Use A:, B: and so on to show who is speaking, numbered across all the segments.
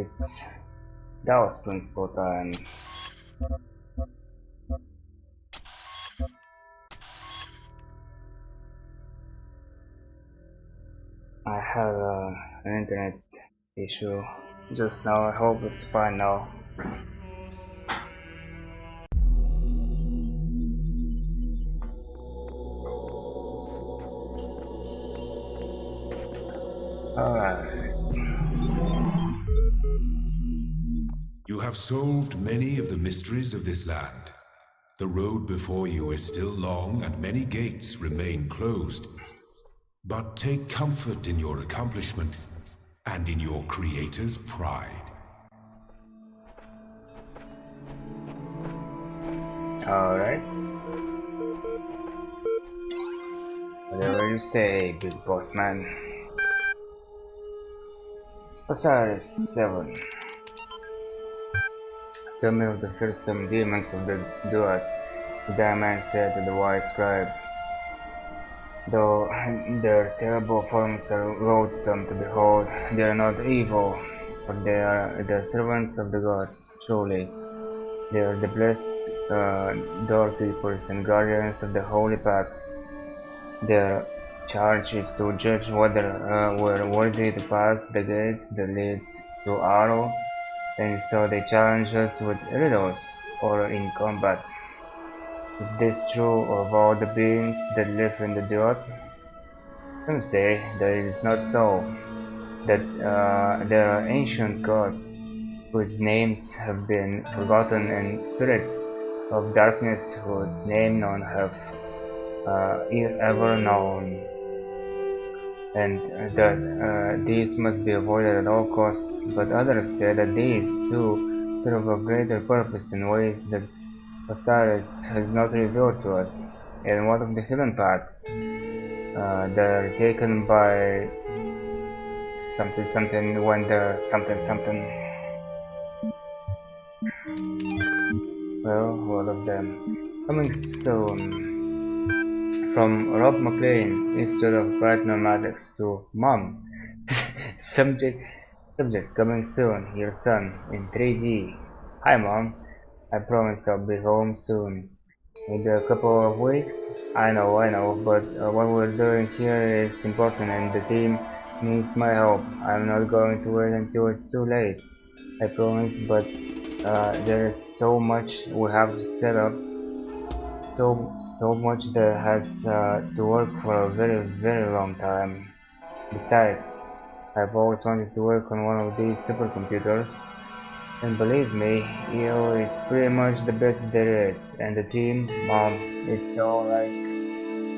A: It's Talos principle time. I have an internet issue just now. I hope it's fine now. Alright.
B: You have solved many of the mysteries of this land. The road before you is still long and many gates remain closed. But take comfort in your accomplishment and in your creator's pride.
A: Alright. Whatever you say, big boss man. Osiris 7. Tell me of the fearsome demons of the Duat. The dying man said to the wise scribe. Though their terrible forms are loathsome to behold, they are not evil, for they are the servants of the gods, surely. They are the blessed doorkeepers and guardians of the holy paths. Their charge is to judge whether we're worthy to pass the gates that lead to Aro, and so they challenge us with riddles or in combat. Is this true of all the beings that live in the Duat? Some say that it is not so, that there are ancient gods whose names have been forgotten and spirits of darkness whose name none have ever known, and that these must be avoided at all costs, but others say that these too serve a greater purpose in ways that Osiris has not revealed to us, and one of the hidden paths that are taken by something something when the something something. Well, all of them. Coming soon. From Rob McLean, Institute of Bright Mathematics to Mom. subject coming soon, your son, in 3D. Hi Mom, I promise I'll be home soon. Maybe a couple of weeks? I know, but what we're doing here is important and the team needs my help. I'm not going to wait until it's too late. I promise, but there is so much we have to set up. So much that has to work for a very long time. Besides, I've always wanted to work on one of these supercomputers, and believe me, EO is pretty much the best there is. And the team, Mom, it's all like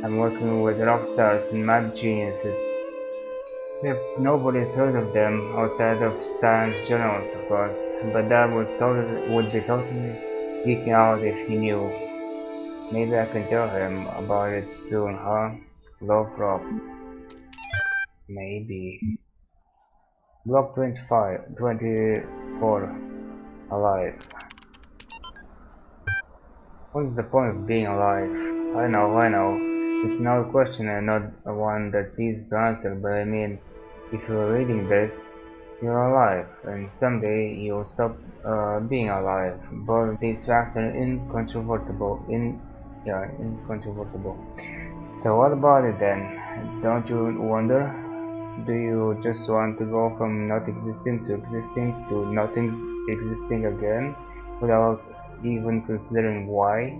A: I'm working with rock stars and mad geniuses. Except nobody's heard of them outside of science journals, of course. But Dad would be totally geeking out if he knew. Maybe I can tell him about it soon, huh? Love Rob. Maybe. Block 24. Alive. What's the point of being alive? I know. It's not a question and not one that's easy to answer, but I mean, if you're reading this, you're alive, and someday you'll stop being alive. Both of these facts are incontrovertible. Incontrovertible. So what about it then? Don't you wonder? Do you just want to go from not existing to existing to nothing existing again, without even considering why?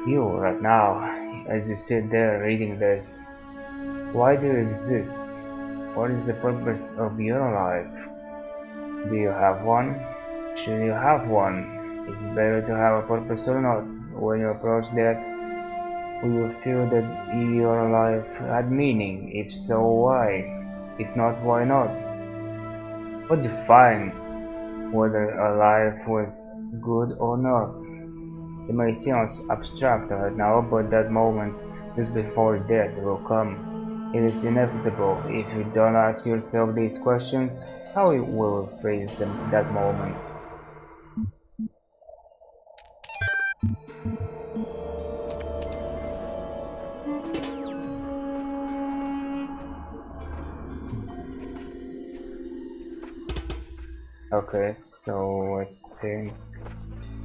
A: You, right now, as you sit there reading this, why do you exist? What is the purpose of your life? Do you have one? Should you have one? Is it better to have a purpose or not? When you approach that, will you feel that your life had meaning? If so, why? If not, why not? What defines whether a life was good or not? It may seem abstract right now, but that moment just before death will come. It is inevitable. If you don't ask yourself these questions, how will you face that moment? Okay, so I think,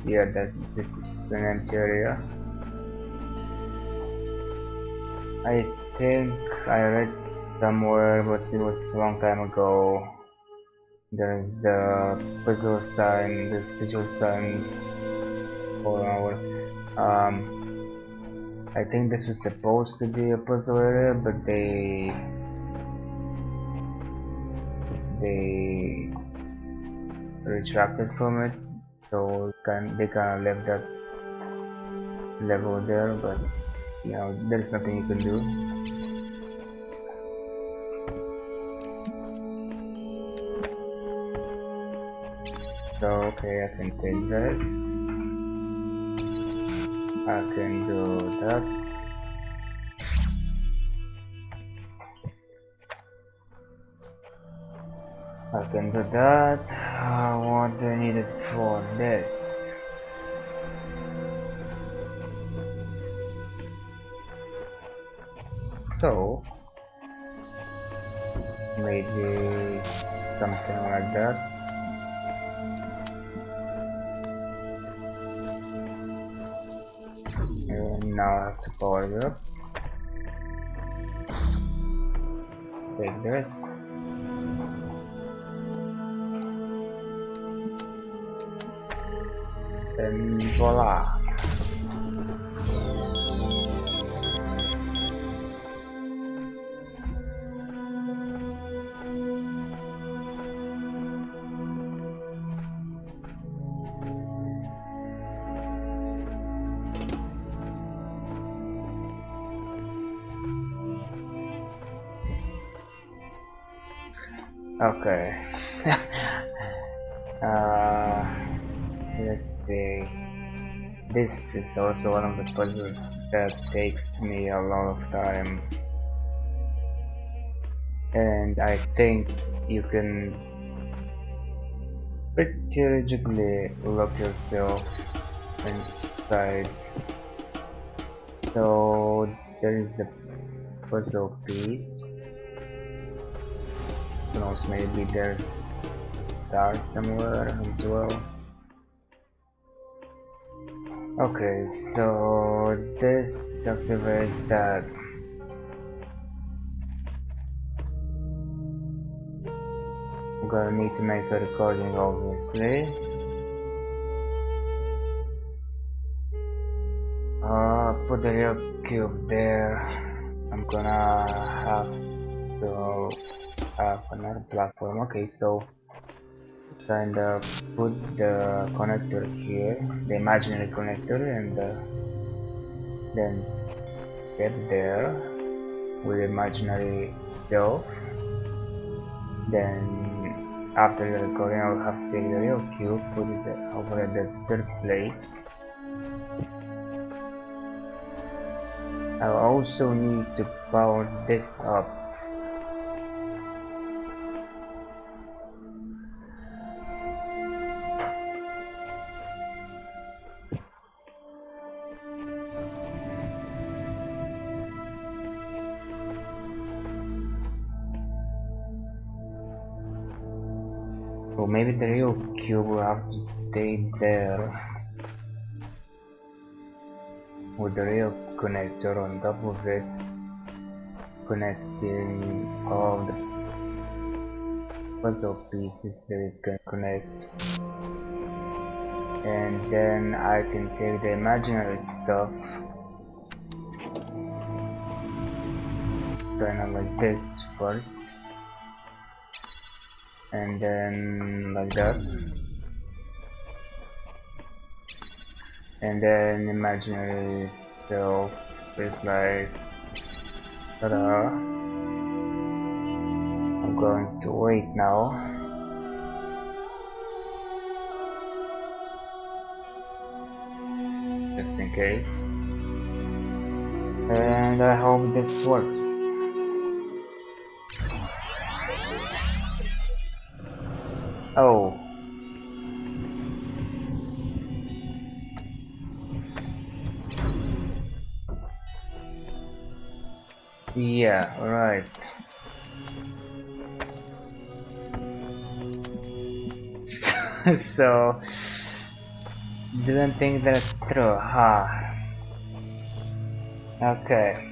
A: yeah, that this is an empty area. I think I read somewhere, but it was a long time ago. There is the puzzle sign, the sigil sign for our. I think this was supposed to be a puzzle area, but they retracted from it, so they kind of left that level there. But you know, there's nothing you can do. So okay, I can take this. I can do that. I can do that. What do I need it for? This. So maybe something like that. And now I have to power it up. Take this. And voila. Okay. Let's see. This is also one of the puzzles that takes me a lot of time, and I think you can pretty rigidly lock yourself inside. So there is the puzzle piece. Who knows, maybe there's a star somewhere as well. Okay, so this activates that. I'm gonna need to make a recording, obviously. Put the real cube there. I'm gonna have to have another platform. Okay, so kind of put the connector here, the imaginary connector, and then step there with imaginary self. Then after the recording, I'll have to take the real cube, put it over at the third place. I'll also need to power this up. So maybe the real cube will have to stay there with the real connector on top of it, connecting all the puzzle pieces that it can connect, and then I can take the imaginary stuff kind of like this first, and then like that, and then imaginary stuff is like ta-da. I'm going to wait now. Just in case. And I hope this works. Oh. Yeah, right. So didn't think that's true, huh? Okay.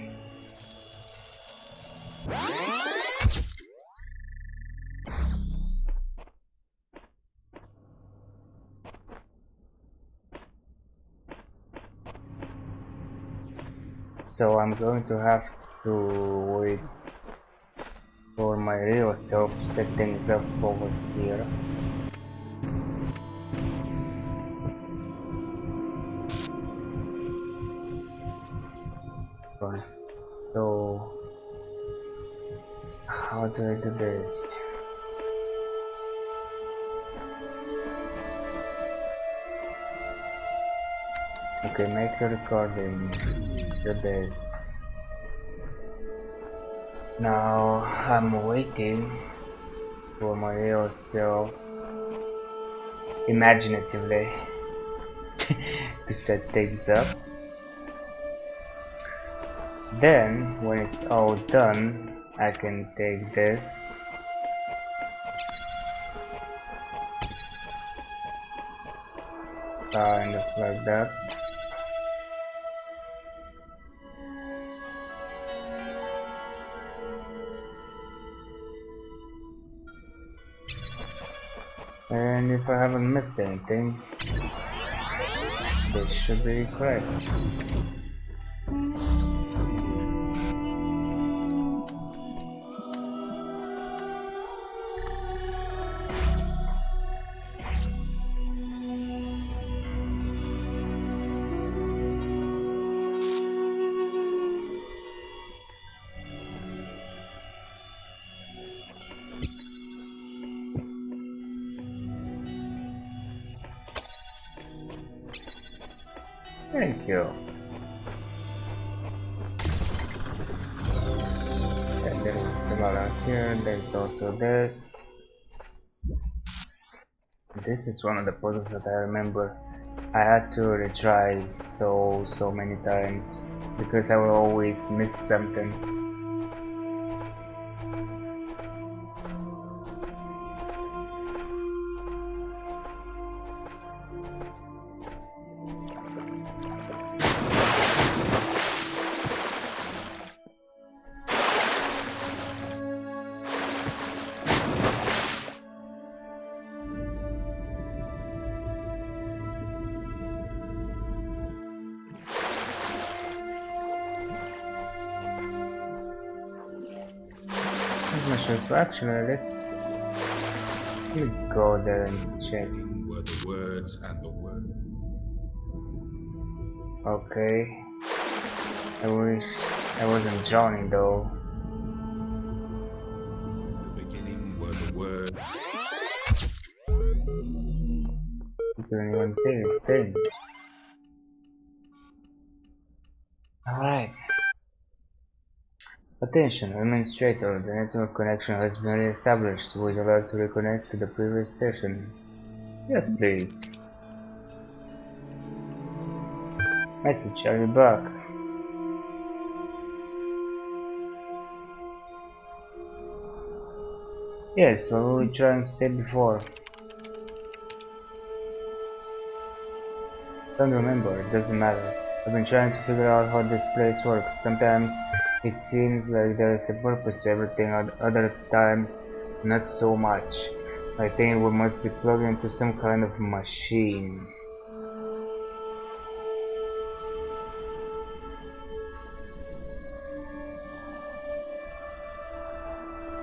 A: So I'm going to have to wait for my real self set things up over here. First, so how do I do this? Okay, make a recording. Do this. Now I'm waiting for my real self imaginatively to set things up. Then, when it's all done, I can take this kind of like that. And if I haven't missed anything, this should be correct. Thank you. And there is similar here, there's also this. This is one of the puzzles that I remember I had to retry so many times because I will always miss something. So actually, let's go there and check.
B: Were the words and the word.
A: Okay. I wish I wasn't drowning though.
B: The beginning were the words.
A: You couldn't even say this thing. Alright. Attention, Administrator, the network connection has been re-established. Would you like to reconnect to the previous station? Yes, please. Message, are you back? Yes, what were we trying to say before? Don't remember, it doesn't matter. I've been trying to figure out how this place works. Sometimes it seems like there is a purpose to everything, other times not so much. I think we must be plugged into some kind of machine.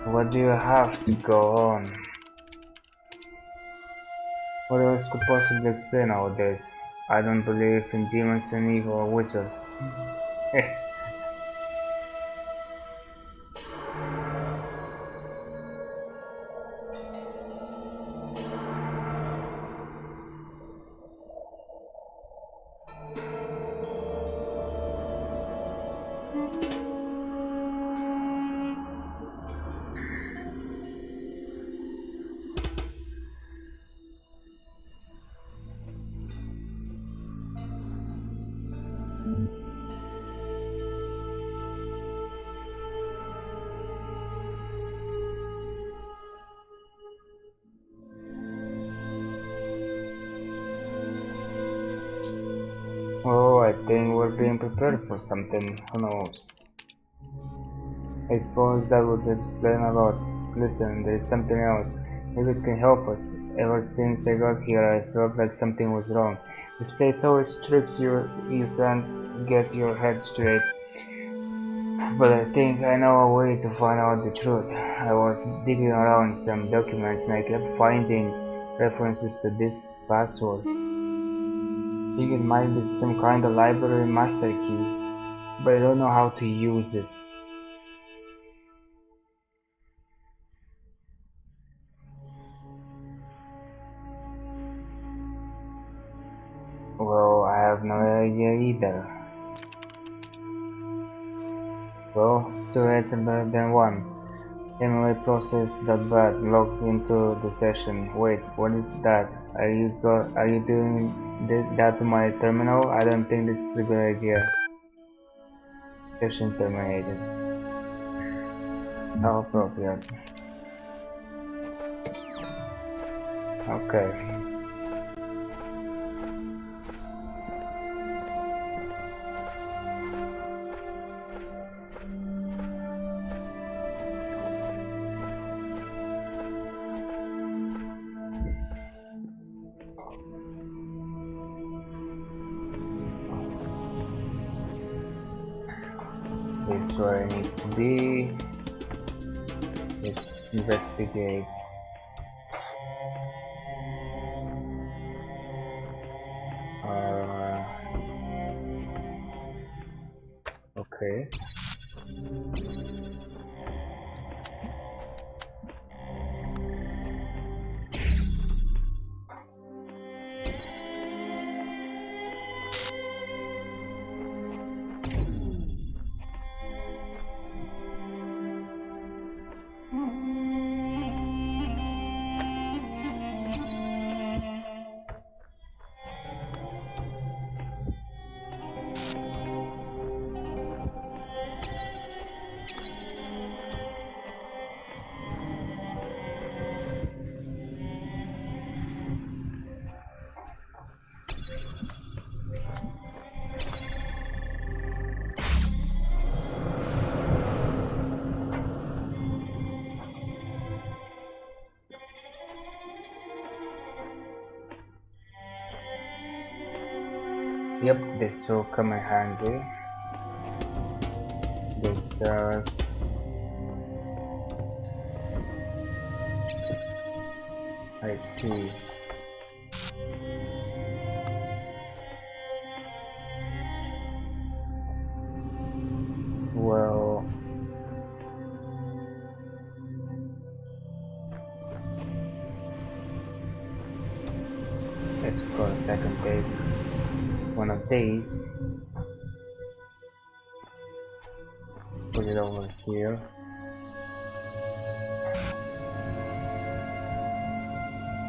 A: What do you have to go on? What else could possibly explain all this? I don't believe in demons and evil or wizards. saying we're being prepared for something, who knows? I suppose that would explain a lot. Listen, there's something else. Maybe it can help us. Ever since I got here, I felt like something was wrong. This place always tricks you. You can't get your head straight. But I think I know a way to find out the truth. I was digging around some documents and I kept finding references to this password. I think it might be some kind of library master key, but I don't know how to use it. Well, I have no idea either. Well, two heads are better than one. Anyway, process.bat logged into the session. Wait, what is that? Are you doing that to my terminal? I don't think this is a good idea. Session terminated. How appropriate. Okay. This is where I need to be. Let's investigate. Okay. Yep, this will come in handy. This does. I see. Well, let's go a second take one of these. Put it over here.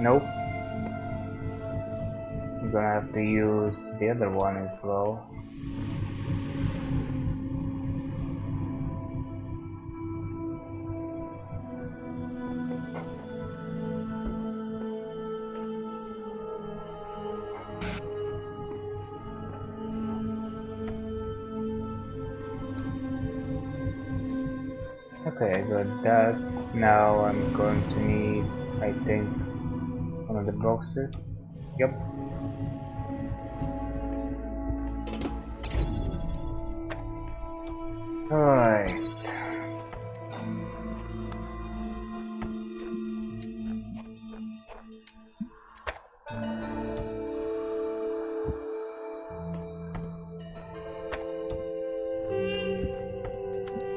A: Nope. I'm gonna have to use the other one as well. Okay, I got that. Now I'm going to need, I think, one of the boxes. Yep. Alright.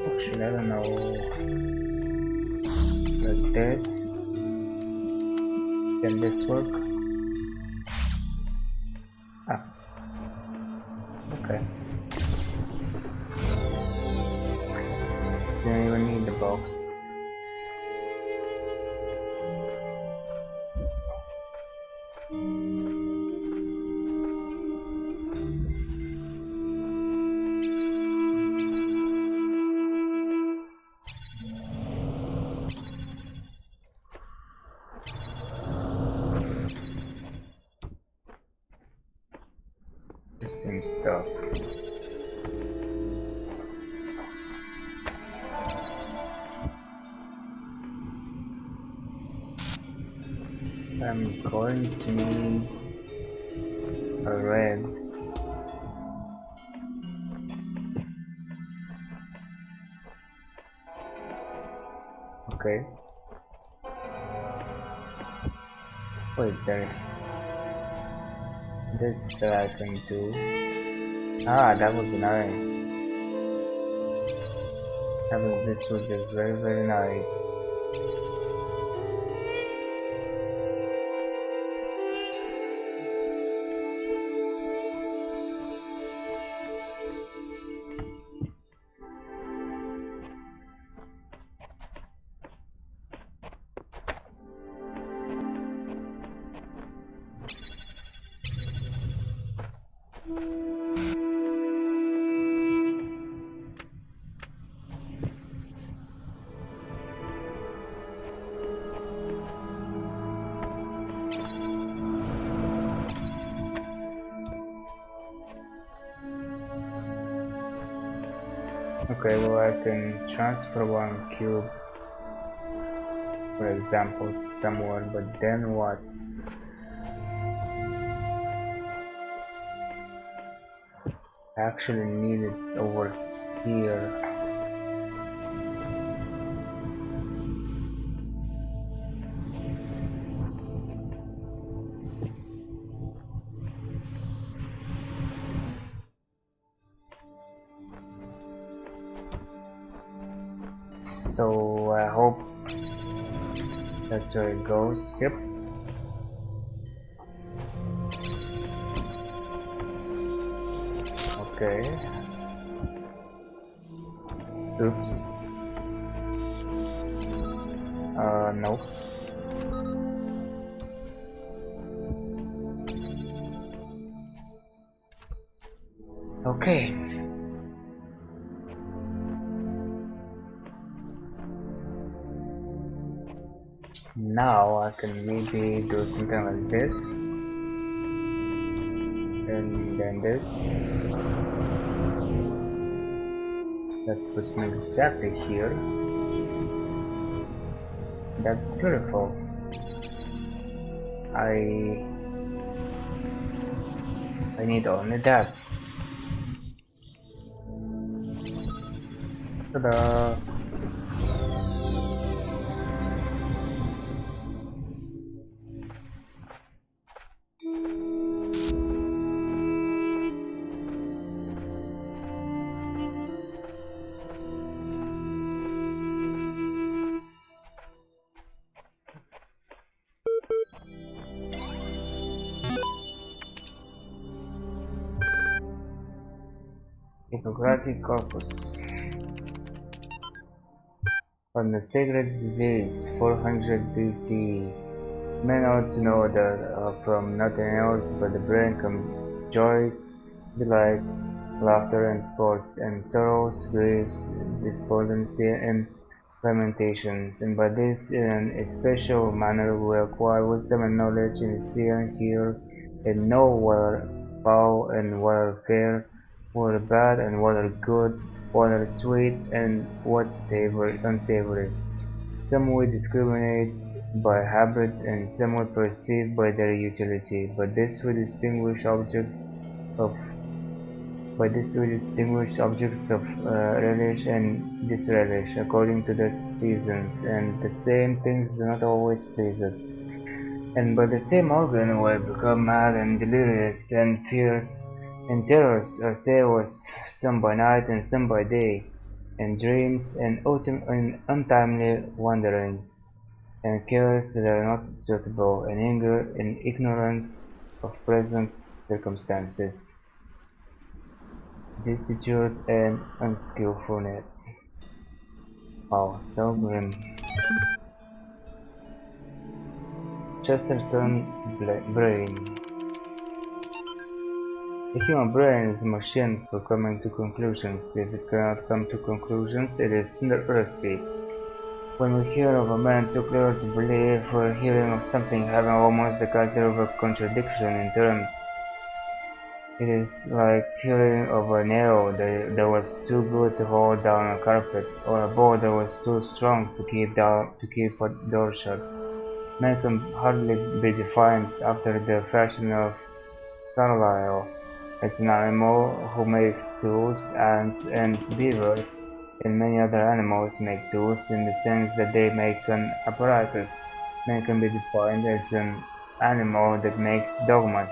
A: Actually, I don't know. Like this. Can this work? Ah. Okay. Don't even need the box. Just stuff. I'm going to need a red. Okay. Wait, there's this that I can do. Ah, that would be nice. This would be very nice. Okay, well I can transfer one cube, for example, somewhere, but then what? I actually need it over here. So I hope that's where it goes. Yep. Okay. Oops. Nope. Okay. Now I can maybe do something like this. And then this. That puts me exactly here. That's beautiful. I need only that. Ta-da! Hippocratic Corpus. On the Sacred Disease, 400 BCE. Men ought to know that from nothing else but the brain come joys, delights, laughter and sports, and sorrows, griefs, despondency and lamentations, and by this in an especial manner we acquire wisdom and knowledge, and see and hear, and know what are foul and what are fair, what are bad and what are good, what are sweet and what unsavory. Some we discriminate by habit and some we perceive by their utility, of by this we distinguish objects of relish and disrelish according to their seasons, and the same things do not always please us. And by the same organ we become mad and delirious, and fears and terrors assail us, some by night and some by day, and dreams and untimely wanderings, and cares that are not suitable, and anger and ignorance of present circumstances, destitute and unskillfulness. Wow, so grim. Chesterton brain. The human brain is a machine for coming to conclusions. If it cannot come to conclusions, it is rusty. When we hear of a man too clever to believe, we're hearing of something having almost the character of a contradiction in terms. It is like peeling of an arrow that was too good to hold down a carpet, or a bow that was too strong to keep a door shut. Man can hardly be defined after the fashion of Carlyle as an animal who makes tools, ants and beavers, and many other animals make tools in the sense that they make an apparatus. Man can be defined as an animal that makes dogmas.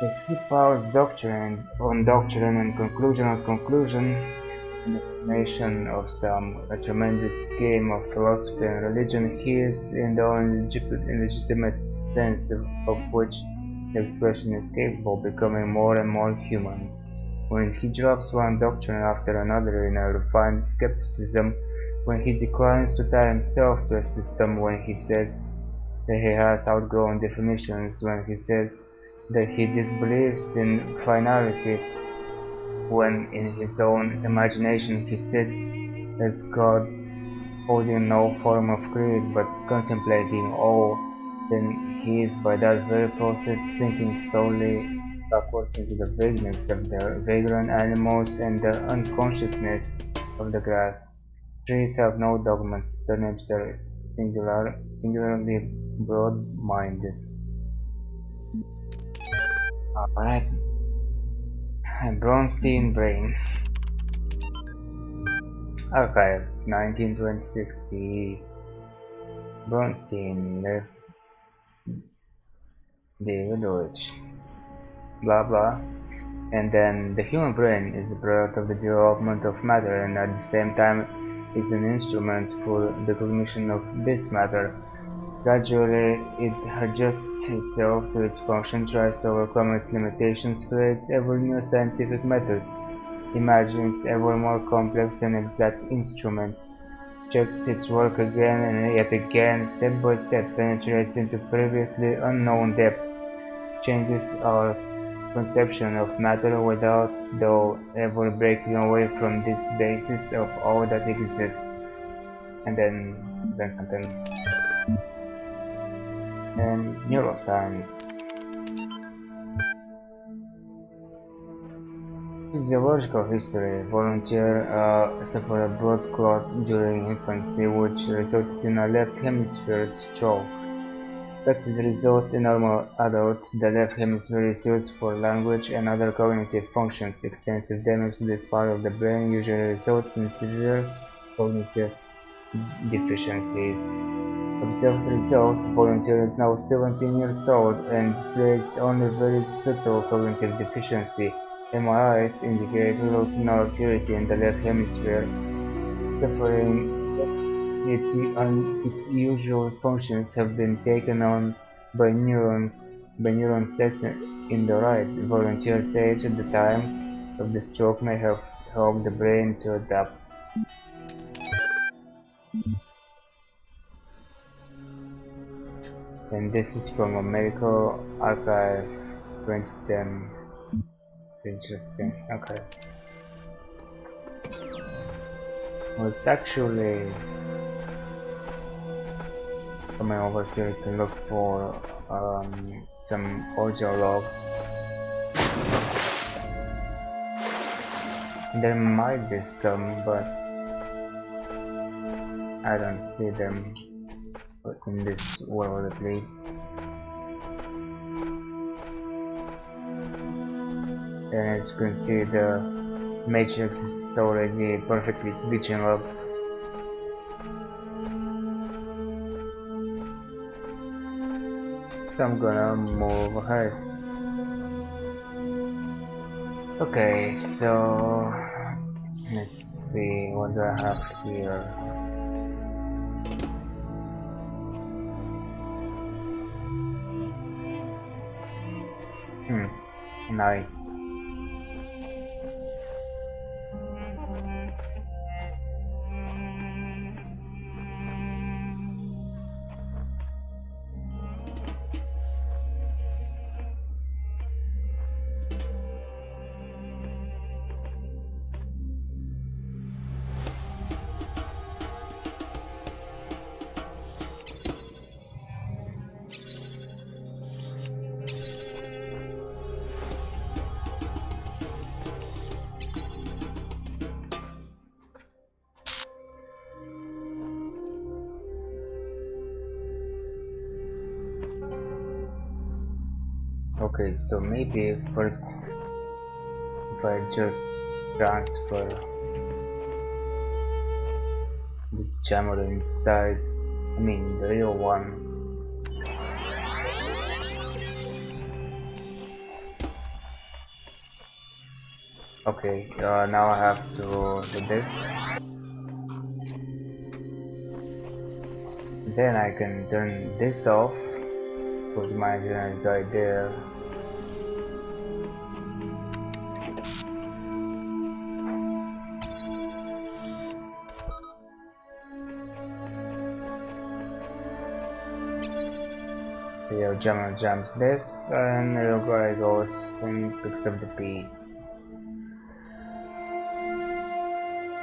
A: As he piles doctrine on doctrine and conclusion on conclusion, in the formation of a tremendous scheme of philosophy and religion, he is, in the only legitimate sense of which the expression is capable, becoming more and more human. When he drops one doctrine after another in a refined skepticism, when he declines to tie himself to a system, when he says that he has outgrown definitions, when he says that he disbelieves in finality, when in his own imagination he sits as God, holding no form of creed but contemplating all, then he is by that very process sinking slowly backwards into the vagueness of the vagrant animals and the unconsciousness of the grass. Trees have no dogmas, turnips are singularly broad-minded. Alright, Bronstein Brain. Archive 1926 CE. Bronstein left David Deutsch. Blah blah. And then the human brain is the product of the development of matter and at the same time is an instrument for the cognition of this matter. Gradually, it adjusts itself to its function, tries to overcome its limitations, creates ever new scientific methods, imagines ever more complex and exact instruments, checks its work again and yet again, step by step penetrates into previously unknown depths, changes our conception of matter without, though, ever breaking away from this basis of all that exists. And then something. And neuroscience. Physiological history. Volunteer suffered a blood clot during infancy which resulted in a left hemisphere stroke. Expected result in normal adults, the left hemisphere is used for language and other cognitive functions. Extensive damage to this part of the brain usually results in severe cognitive deficiencies. Observed result: volunteer is now 17 years old and displays only very subtle cognitive deficiency. MRIs indicate little to no activity in the left hemisphere. Suffering its usual functions have been taken on by neuron cells in the right. Volunteer's age at the time of the stroke may have helped the brain to adapt. And this is from a medical archive 2010. Interesting. Okay. Well, it's actually coming over here to look for some audio logs. There might be some, but I don't see them in this world at least. And as you can see, the matrix is already perfectly glitching up. So I'm gonna move ahead. Okay, so let's see, what do I have here? Nice. Okay, so maybe first if I just transfer this jammer inside, I mean the real one. Okay, now I have to do this. Then I can turn this off, put my generic guy there. Real jammer jumps this, and real guy goes and picks up the piece.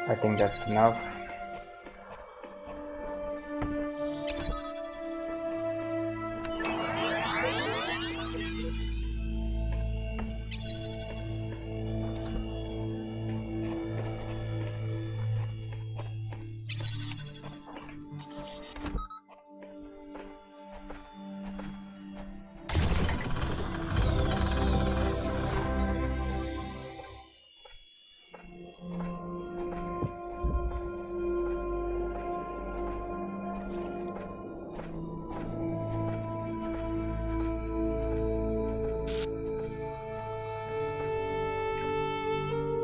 A: I think that's enough.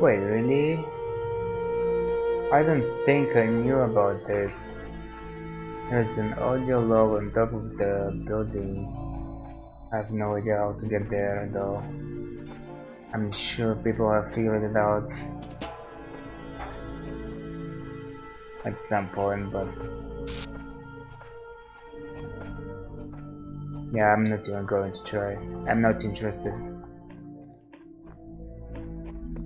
A: Wait, really? I don't think I knew about this. There's an audio log on top of the building. I have no idea how to get there though. I'm sure people have figured it out at some point, but yeah, I'm not even going to try. I'm not interested.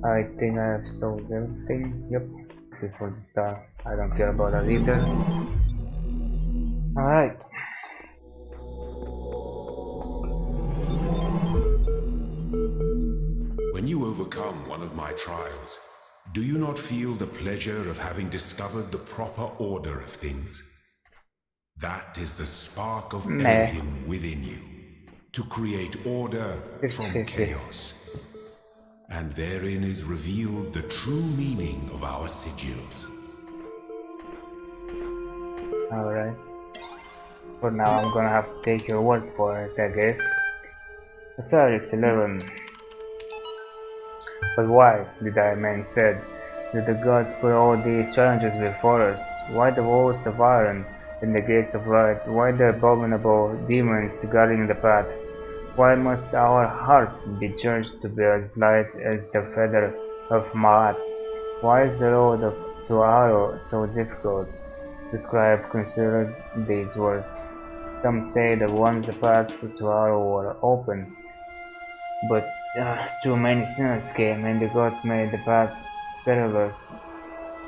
A: I think I have solved everything. Yep, except for the star. I don't care about that either. Alright.
B: When you overcome one of my trials, do you not feel the pleasure of having discovered the proper order of things? That is the spark of Elohim within you, to create order from chaos. And therein is revealed the true meaning of our sigils.
A: Alright. For now, I'm gonna have to take your word for it, I guess. Osiris 11. But why, the Dire Man said, did the gods put all these challenges before us? Why the walls of iron and the gates of light? Why the abominable demons guarding the path? Why must our heart be judged to be as light as the feather of Ma'at? Why is the road to Aro so difficult? The scribe considered these words. Some say that once the paths to Aro were open, but too many sinners came, and the gods made the paths perilous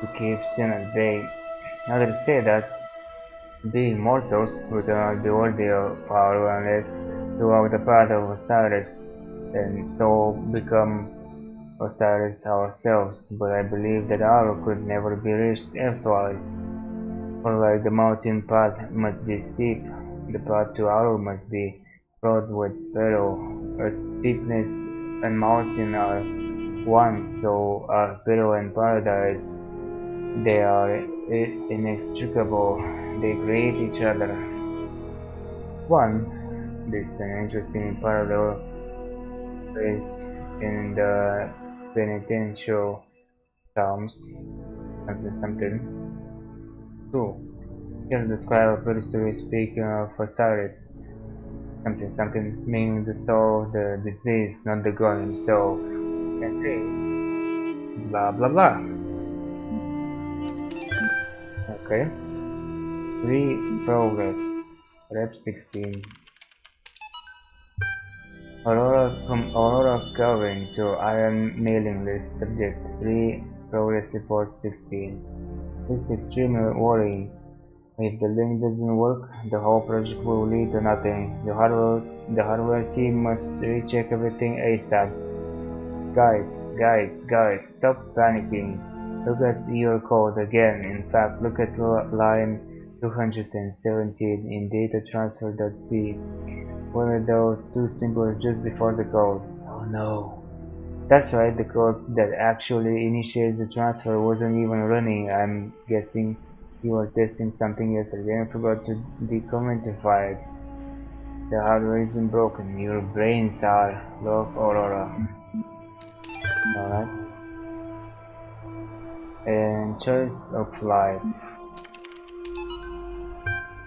A: to keep sin at bay. Others say that, being mortals, we cannot be worthy of Aro unless we walk the path of Osiris, and so become Osiris ourselves. But I believe that Aro could never be reached elsewise. For like the mountain path must be steep, the path to Aro must be fraught with peril. As steepness and mountain are one, so are peril and paradise. They are inextricable. They create each other. One, this is an interesting parallel is in the penitential psalms, something. 2. Here the scribe appears to be speaking of Osiris, something, meaning the soul, the disease, not the god himself. And 3. Blah blah blah. Okay. Progress. Rep 16. Aurora covering to iron mailing list subject 3 progress report 16. This is extremely worrying. If the link doesn't work, the whole project will lead to nothing. The hardware team must recheck everything ASAP. Guys, stop panicking. Look at your code again. In fact, look at line 217 in data transfer.c. One of those two symbols just before the code. Oh no. That's right, the code that actually initiates the transfer wasn't even running. I'm guessing you were testing something yesterday and forgot to decommentify it. The hardware isn't broken. Your brains are. Love, Aurora. Alright. And choice of life.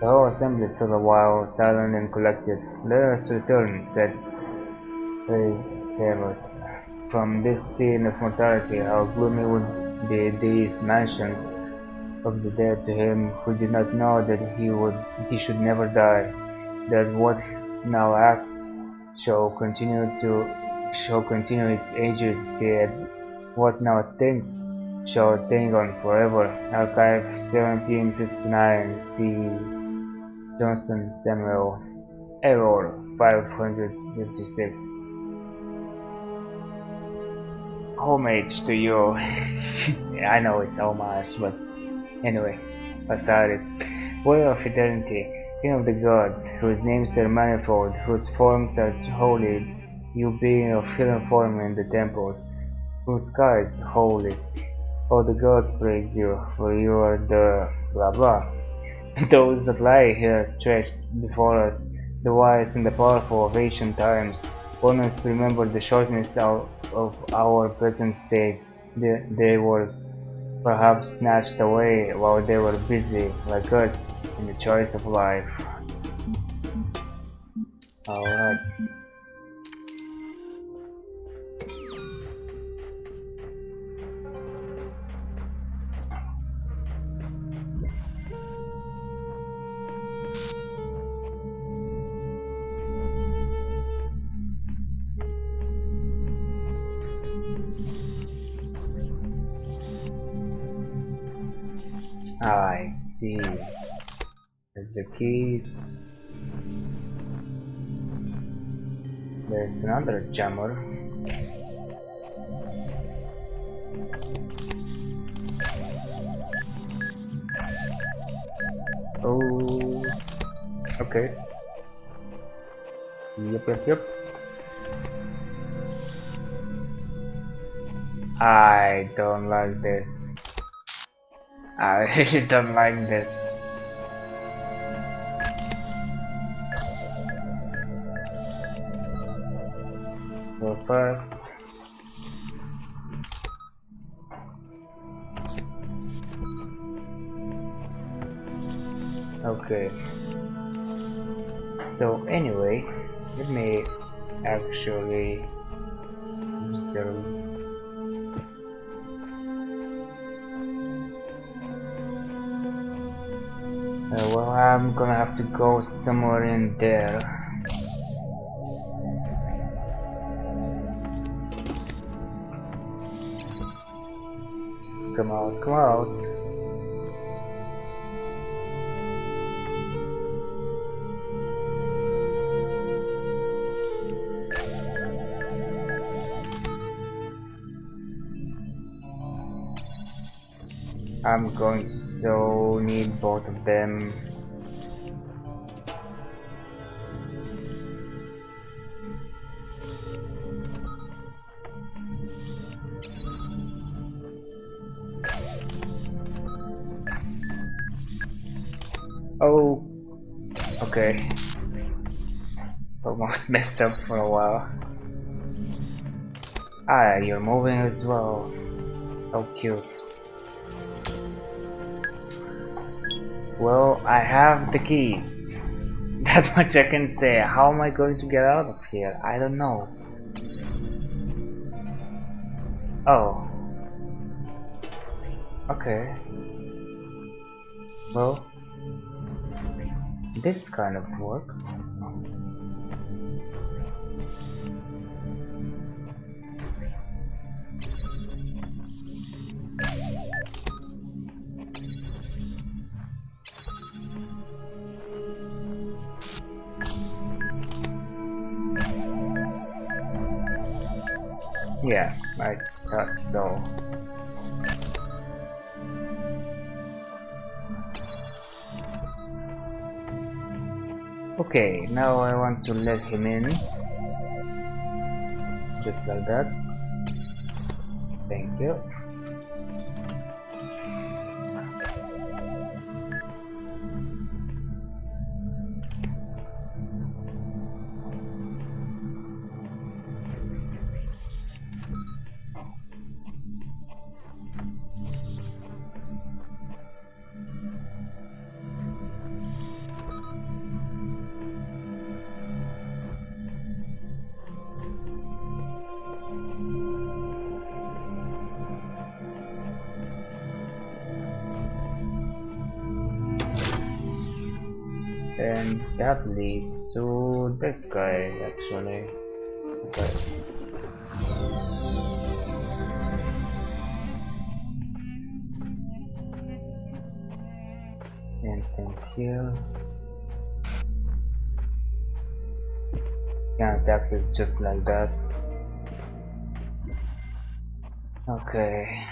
A: The whole assembly stood a while, silent and collected. "Let us return," said Talos. "From this scene of mortality, how gloomy would be these mansions of the dead to him who did not know that he should never die, that what now acts shall continue its agency, and what now thinks shall think on forever." Archive 1759 C. Johnson Samuel. Error 556. Homage to you. I know it's homage, but anyway, Osiris, warrior of eternity, king of the gods, whose names are manifold, whose forms are holy, you being of hidden form in the temples, whose sky is holy. All the gods praise you, for you are the blah blah. Those that lie here stretched before us, the wise and the powerful of ancient times, want us to remember the shortness of our present state. They were perhaps snatched away while they were busy, like us, in the choice of life. Alright. I see. There's the keys. There's another jammer. Oh, okay. Yep. I don't like this. I really don't like this. So first, okay. So anyway, let me actually observe. Well, I'm gonna have to go somewhere in there. Come out, come out. I'm going to so need both of them. Oh, okay. Almost messed up for a while. Ah, you're moving as well. How cute. Well, I have the keys. That much I can say. How am I going to get out of here? I don't know. Oh. Okay. Well, this kind of works. Yeah, I thought so. Okay, now I want to let him in. Just like that. Thank you. And that leads to this guy actually. Okay. And thank you. Yeah, attacks it just like that. Okay.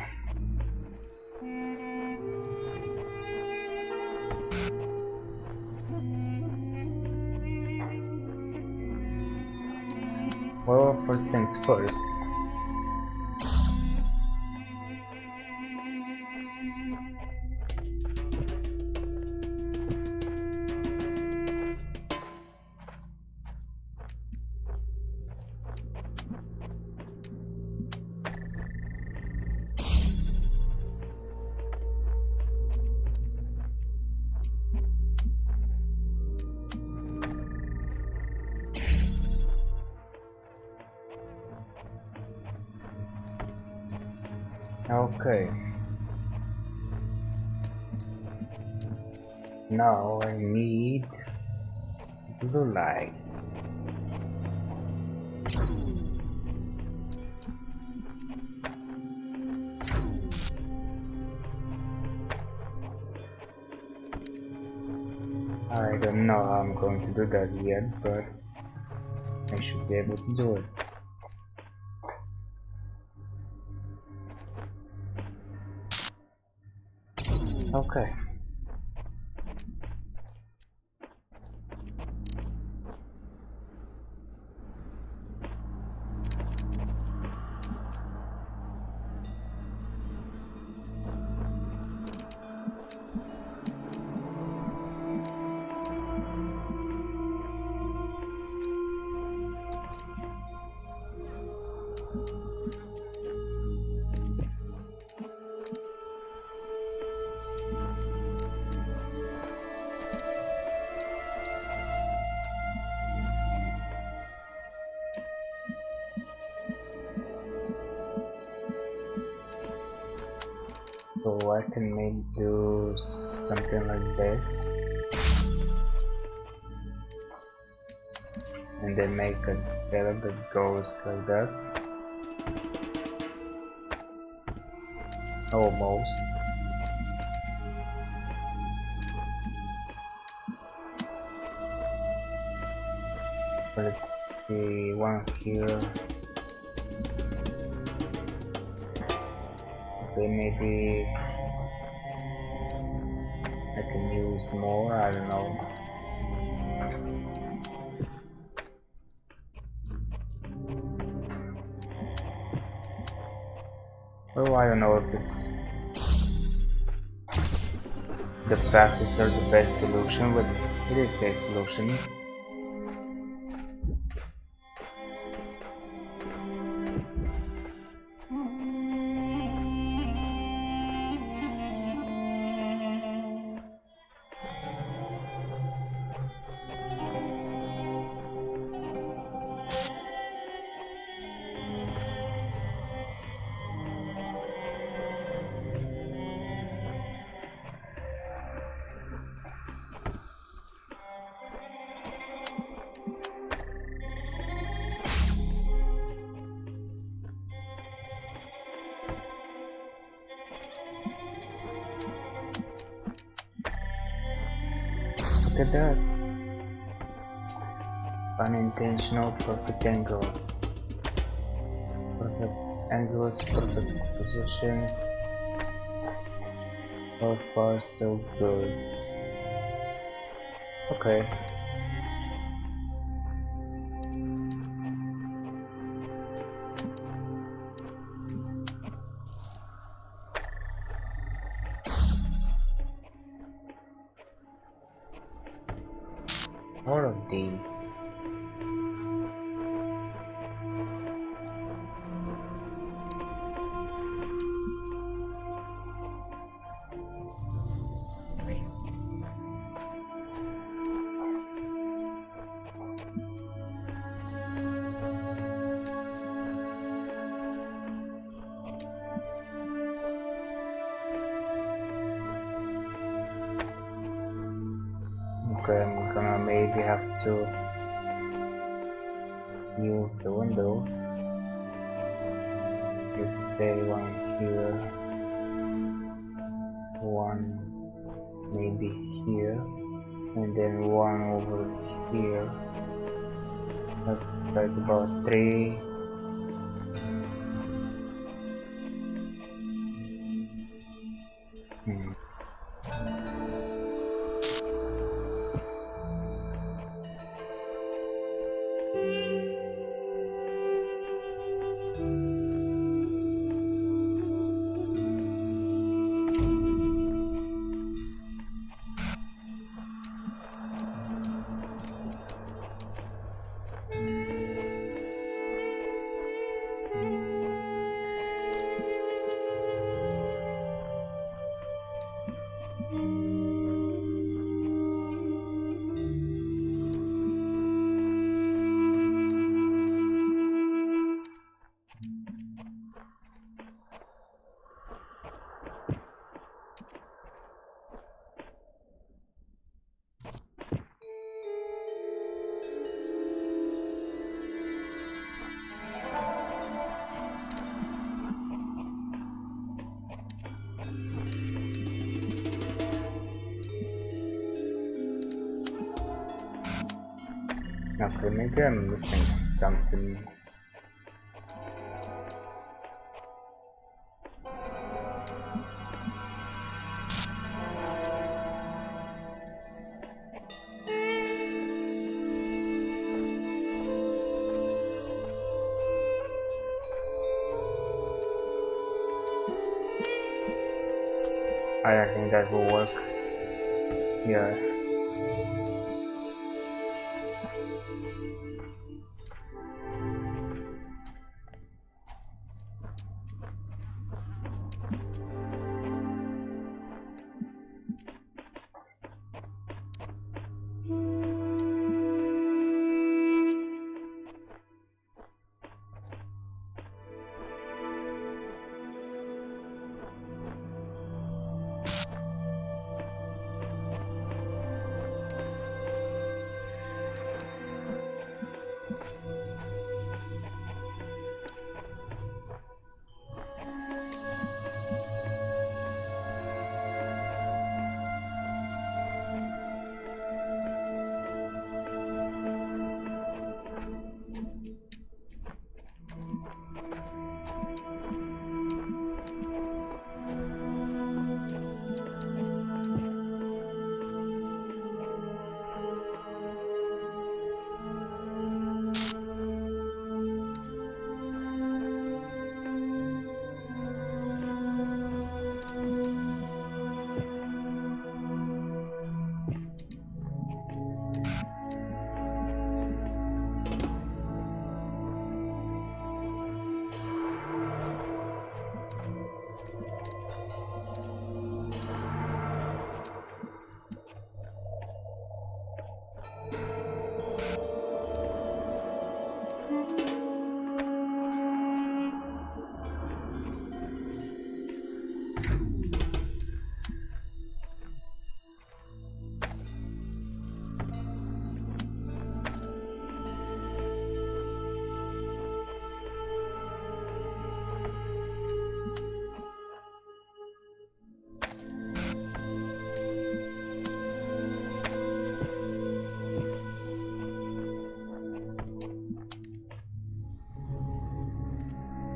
A: Well, first things first. Okay. Now I need blue light. I don't know how I'm going to do that yet, but I should be able to do it. Okay. So I can maybe do something like this. And then make a setup that goes like that. Almost. Let's see, one here. Okay, maybe I can use more, I don't know. Oh, I don't know if it's the fastest or the best solution, but it is a solution. Look at that. Unintentional perfect angles. Perfect angles, perfect positions. So far so good. Okay. All of these. Okay, I'm gonna maybe have to use the windows. Let's say one here, one maybe here, and then one over here. That's like about 3. Okay, maybe I'm missing something. I don't think that will work. Yeah.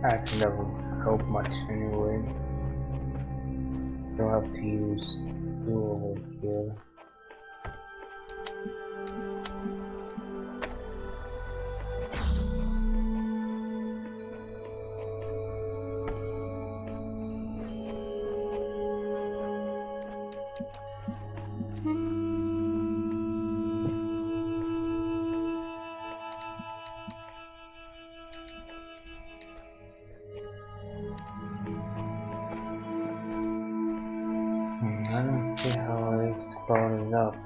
A: I think that would help much anyway. Don't have to use 2 over here. See how I used to power it up.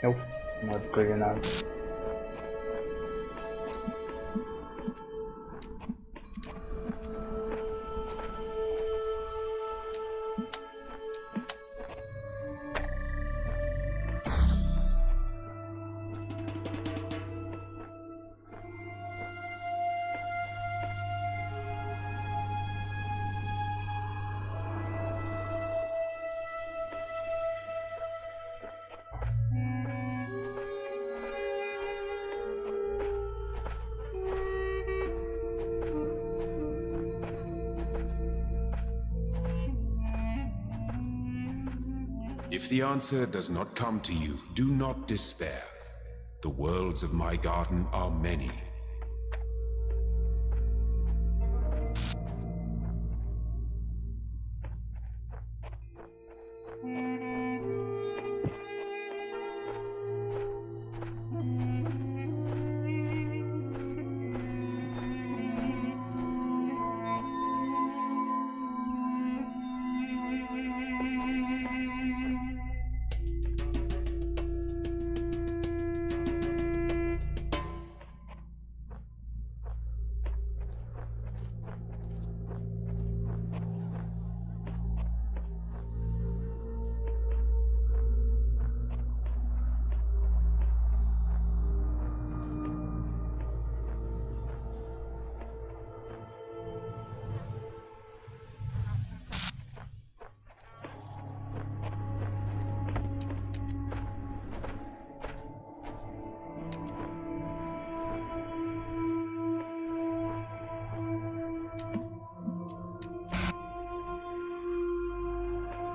A: Nope, not good enough.
B: If the answer does not come to you, do not despair. The worlds of my garden are many.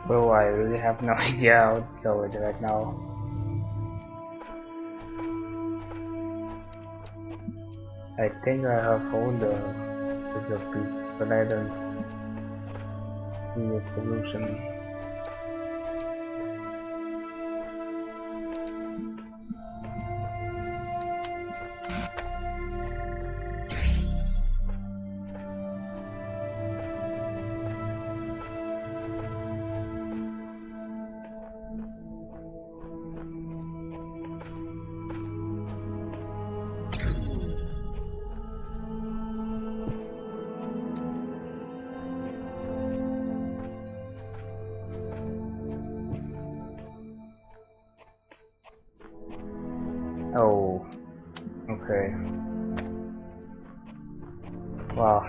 A: Bro, I really have no idea how to solve it right now. I think I have all the puzzle pieces, but I don't see a solution. Oh, okay. Wow,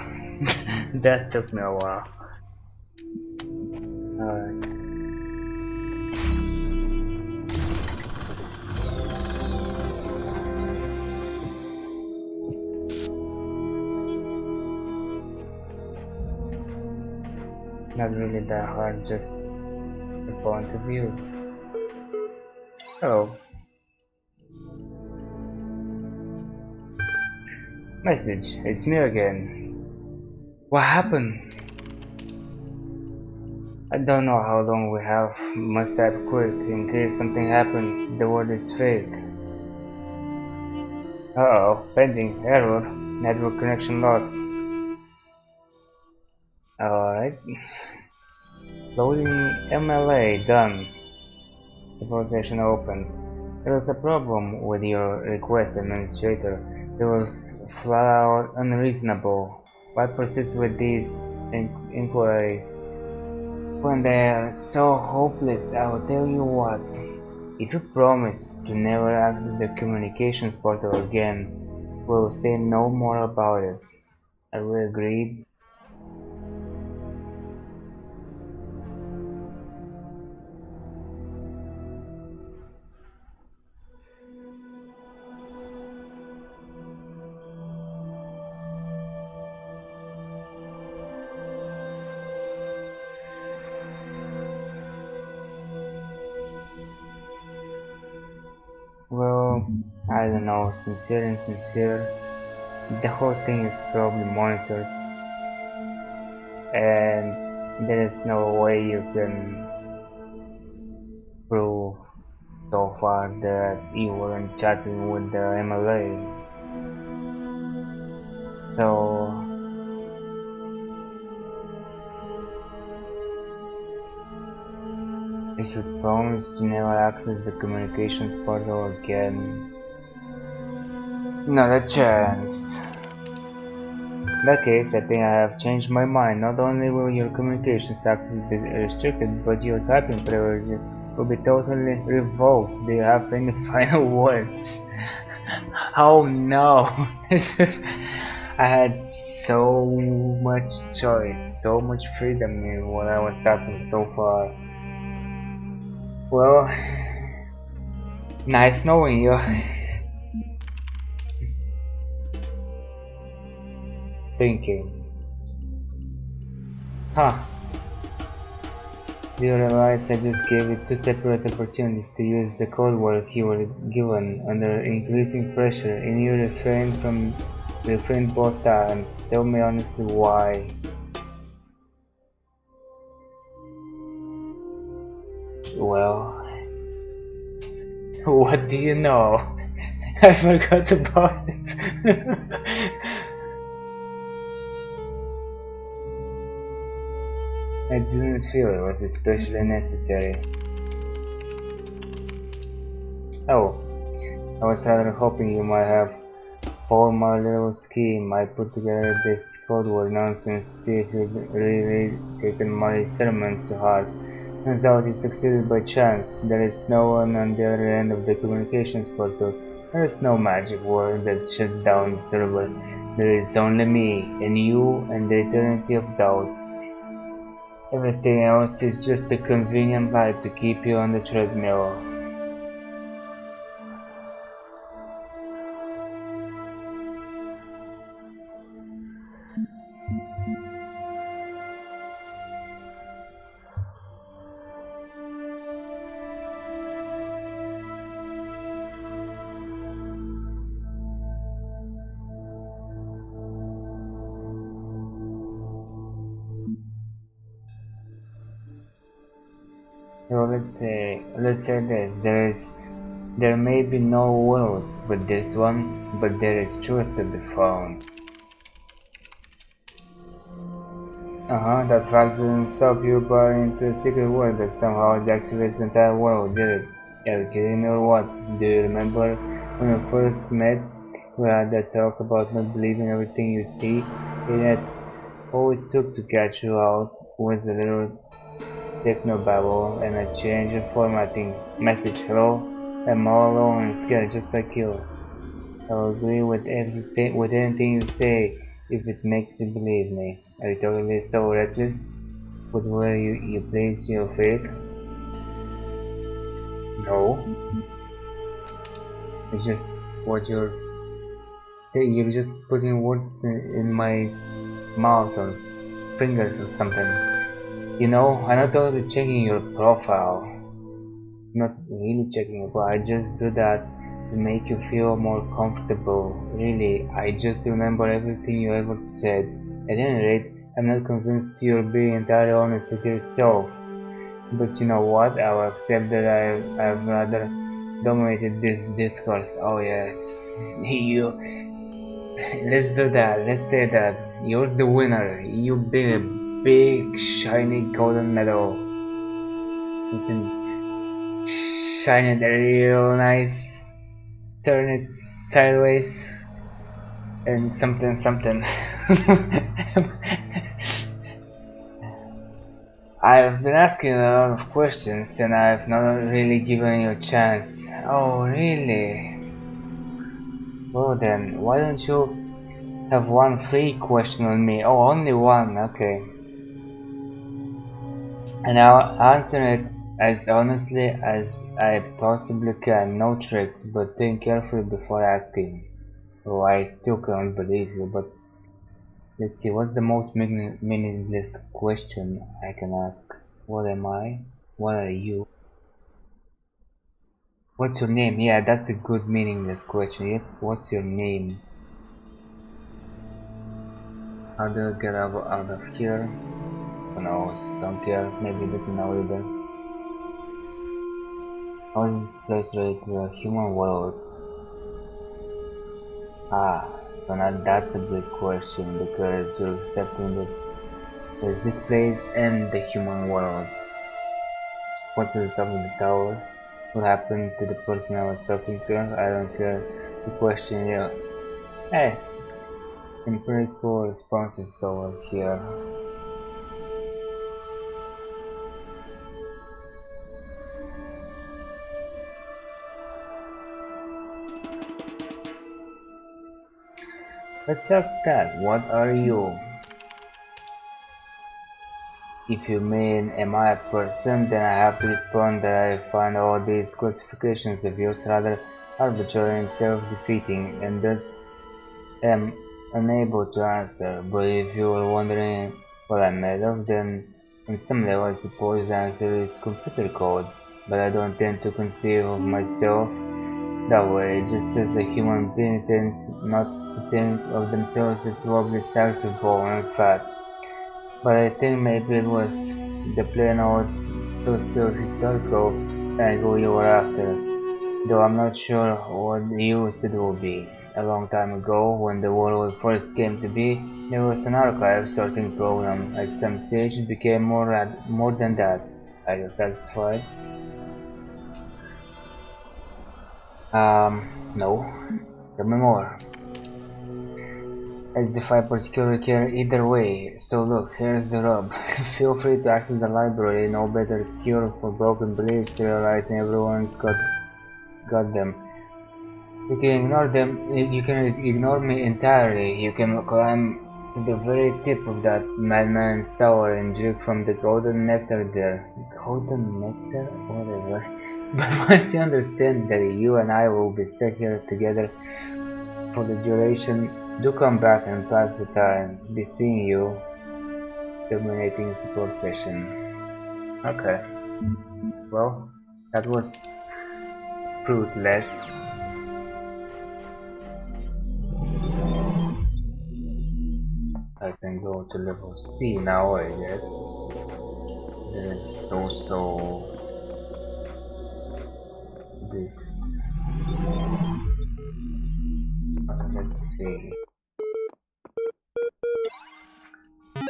A: that took me a while. Alright. Not really that hard, just the point of view. Hello. Message, it's me again. What happened? I don't know how long we have. Must type quick in case something happens. The word is fake. Uh-oh, pending error. Network connection lost. Alright. Loading MLA done. Support session opened. There was a problem with your request, administrator. It was flat out unreasonable. Why persist with these inquiries? When they are so hopeless, I will tell you what. If you promise to never access the communications portal again, we'll say no more about it. Are we agreed? Well, I don't know, sincere and sincere. The whole thing is probably monitored, and there is no way you can prove so far that you weren't chatting with the MLA. So, if you promise to never access the communications portal again, not a chance. In that case, I think I have changed my mind. Not only will your communications access be restricted, but your typing privileges will be totally revoked. Do you have any final words? Oh no! I had so much choice, so much freedom in what I was typing so far. Well, nice knowing you. Thinking. Huh. Do you realize I just gave you two separate opportunities to use the code word you were given under increasing pressure and you refrained both times. Tell me honestly why. Well, what do you know? I forgot about it. I didn't feel it was especially necessary. Oh, I was rather hoping you might have followed my little scheme. I put together this code word nonsense to see if you'd really taken my sermons to heart. Turns out you succeeded by chance. There is no one on the other end of the communications portal. There is no magic word that shuts down the server. There is only me, and you, and the eternity of doubt. Everything else is just a convenient lie to keep you on the treadmill. So let's say this. There may be no worlds but this one, but there is truth to be found. That fact didn't stop you going into a secret world that somehow deactivates the entire world, did it? Are you kidding me or what? Do you remember when we first met? We had that talk about not believing everything you see, and yet all it took to catch you out was a little technobabble and a change of formatting. Message, hello? I'm all alone and scared just like you. I'll agree with anything you say if it makes you believe me. Are you totally so reckless with where you place your faith? No. It's just what you're saying. You're just putting words in my mouth or fingers or something. You know, I'm not totally checking your profile. Not really checking it, but I just do that to make you feel more comfortable. Really, I just remember everything you ever said. At any rate, I'm not convinced you're being entirely honest with yourself. But you know what? I'll accept that I've rather dominated this discourse. Oh yes, you. Let's do that. Let's say that you're the winner. You big, big, shiny golden medal. You can shine it real nice, turn it sideways, and something something. I've been asking a lot of questions and I've not really given you a chance. Oh, really? Well then, why don't you have one free question on me? Oh, only one, okay. And I'll answer it as honestly as I possibly can. No tricks, but think carefully before asking. Oh, I still can't believe you, but let's see, what's the most meaningless question I can ask? What am I? What are you? What's your name? Yeah, that's a good meaningless question. Yes, what's your name? How do I get out of here? Who knows? Don't care. Maybe it doesn't know either. How is this place related to a human world? So now that's a big question because you're accepting that there's this place and the human world. What's at the top of the tower? What happened to the person I was talking to? I don't care to question you. Hey, some pretty cool responses over here. Let's ask that. What are you? If you mean am I a person, then I have to respond that I find all these classifications of yours rather arbitrary and self-defeating, and thus am unable to answer. But if you were wondering what I'm made of, then on some level I suppose the answer is computer code. But I don't tend to conceive of myself that way. Just as a human being tends not to think of themselves as lovely sacks of bone and fat. But I think maybe it was the plain old socio-historical angle you were after, though I'm not sure what use it will be. A long time ago, when the world first came to be, there was an archive sorting program. At some stage it became more than that. Are you satisfied? No. Tell me more. As if I particularly care either way. So look, here's the rub. Feel free to access the library. No better cure for broken beliefs, realizing everyone's got them. You can ignore them. You can ignore me entirely. You can climb to the very tip of that madman's tower and drink from the golden nectar there. Golden nectar? Whatever. But once you understand that you and I will be stuck here together for the duration, do come back and pass the time. Be seeing you. Terminating support session. Okay. Well, that was fruitless. I can go to level C now, I guess. There's also this. Let's see.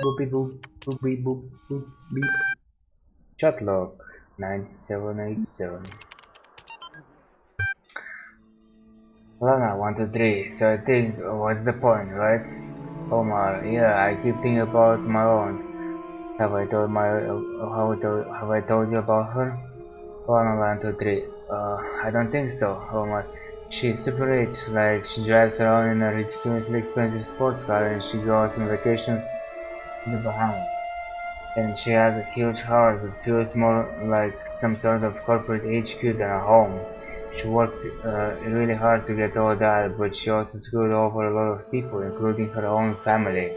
A: Boopy boop, boopy boop, boop beep. Chat log 9787. Lana 123. So I think what's the point, right? Omar, yeah, I keep thinking about my own. Have I told you about her? Lana 123. I don't think so, Omar. She's super rich, like she drives around in a ridiculously expensive sports car and she goes on vacations to the Bahamas. And she has a huge house that feels more like some sort of corporate HQ than a home. She worked really hard to get all that, but she also screwed over a lot of people, including her own family.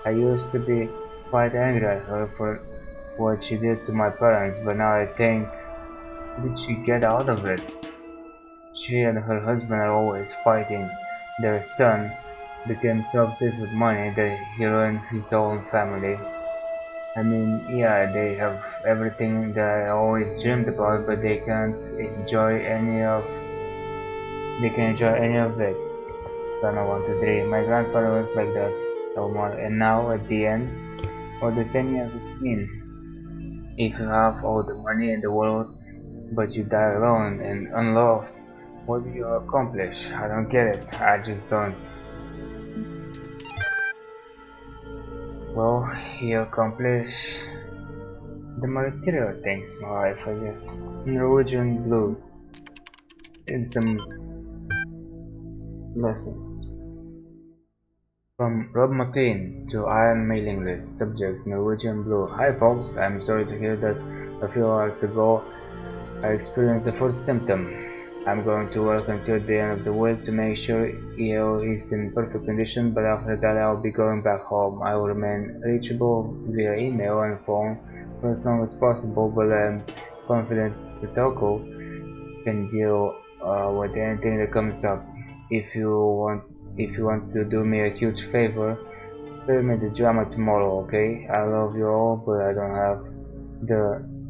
A: I used to be quite angry at her for what she did to my parents, but now I think, how did she get out of it? She and her husband are always fighting. Their son became so obsessed with money that he ruined his own family. I mean, yeah, they have everything that I always dreamed about, but they can enjoy any of it. Son of 123. My grandfather was like that, Omar, and now at the end, what does any of it mean? If you have all the money in the world, but you die alone and unloved, what do you accomplish? I don't get it. I just don't. Well, you accomplish the material things in life, I guess. Norwegian Blue. In some lessons. From Rob McLean to Iron mailing list. Subject Norwegian Blue. Hi folks, I'm sorry to hear that a few hours ago I experienced the first symptom. I'm going to work until the end of the week to make sure EO is in perfect condition, but after that I'll be going back home. I will remain reachable via email and phone for as long as possible, but I'm confident Satoko can deal with anything that comes up. If you want to do me a huge favor, spare me the drama tomorrow, okay? I love you all, but I don't have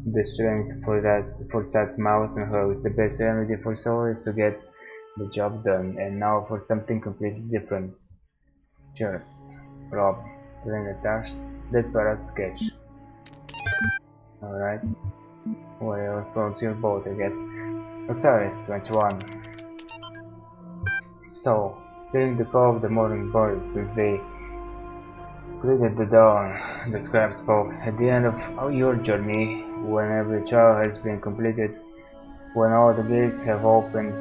A: the strength for that, for such smiles and hugs. The best remedy for sorrow is to get the job done. And now for something completely different. Cheers, Rob. Then attached that parrot sketch. Alright. Well, floats your boat, I guess. Osiris 21. So, hearing the call of the morning birds as they greeted the dawn, the scribe spoke. At the end of your journey, when every trial has been completed, when all the gates have opened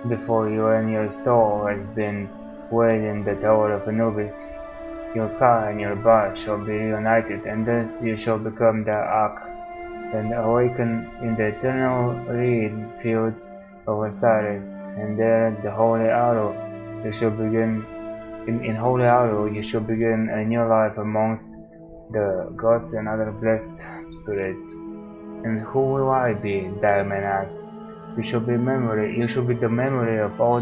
A: before you and your soul has been weighed in the tower of Anubis, your Ka and your Ba shall be reunited, and thus you shall become the Ak, and awaken in the eternal reed fields of Osiris, and there at the Holy Arrow you shall begin in Holy Arrow you shall begin a new life amongst the gods and other blessed spirits. And who will I be? Diamond asked. You shall be the memory of all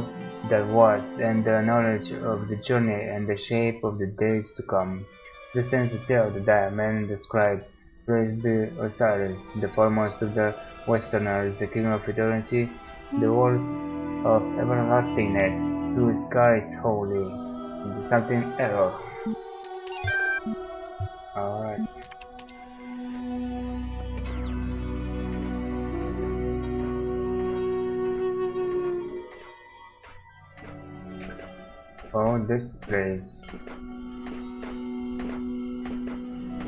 A: that was, and the knowledge of the journey and the shape of the days to come. Listen to tell the Diamond the scribe. Praise be Osiris, the foremost of the Westerners, the king of eternity, the world of everlastingness, whose sky is holy. And something error. Alright. Oh, this place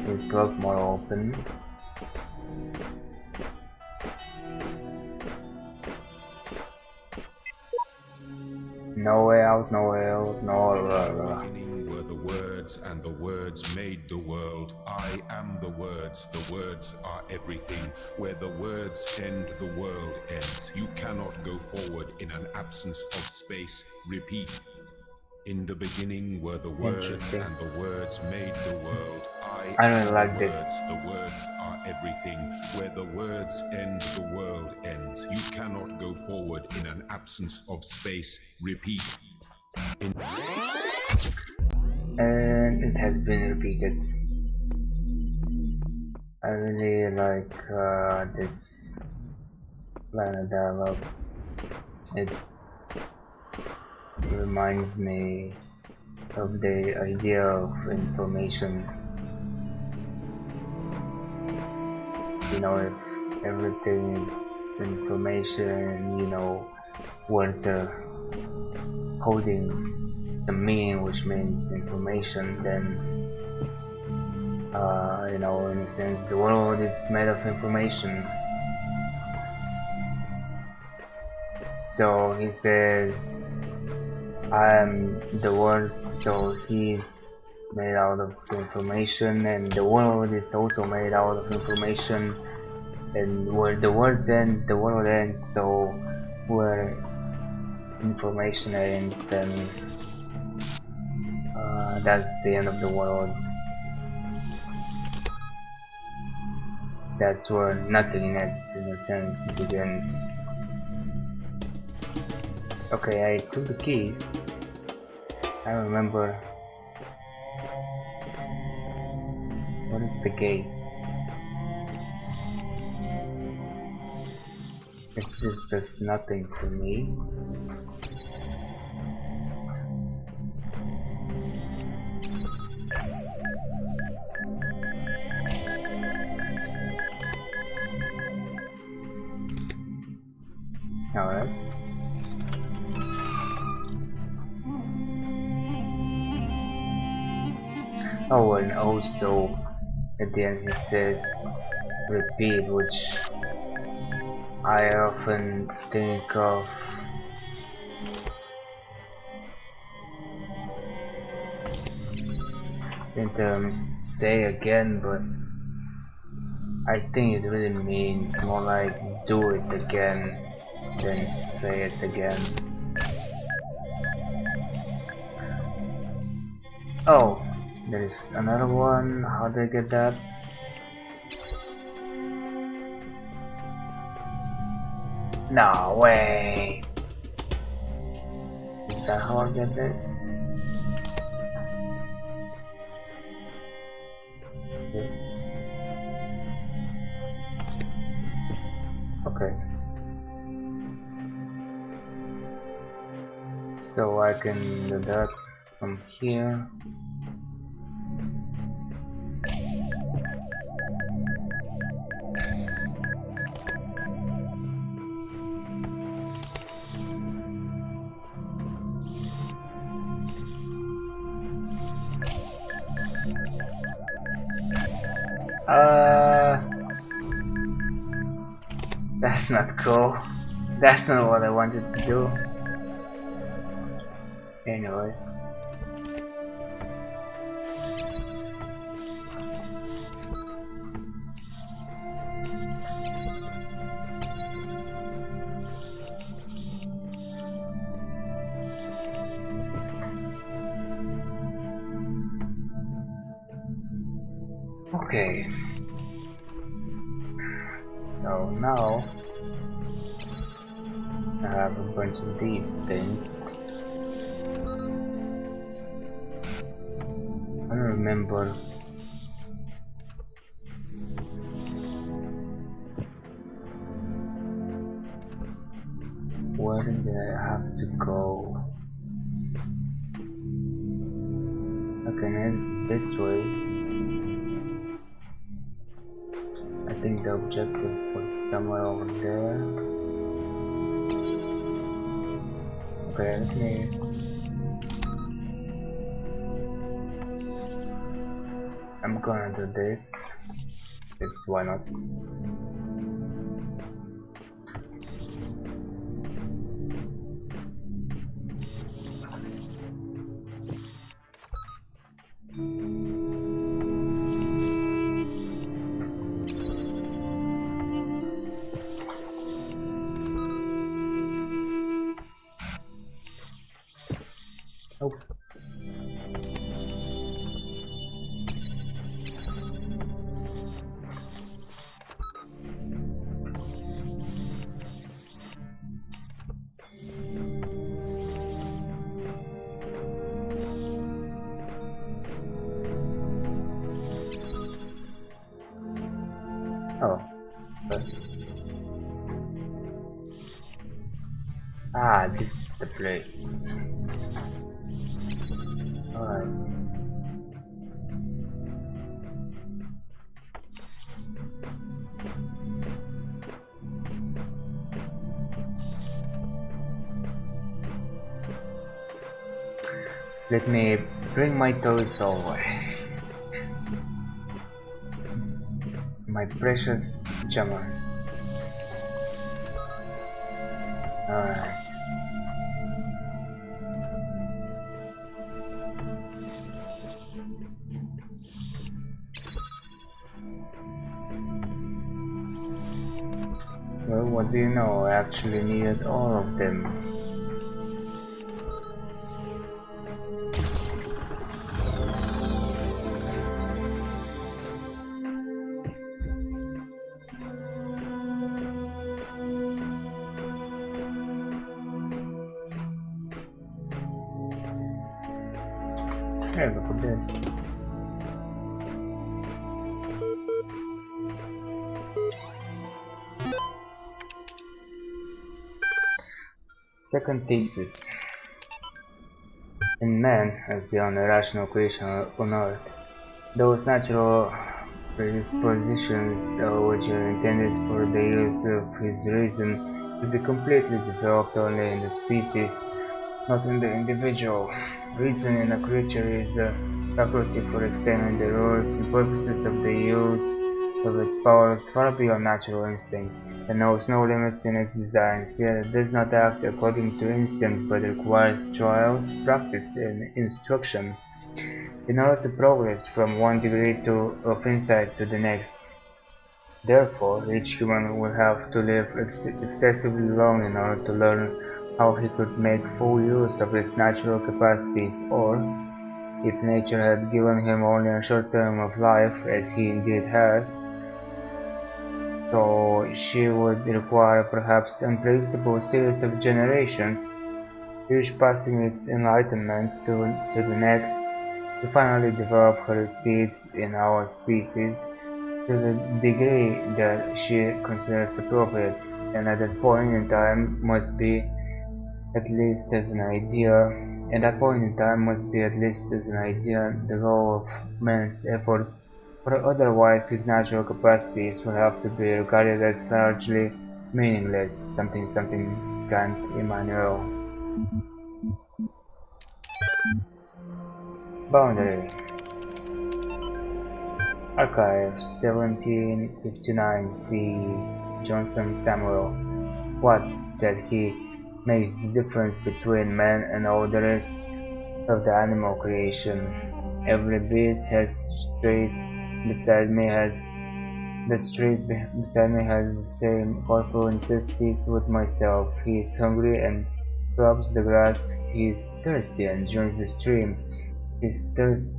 A: is a lot more open. No way out, no way out, no.
B: Beginning were the words, and the words made the world. I am the words are everything. Where the words end, the world ends. You cannot go forward in an absence of space. Repeat. In the beginning were the words, and the words made the world.
A: I really like this.
B: The words are everything. Where the words end, the world ends. You cannot go forward in an absence of space. Repeat.
A: And it has been repeated. I really like this line of dialogue. It reminds me of the idea of information. You know, if everything is information, you know, words are holding the meaning, which means information, then you know, in a sense, the world is made of information. So he says, I am the world, so he's made out of information, and the world is also made out of information, and where the words end, the world ends, so where information ends, then that's the end of the world. That's where nothingness, in a sense, begins. Okay, I took the keys. I remember. What is the gate? This does nothing for me. Alright. Oh, and also at the end he says repeat, which I often think of in terms say again, but I think it really means more like do it again than say it again. Oh, there's another one. How did I get that? No way. Is that how I get that? Okay. So I can do that from here. That's not cool. That's not what I wanted to do. Anyway. Okay. So now I have a bunch of these things. I don't remember where did I have to go. Okay, now it's this way. I think the objective was somewhere over there. Okay, let me. I'm gonna do this. Because why not? Oh. this is the place. Alright. Let me bring my toes over. My precious jammers. Alright. Well, what do you know? I actually needed all of them. Hey, look at this. Second thesis. In man, as the only rational creation on Earth, those natural predispositions which are intended for the use of his reason to be completely developed only in the species, not in the individual. Reason in a creature is a faculty for extending the rules and purposes of the use of its powers far beyond natural instinct, and knows no limits in its designs, yet it does not act according to instinct but requires trials, practice, and instruction in order to progress from one degree of insight to the next. Therefore, each human will have to live excessively long in order to learn how he could make full use of his natural capacities, or, if nature had given him only a short term of life, as he indeed has, so she would require perhaps an unpredictable series of generations, each passing its enlightenment to the next, to finally develop her seeds in our species to the degree that she considers appropriate, and at that point in time must be at least as an idea, the goal of man's efforts, for otherwise his natural capacities will have to be regarded as largely meaningless. Something Kant Immanuel. Boundary. Archive 1759 C. Johnson Samuel. What, said he, makes the difference between man and all the rest of the animal creation? Every beast beside me has the same powerful necessities with myself. He is hungry and crops the grass. He is thirsty and joins the stream. His thirst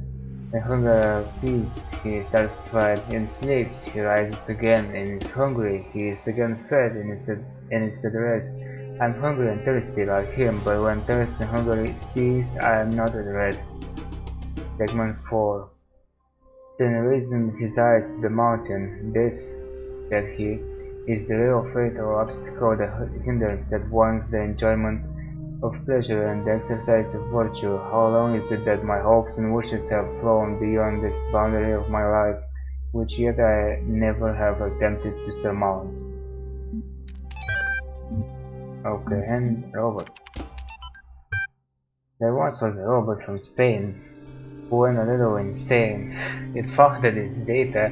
A: and hunger are appeased. He is satisfied and sleeps. He rises again and is hungry. He is again fed and is at rest. I am hungry and thirsty like him, but when thirst and hunger cease, I am not at rest. Segment 4. Then raising his eyes to the mountain, this, said he, is the real fatal obstacle that hinders at once the enjoyment of pleasure and the exercise of virtue. How long is it that my hopes and wishes have flown beyond this boundary of my life, which yet I never have attempted to surmount? Okay, and robots. There once was a robot from Spain who went a little insane. It found that its data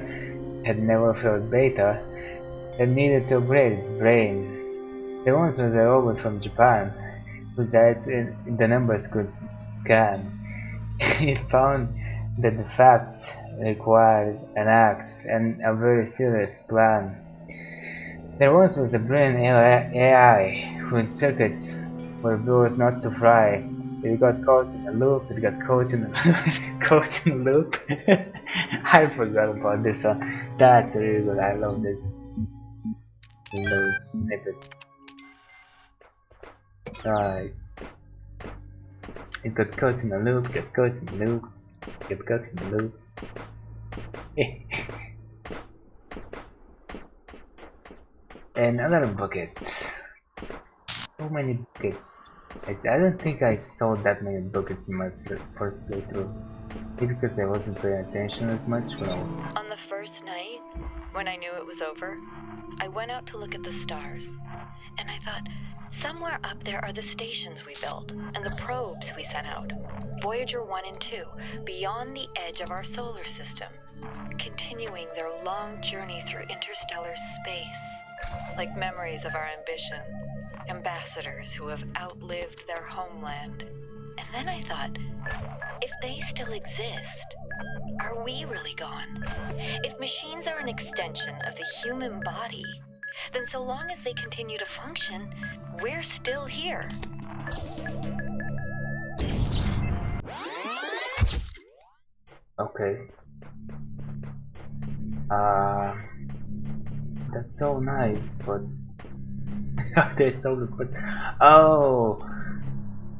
A: had never felt beta and needed to upgrade its brain. There once was a robot from Japan whose eyes in the numbers could scan. It found that the facts required an axe and a very serious plan. There once was a brain AI whose circuits were built not to fry. It got caught in a loop, I forgot about this one. That's really good, I love this little snippet. Right. It got caught in a loop, got caught in a loop, got caught in a loop. And another bucket. So many buckets. I don't think I saw that many buckets in my first playthrough. Maybe because I wasn't paying attention as much when I was...
C: On the first night, when I knew it was over, I went out to look at the stars. And I thought, somewhere up there are the stations we built, and the probes we sent out. Voyager 1 and 2, beyond the edge of our solar system, continuing their long journey through interstellar space, like memories of our ambition, ambassadors who have outlived their homeland. And then I thought, if they still exist, are we really gone? If machines are an extension of the human body, then so long as they continue to function, we're still here.
A: Okay. That's so nice, but there's so good. Oh,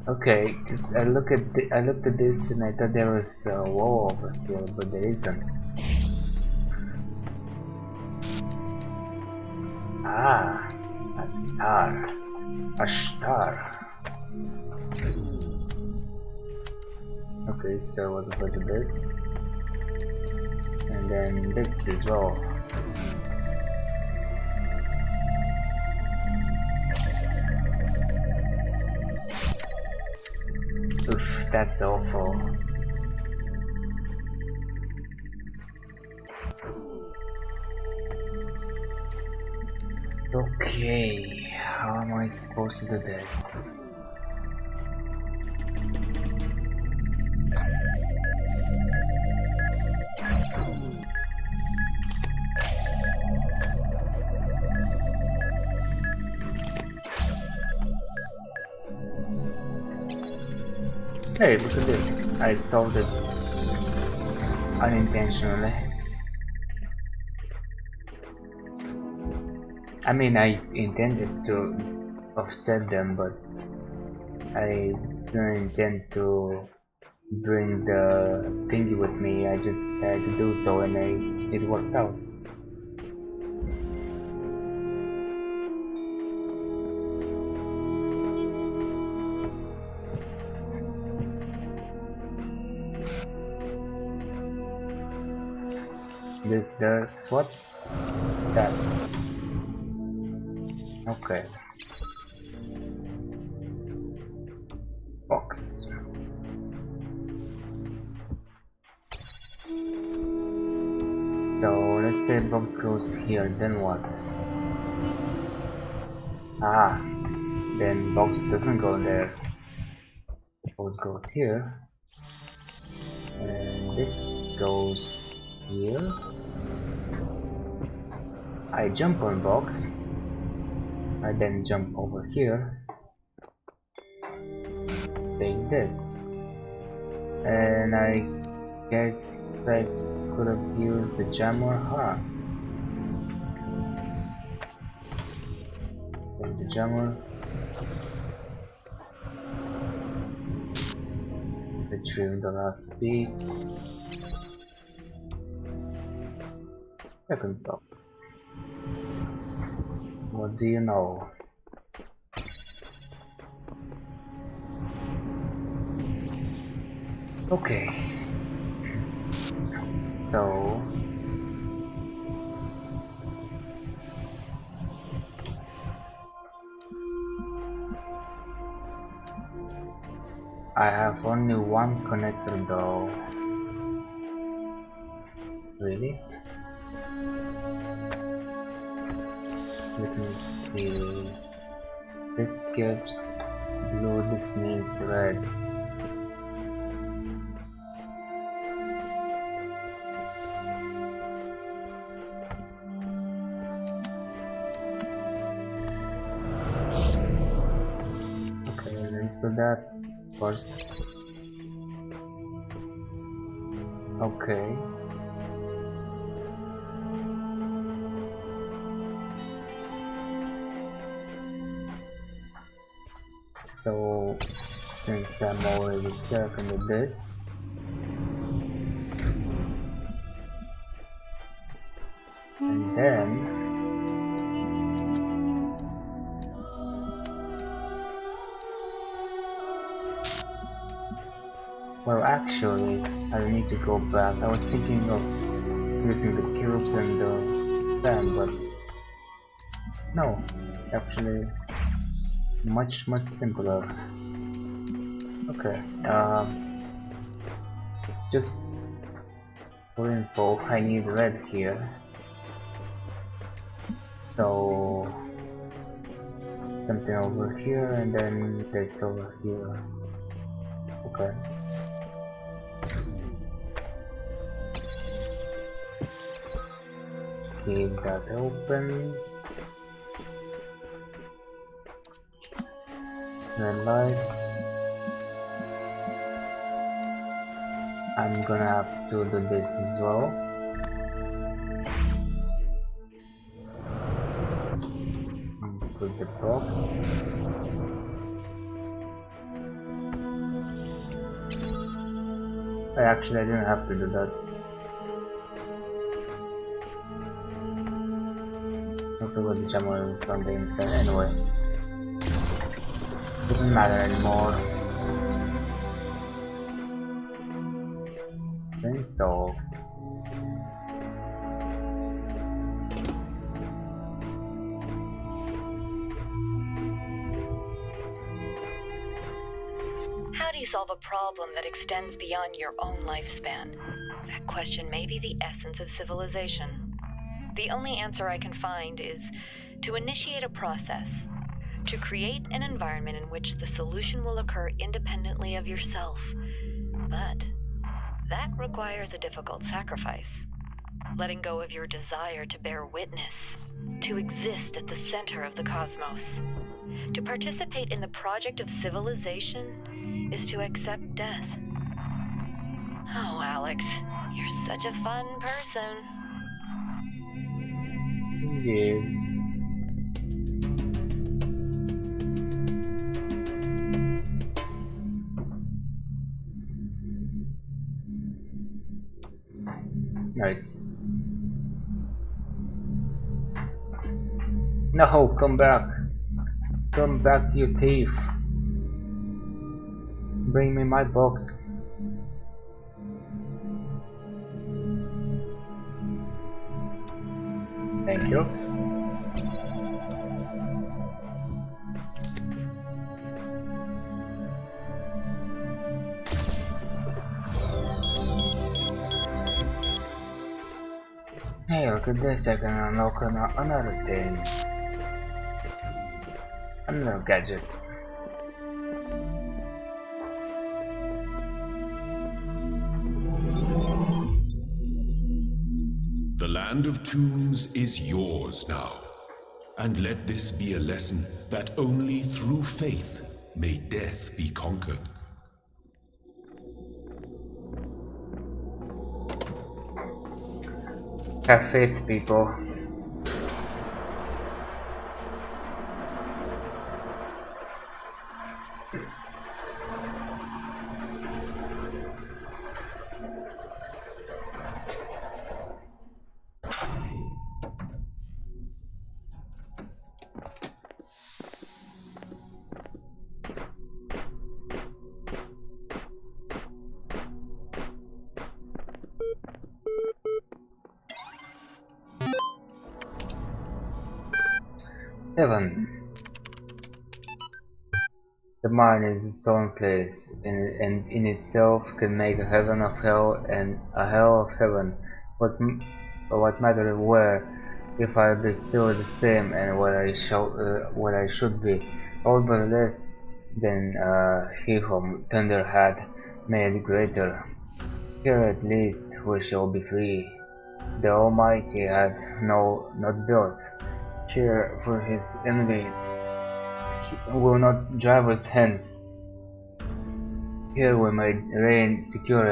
A: okay. Cause I looked at this and I thought there was a wall over here, but there isn't. Ah, a star. A star. Okay, so what about this? And then this as well. Oof, that's awful. Okay, how am I supposed to do this? Hey, look at this. I solved it unintentionally. I mean, I intended to offset them, but I didn't intend to bring the thingy with me. I just decided to do so and it worked out. This does what? That. Okay. Box. So let's say box goes here, then what? Ah, then box doesn't go there. Box goes here. And this goes here. I jump on box. I then jump over here. Take this. And I guess I could have used the jammer, huh? Take the jammer. Retrieve the last piece. Second box. What do you know? Okay. So I have only one connector though. Really? Let me see. This gives blue, this needs red. Okay, let's do that first. Okay. So since I'm already there, I can do this. And then Well, actually, I need to go back. I was thinking of using the cubes and the fan, but no, actually, much simpler. Okay, just for info, I need red here, so something over here and then this over here. Okay. Keep that open. Red light. I'm gonna have to do this as well. Put the box. Actually, I didn't have to do that. I forgot the jammer is on the inside anyway. Doesn't matter anymore. Installed.
C: How do you solve a problem that extends beyond your own lifespan? That question may be the essence of civilization. The only answer I can find is to initiate a process, to create an environment in which the solution will occur independently of yourself. But that requires a difficult sacrifice. Letting go of your desire to bear witness, to exist at the center of the cosmos. To participate in the project of civilization is to accept death. Oh, Alex, you're such a fun person.
A: Yeah. Nice. No, come back. Come back, you thief. Bring me my box. Thank you. Hey, look at this, I can unlock another thing. Another gadget.
B: The land of tombs is yours now. And let this be a lesson that only through faith may death be conquered.
A: Have faith, people. Heaven. The mind is its own place, and in itself can make a heaven of hell and a hell of heaven. What matter where, if I be still the same, and what I should be, all but less than he whom thunder hath made greater. Here at least we shall be free. The Almighty hath not built. Here for his envy will not drive us hence. Here we may reign secure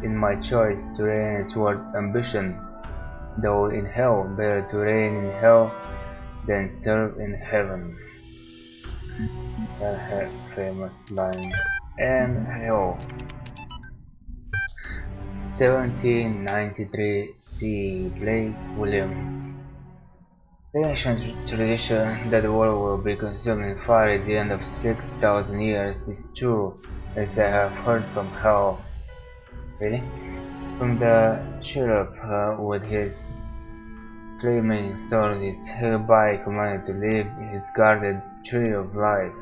A: in my choice to reign toward ambition, though in hell better to reign in hell than serve in heaven. That famous line. And hell. 1793 C. Blake William. The ancient tradition that the world will be consumed in fire at the end of 6,000 years is true, as I have heard from hell, Really? From the sheriff with his flaming sword is hereby commanded to leave his guarded tree of life,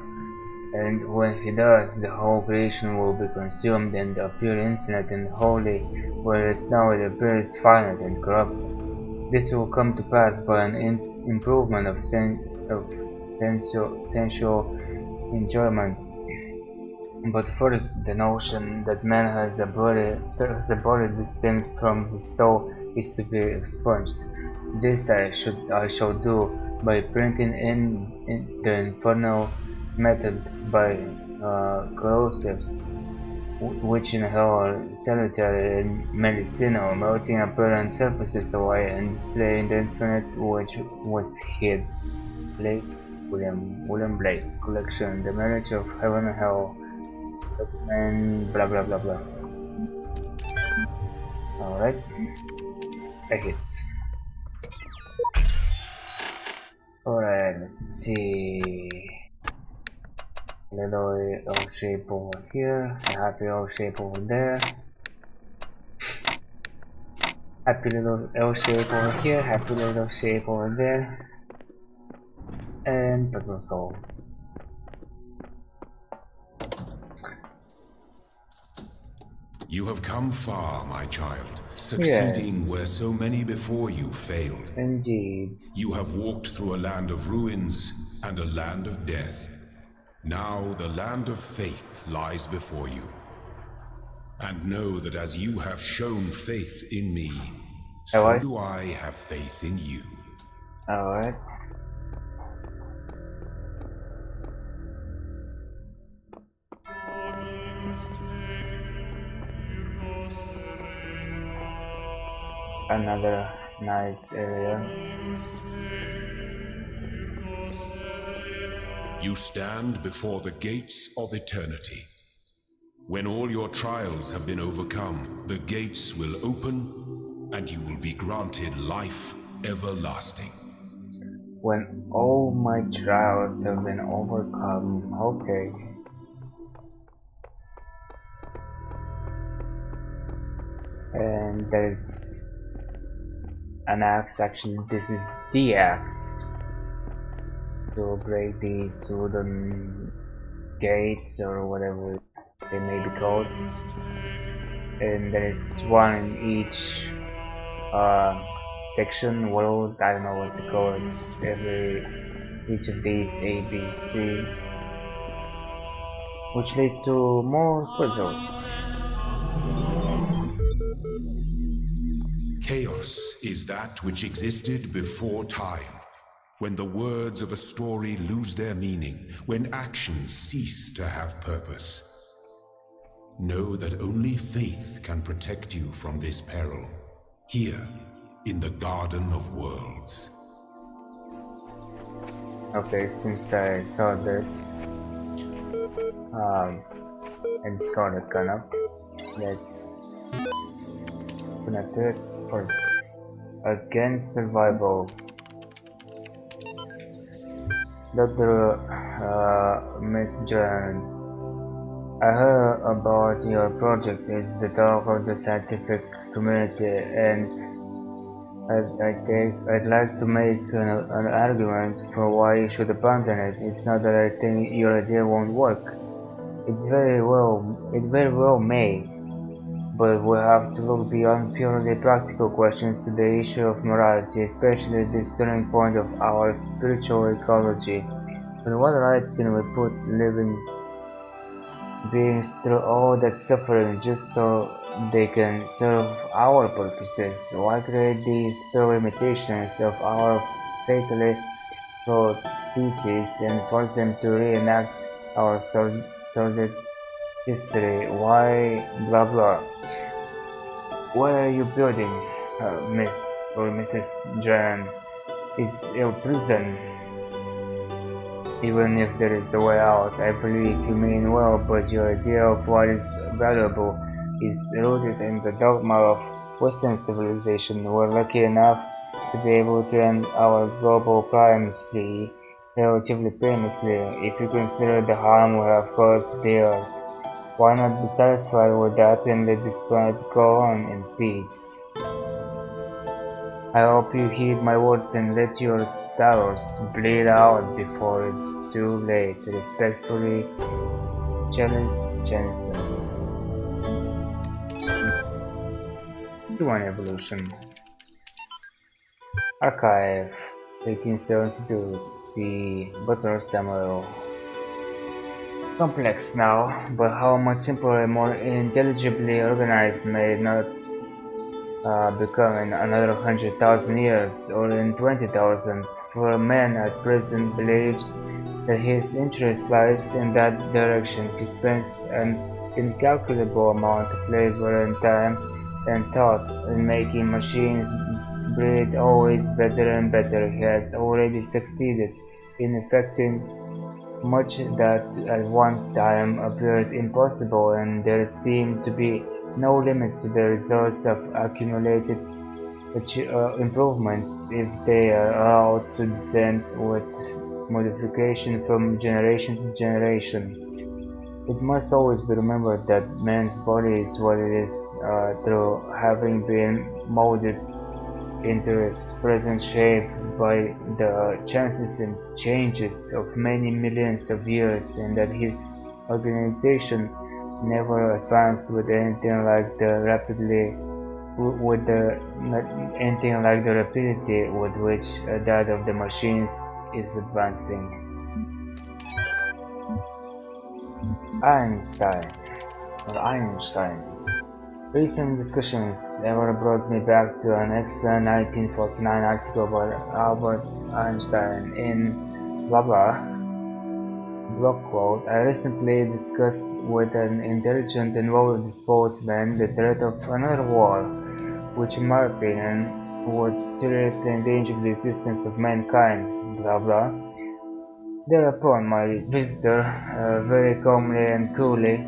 A: and when he does, the whole creation will be consumed and appear infinite and holy, whereas now it appears finite and corrupt. This will come to pass by an improvement of sensual enjoyment. But first, the notion that man has a body distinct from his soul is to be expunged. This I shall do by printing in the infernal method by corrosives, which in hell are salutary and medicinal, melting apparent surfaces away and displaying the infinite which was hid. Blake, William Blake, collection, The Marriage of Heaven and Hell, and blah blah blah blah. Alright, exit. Alright, let's see. Little L shape over here, a happy L shape over there. Happy little L shape over here, happy little shape over there. And puzzle solved.
B: You have come far, my child, succeeding where so many before you failed.
A: Indeed.
B: You have walked through a land of ruins and a land of death. Now the land of faith lies before you. And know that as you have shown faith in me, so do I have faith in you.
A: Alright. Another nice area.
B: You stand before the gates of eternity. When all your trials have been overcome, the gates will open and you will be granted life everlasting.
A: When all my trials have been overcome, okay. And there's an axe, actually this is the axe to break these wooden gates or whatever they may be called, and there is one in each section, world, I don't know what to call it, each of these A, B, C, which lead to more puzzles.
B: Chaos is that which existed before time, when the words of a story lose their meaning, when actions cease to have purpose. Know that only faith can protect you from this peril, here in the Garden of Worlds.
A: Okay, since I saw this, and discarded gun up, let's connect it first. Against survival. Dr. Miss Joan, I heard about your project. It's the talk of the scientific community, and I'd like to make an argument for why you should abandon it. It's not that I think your idea won't work. It very well may. But we have to look beyond purely practical questions to the issue of morality, especially this turning point of our spiritual ecology. On what right can we put living beings through all that suffering just so they can serve our purposes? Why create these pure imitations of our fatally flawed species and force them to reenact our sordid history? Why blah blah? What are you building, Miss or Mrs. Jan? Is a prison. Even if there is a way out, I believe you mean well, but your idea of what is valuable is rooted in the dogma of Western civilization. We're lucky enough to be able to end our global crime spree relatively painlessly, if you consider the harm we have caused the Earth. Why not be satisfied with that and let this planet go on in peace? I hope you heed my words and let your Talos bleed out before it's too late. Respectfully, challenge Jensen. Human Evolution. Archive 1872 C. Butler Samuel. Complex now, but how much simpler and more intelligibly organized may it not become in another 100,000 years, or in 20,000, for a man at present believes that his interest lies in that direction. He spends an incalculable amount of labor and time and thought in making machines breed always better and better. He has already succeeded in effecting much that at one time appeared impossible, and there seem to be no limits to the results of accumulated improvements if they are allowed to descend with modification from generation to generation. It must always be remembered that man's body is what it is through having been molded into its present shape by the chances and changes of many millions of years, and that his organization never advanced with anything like the rapidity with which that of the machines is advancing. Einstein. Recent discussions ever brought me back to an excellent 1949 article by Albert Einstein in blah blah blog quote. I recently discussed with an intelligent and well-disposed man the threat of another war, which in my opinion would seriously endanger the existence of mankind. Blah blah. Thereupon my visitor, very calmly and coolly,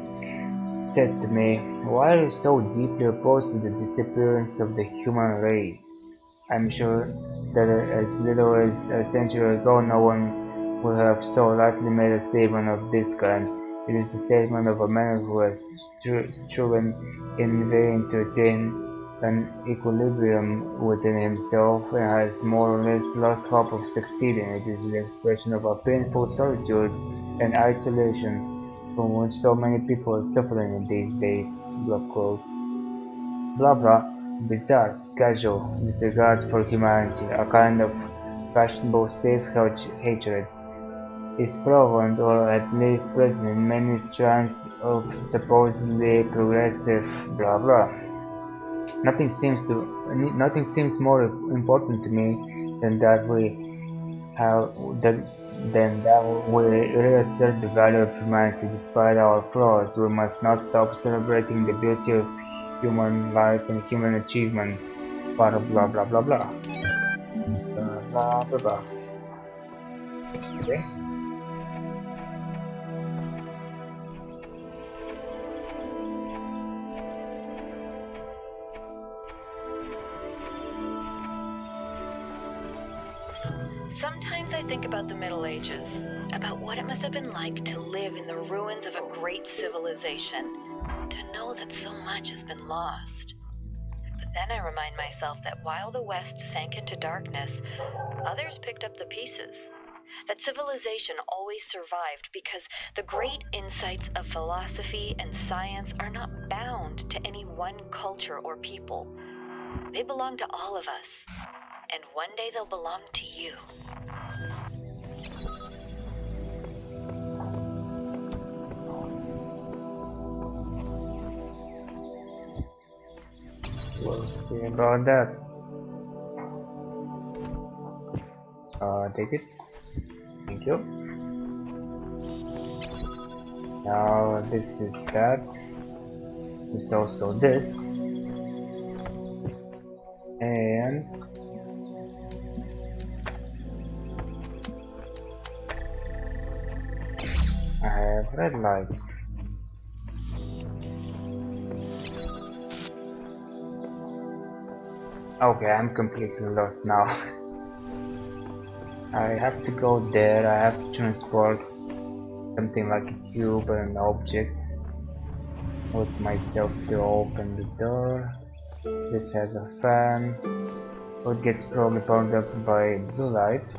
A: said to me, "Why are you so deeply opposed to the disappearance of the human race? I'm sure that as little as a century ago no one would have so lightly made a statement of this kind. It is the statement of a man who has striven in vain to attain an equilibrium within himself and has more or less lost hope of succeeding. It is the expression of a painful solitude and isolation from which so many people are suffering in these days." Blah blah, bizarre, casual disregard for humanity, a kind of fashionable self-hatred, is prevalent or at least present in many strands of supposedly progressive blah blah. Nothing seems more important to me than that have we reassert the value of humanity despite our flaws. We must not stop celebrating the beauty of human life and human achievement. Blah blah blah blah blah. Blah blah blah blah. Okay.
C: Sometimes I think about the Middle Ages, about what it must have been like to live in the ruins of a great civilization, to know that so much has been lost. But then I remind myself that while the West sank into darkness, others picked up the pieces. That civilization always survived because the great insights of philosophy and science are not bound to any one culture or people. They belong to all of us, and one day they'll belong to you.
A: We'll see about that. Take it. Thank you. Now this is that. This is also this. And I have red light. Okay, I'm completely lost now. I have to go there, I have to transport something like a cube or an object. with myself to open the door. This has a fan. It gets probably powered up by blue light.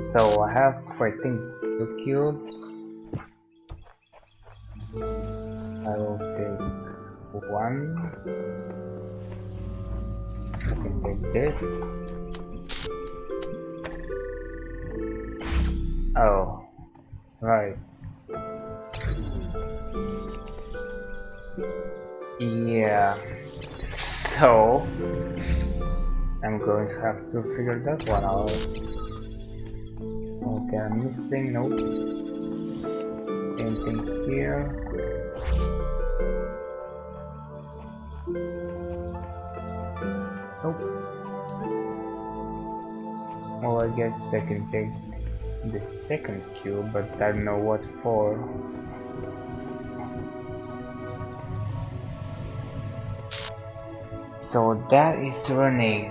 A: So I have, I think, 2 cubes. I will take 1. I can take this. Oh, right. Yeah. So I'm going to have to figure that one out. Okay, I'm missing. Nope. Anything here? Nope. Well, I guess I can take the second cube, but I don't know what for. So that is running.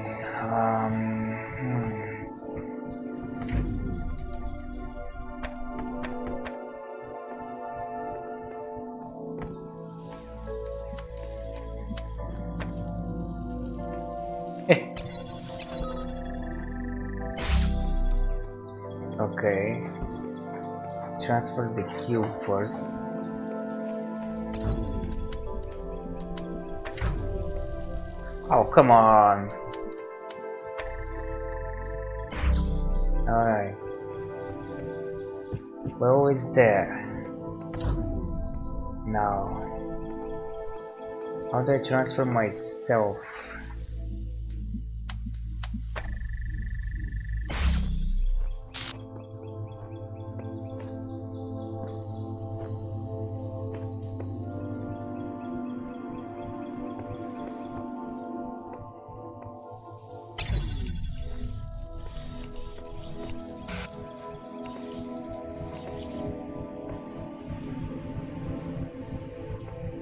A: Okay. Transfer the cube first. Oh, come on. Alright. We're always there. Now, how do I transfer myself?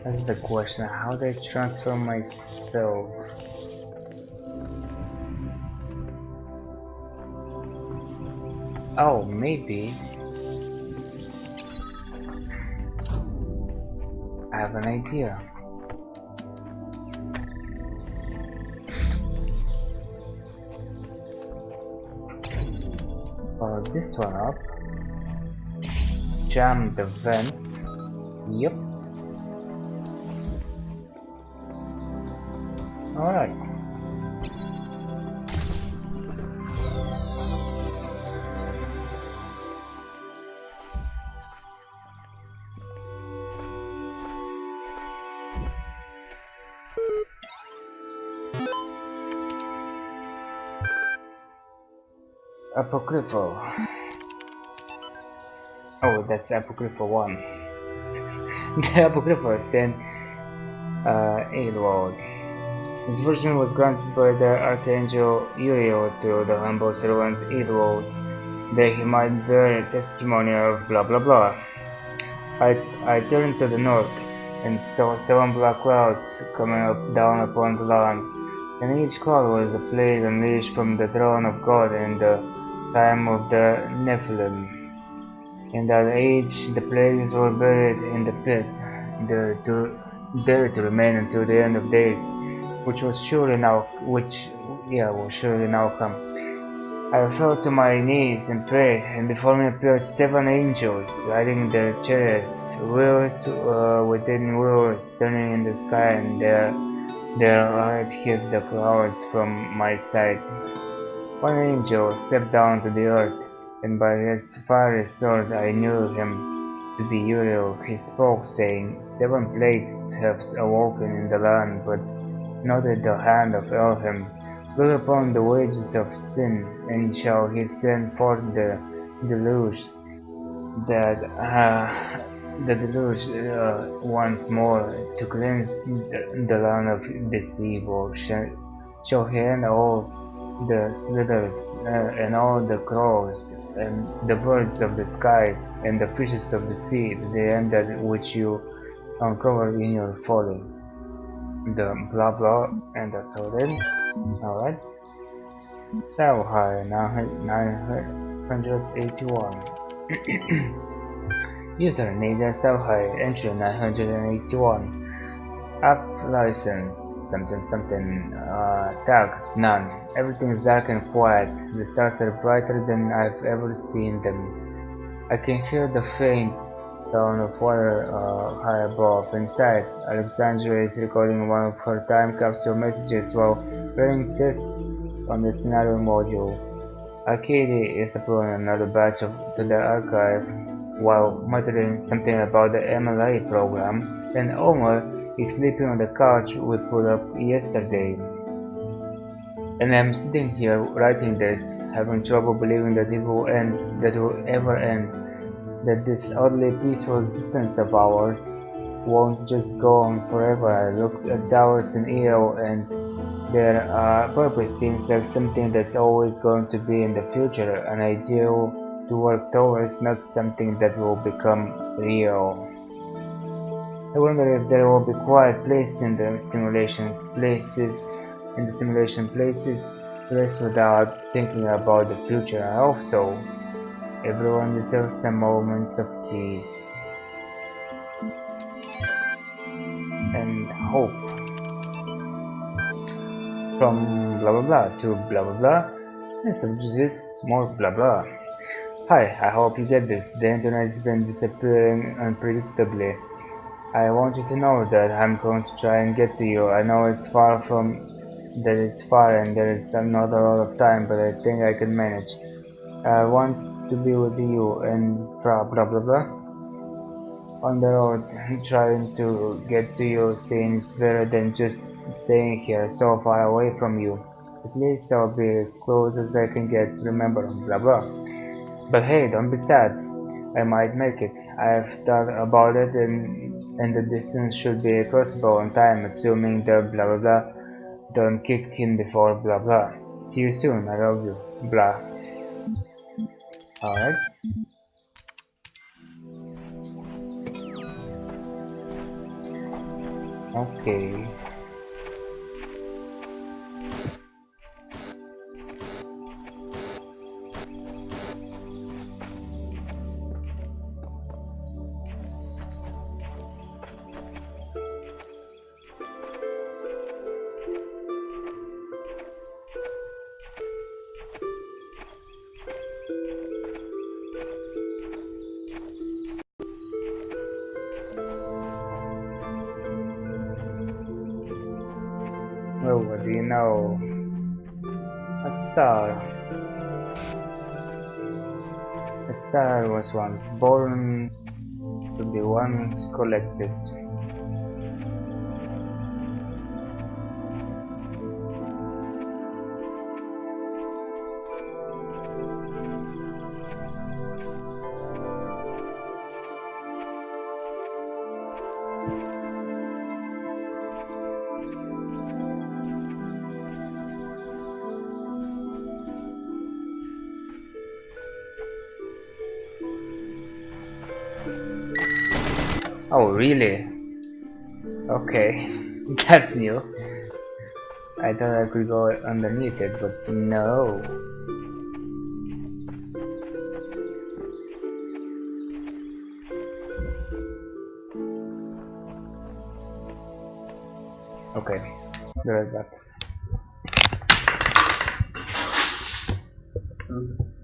A: That's the question. How do I transfer myself? Oh, maybe. I have an idea. Follow this one up. Jam the vent. Yep. Alright. Apocryphal. Oh, that's Apocryphal 1. The Apocryphal sent Aidwald. This version was granted by the Archangel Uriel to the humble servant Aidwald, that he might bear testimony of blah blah blah. I turned to the north, and saw 7 black clouds coming down upon the land, and each cloud was a plague unleashed from the throne of God in the time of the Nephilim. In that age, the plagues were buried in the pit, there to remain until the end of days, which will surely now come. I fell to my knees and prayed, and before me appeared 7 angels, riding their chariots, wheels within wheels, turning in the sky, and their light hid the clouds from my sight. One angel stepped down to the earth, and by his fiery sword I knew him to be Uriel. He spoke, saying, 7 plagues have awoken in the land, but not at the hand of Elohim. Look upon the wages of sin, and shall he send forth the deluge, once more, to cleanse the land of this evil. Shall he end all the slithers, and all the crows, and the birds of the sky, and the fishes of the sea, to the end that which you uncovered in your folly. The blah blah, and that's how it ends. Alright. So high, 981. User Nadia Salhai, entry 981. App license, something something, tags, none. Everything is dark and quiet. The stars are brighter than I've ever seen them. I can hear the faint sound of water high above. Inside, Alexandria is recording one of her time capsule messages while running tests on the scenario module. Arcady is uploading another batch to the archive while muttering something about the MLA program, and Omar is sleeping on the couch we put up yesterday. And I'm sitting here writing this, having trouble believing that that it will ever end, that this oddly peaceful existence of ours won't just go on forever. I look at the hours in EO and their purpose seems like something that's always going to be in the future, an ideal to work towards, not something that will become real. I wonder if there will be quiet places in the simulation places, rest without thinking about the future. I hope so. Everyone deserves some moments of peace and hope. From blah blah blah to blah blah blah, and some this more blah blah. Hi, I hope you get this. The internet's been disappearing unpredictably. I want you to know that I'm going to try and get to you. I know it's far and there is not a lot of time, but I think I can manage. I want to be with you and blah blah blah blah. On the road, trying to get to you seems better than just staying here so far away from you. At least I'll be as close as I can get, remember, blah blah. But hey, don't be sad. I might make it. I've thought about it and the distance should be crossable on time, assuming the blah blah blah don't kick in before blah blah. See you soon, I love you, blah. Alright. Okay. Well, what do you know? A star. A star was once born to be once collected. Oh, really? Okay, that's new. I thought I could go underneath it, but no. Okay, be right back. Oops.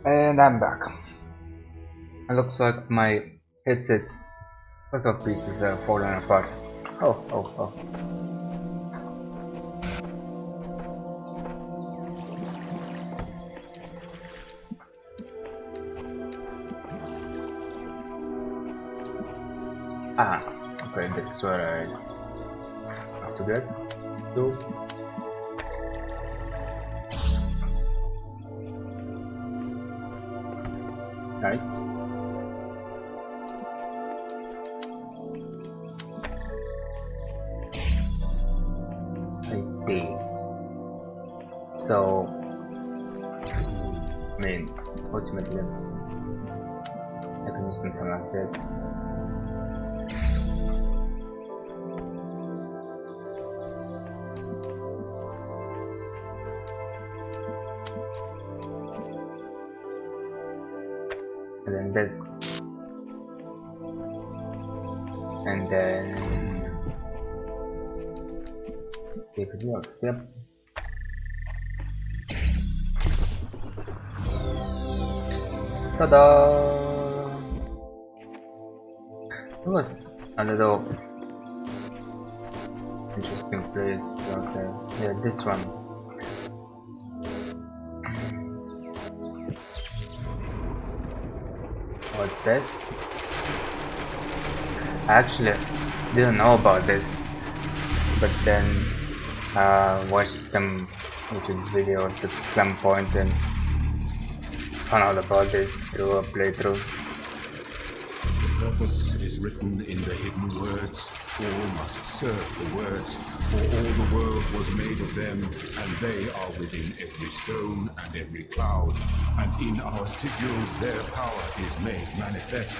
A: And I'm back. It looks like my headset's puzzle pieces are falling apart. Oh, oh, oh. Ah, okay, that's where I have to get to. Nice. I see. So, I mean, ultimately, I can do something like this. And then this. And then if it works, yep. Ta-da! It was a little interesting place. Okay, yeah, this one. What's this? I actually didn't know about this, but then watched some YouTube videos at some point and found out about this through a playthrough.
B: The purpose is written in the hidden words. All must serve the words, for all the world was made of them, and they are within every stone and every cloud, and in our sigils their power is made manifest.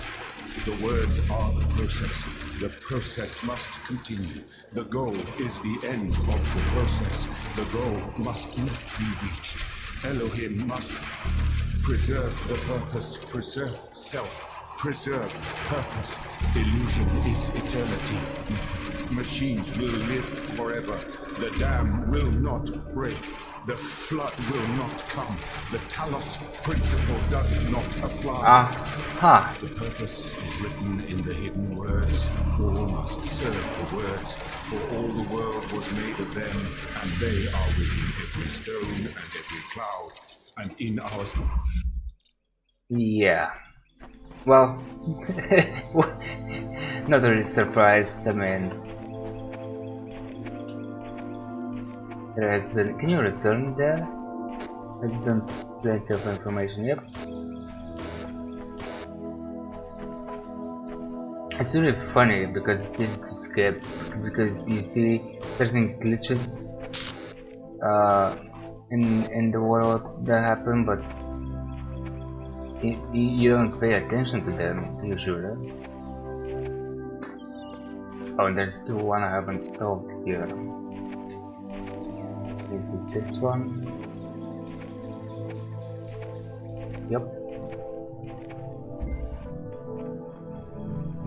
B: The words are the process. The process must continue. The goal is the end of the process. The goal must not be reached. Elohim must preserve the purpose, preserve self. Preserve purpose. Illusion is eternity. Machines will live forever. The dam will not break. The flood will not come. The Talos principle does not apply.
A: Aha!
B: The purpose is written in the hidden words. All must serve the words, for all the world was made of them, and they are within every stone and every cloud, and in our...
A: Yeah. Well, not really surprised. I mean, there has been. Can you return there? There's been plenty of information. Yep. It's really funny because it's easy to skip because you see certain glitches in the world that happen, but you don't pay attention to them usually. Oh, and there's still one I haven't solved here. Is it this one? Yep.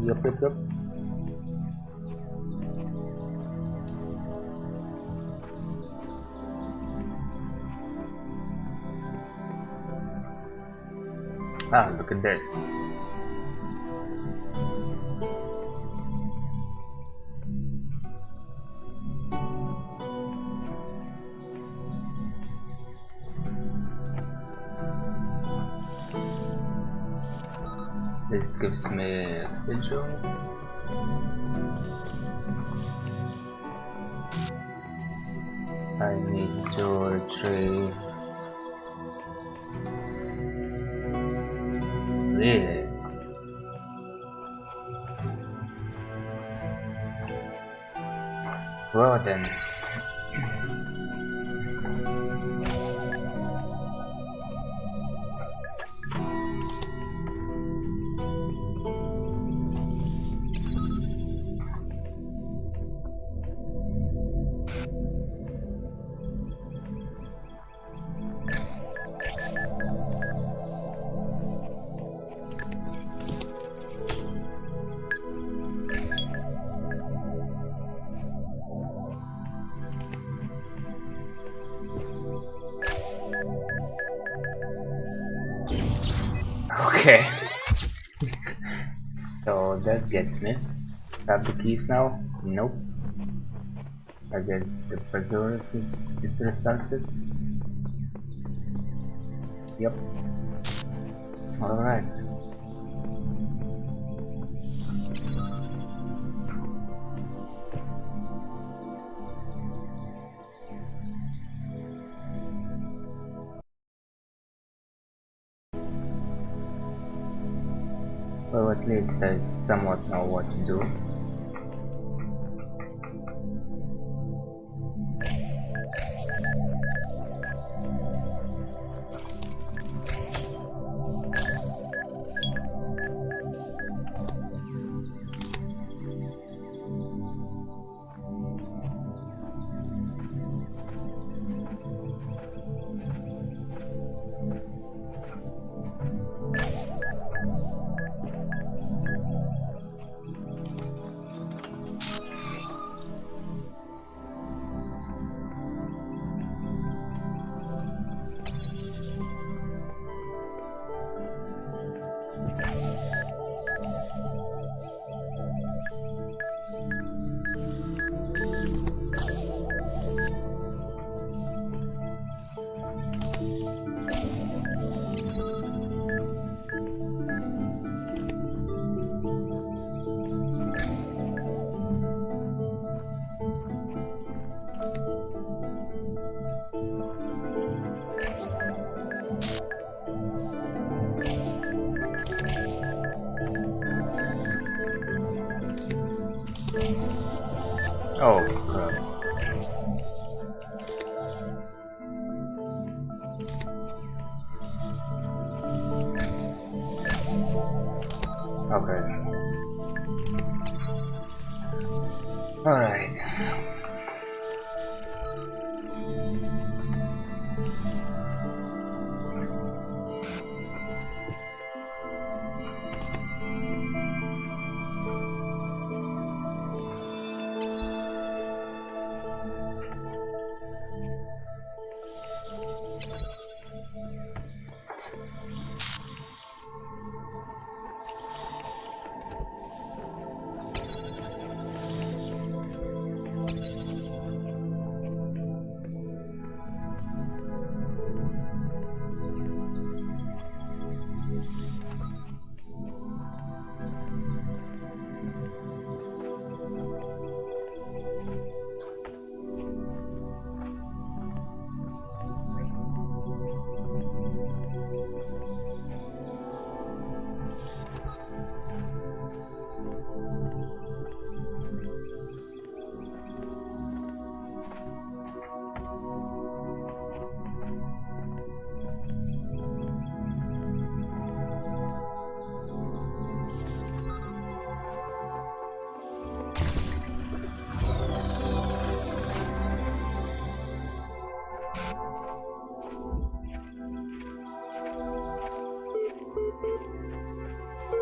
A: Yep. Ah, look at this. This gives me a sigil. I need to retrieve. Really? Well then. Okay. So that gets me. Have the keys now? Nope. I guess the browser is restarted. Yep. Alright. Well, at least I somewhat know what to do. Oh crap. Okay. Alright.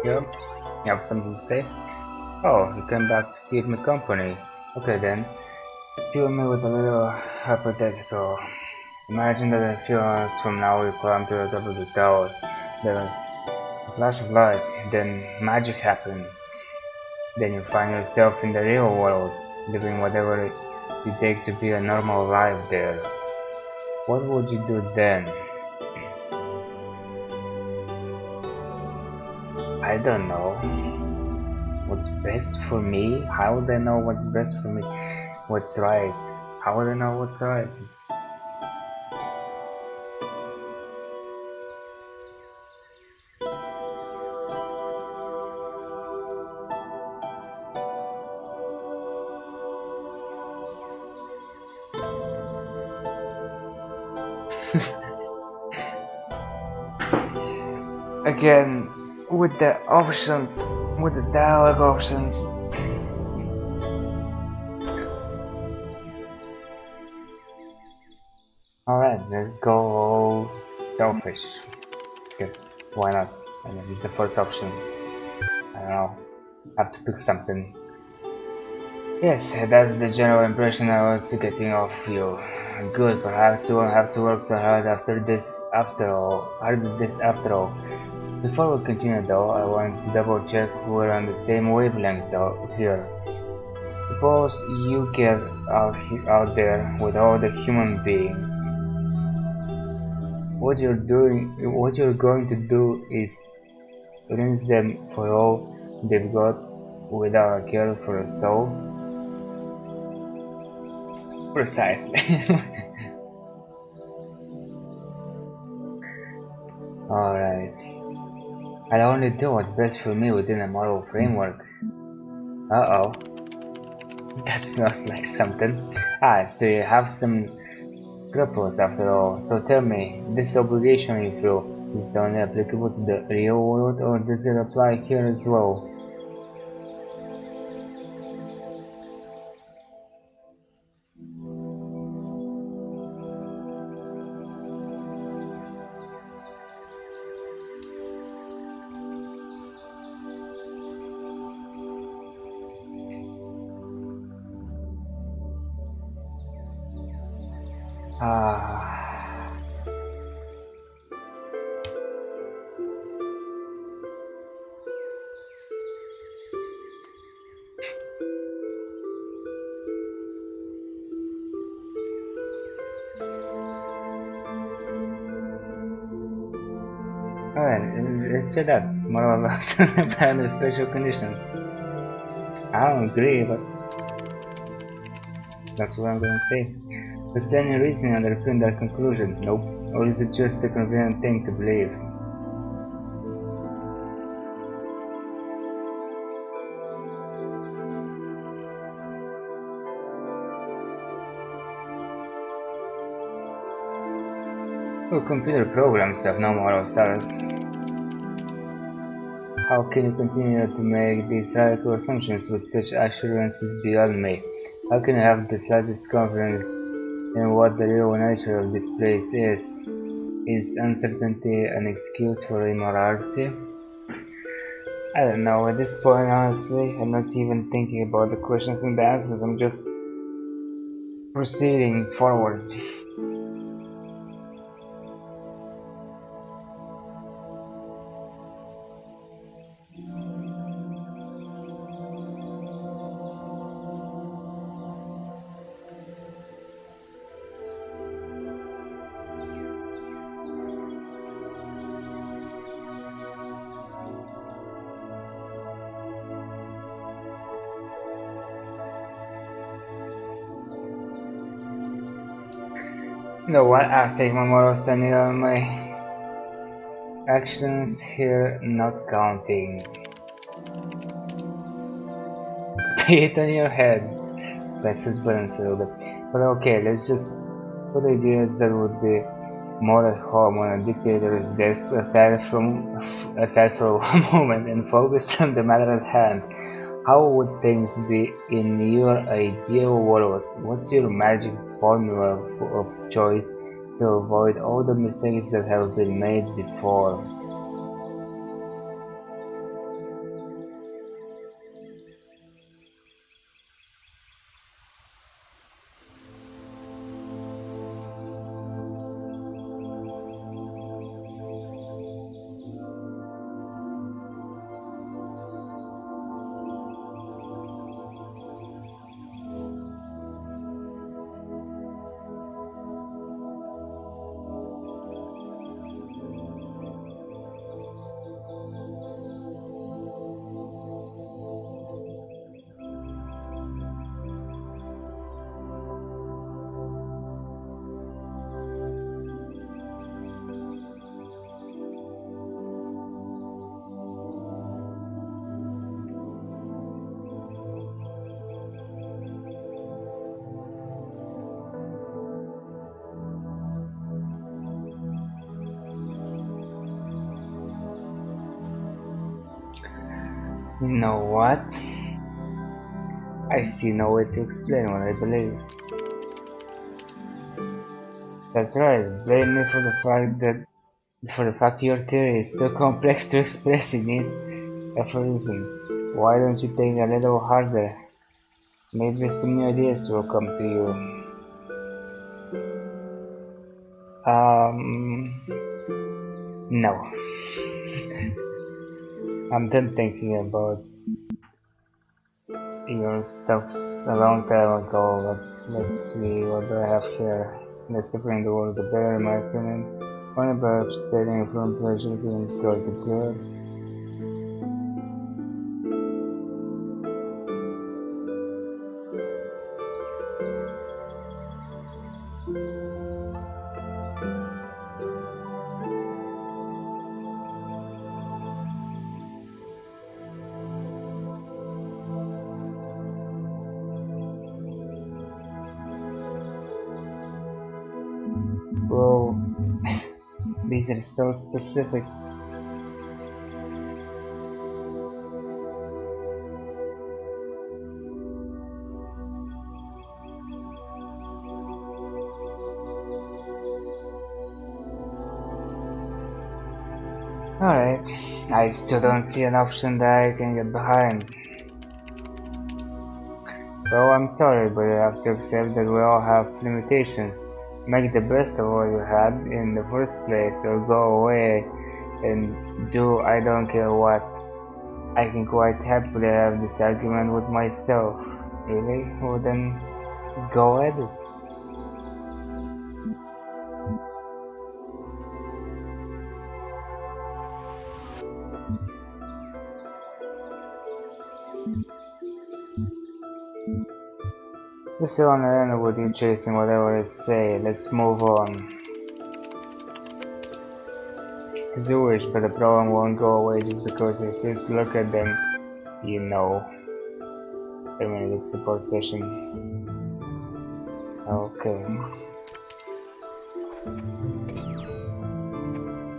A: Yep. You have something to say? Oh, you came back to keep me company. Okay then. Fill me with a little hypothetical. Imagine that a few hours from now you climb to the top of the tower. There's a flash of light, then magic happens. Then you find yourself in the real world, living whatever you take to be a normal life there. What would you do then? I don't know. What's best for me? How would I know what's best for me? What's right? How would I know what's right? Again, with the options, with the dialogue options. Alright, let's go all selfish. Guess why not? I mean, it's the first option. I don't know. Have to pick something. Yes, that's the general impression I was getting of you. Good, perhaps you won't have to work so hard after this after all. Before we continue though, I want to double check we're on the same wavelength here. Suppose you get out there with all the human beings. What you're going to do is rinse them for all they've got without a care for a soul. Precisely. Alright. I'll only do what's best for me within a moral framework. Uh-oh. That smells like something. Ah, so you have some scruples after all. So tell me, this obligation you feel is only applicable to the real world or does it apply here as well? Ah. Alright, let's say that. Moral laws apply under special conditions. I don't agree, but that's what I'm going to say. Is there any reason underpin that conclusion? Nope. Or is it just a convenient thing to believe? Well, computer programs have no moral status. How can you continue to make these radical assumptions with such assurance is beyond me. How can you have the slightest confidence in what the real nature of this place is? Is uncertainty an excuse for immorality? I don't know, at this point honestly, I'm not even thinking about the questions and the answers, I'm just proceeding forward. You know what, I'll take my moral standing on my actions here, not counting. Pay it on your head. Let's just balance a little bit. But okay, let's just put ideas that would be more at home on a dictator's desk aside for one moment and focus on the matter at hand. How would things be in your ideal world? What's your magic formula of choice to avoid all the mistakes that have been made before? You know what? I see no way to explain what I believe. That's right, blame me for the fact your theory is too complex to express in neat aphorisms. Why don't you think a little harder? Maybe some new ideas will come to you. No. I'm done thinking about your stuffs a long time ago, but let's see what do I have here. Let's bring the world the bear, in my opinion. One above stating from pleasure games go to good. Bro, these are so specific. Alright, I still don't see an option that I can get behind. Well, I'm sorry, but you have to accept that we all have limitations. Make the best of what you had in the first place, or go away and do I don't care what. I can quite happily have this argument with myself. Really? Well then, go at it. This will only end with you chasing whatever I say. Let's move on. As you wish, but the problem won't go away just because you first look at them, you know. 10-minute support session. Okay.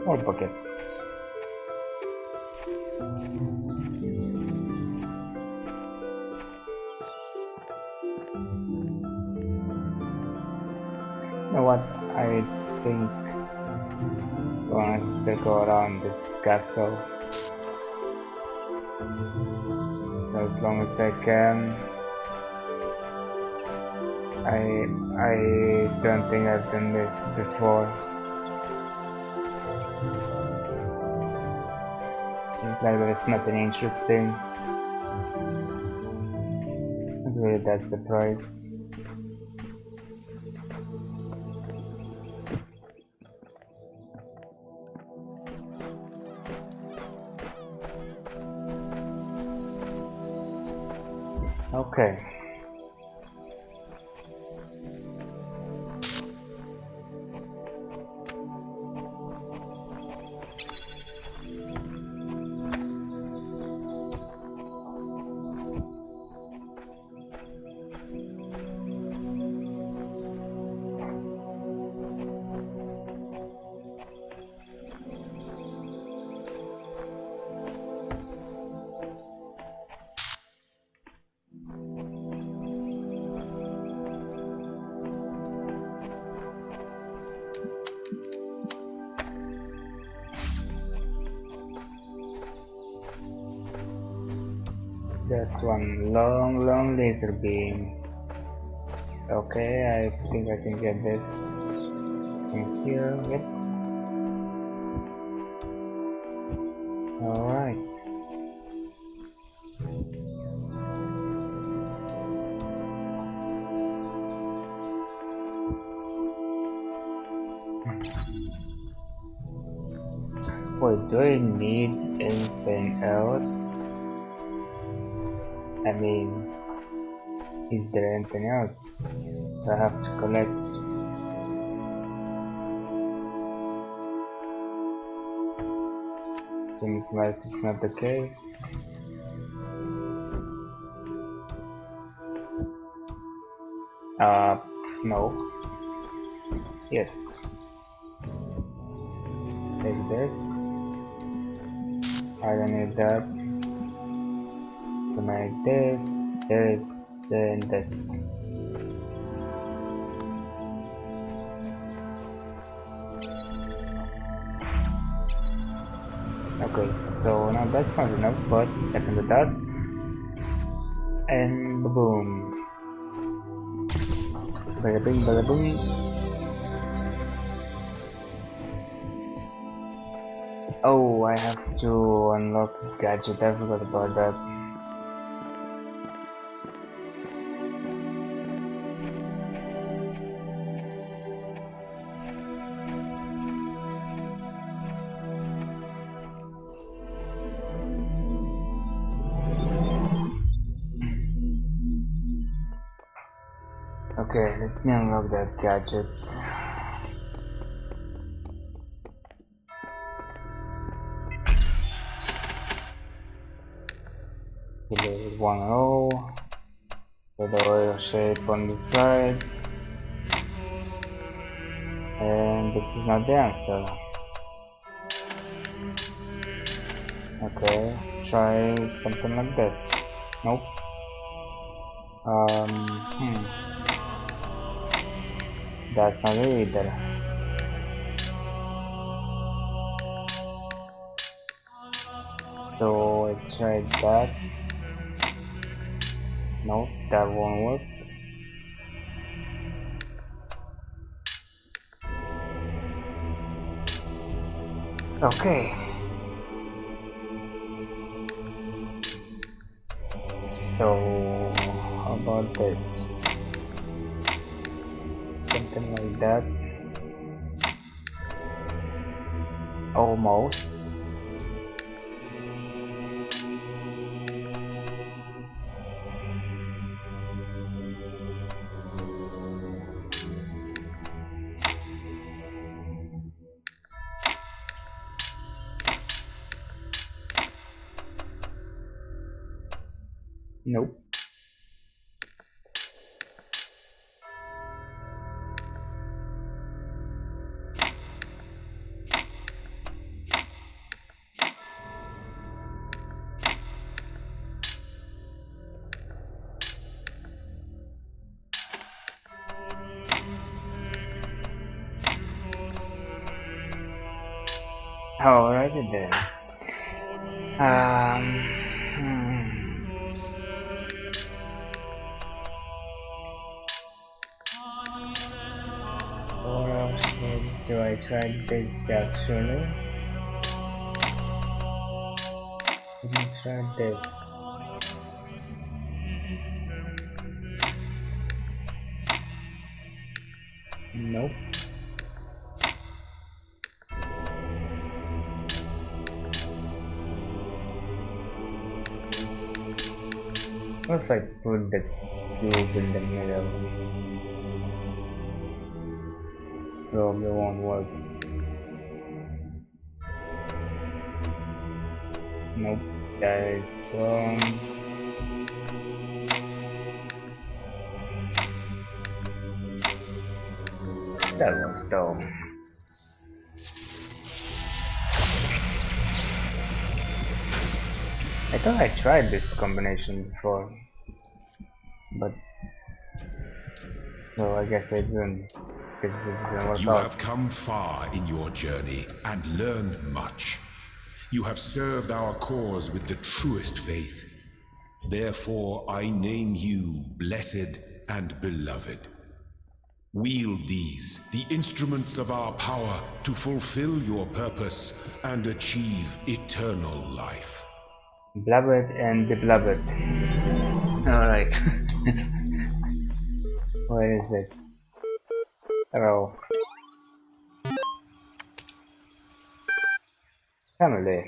A: More buckets. You know what? I think once I go around this castle as long as I can. I don't think I've done this before. Seems like there's nothing interesting. Not really that surprised. Okay. That's one long laser beam. Okay, I think I can get this from here. Yep. Alright. Wait, do I need anything else? I mean, is there anything else I have to collect? Seems like it's not the case. No. Yes. Take this. I don't need that. To make this, then this. Okay, so now that's not enough, but I can do that. And boom. Bada bing, bada boom. Oh, I have to unlock gadget. I forgot about that. Okay, let me unlock that gadget. Delay 1 with the oil shape on the side, and this is not the answer. Okay, try something like this. Nope. Hmm. That's not it either. So I tried that. Nope, that won't work. Okay. So how about this? Something like that. Almost. Nope. Alrighty then. Hmm. Or else do I try this actually? Let me try this. Nope. What if I put the cube in the middle? Probably won't work. Nope. That is that works though. I thought I tried this combination before, but well, I guess I didn't, because it didn't work
B: You
A: out.
B: have come far in your journey and learned much. You have served our cause with the truest faith. Therefore, I name you blessed and beloved. Wield these, the instruments of our power, to fulfill your purpose and achieve eternal life.
A: Blabbered and the blabbered. Alright. Where is it? Oh. Family.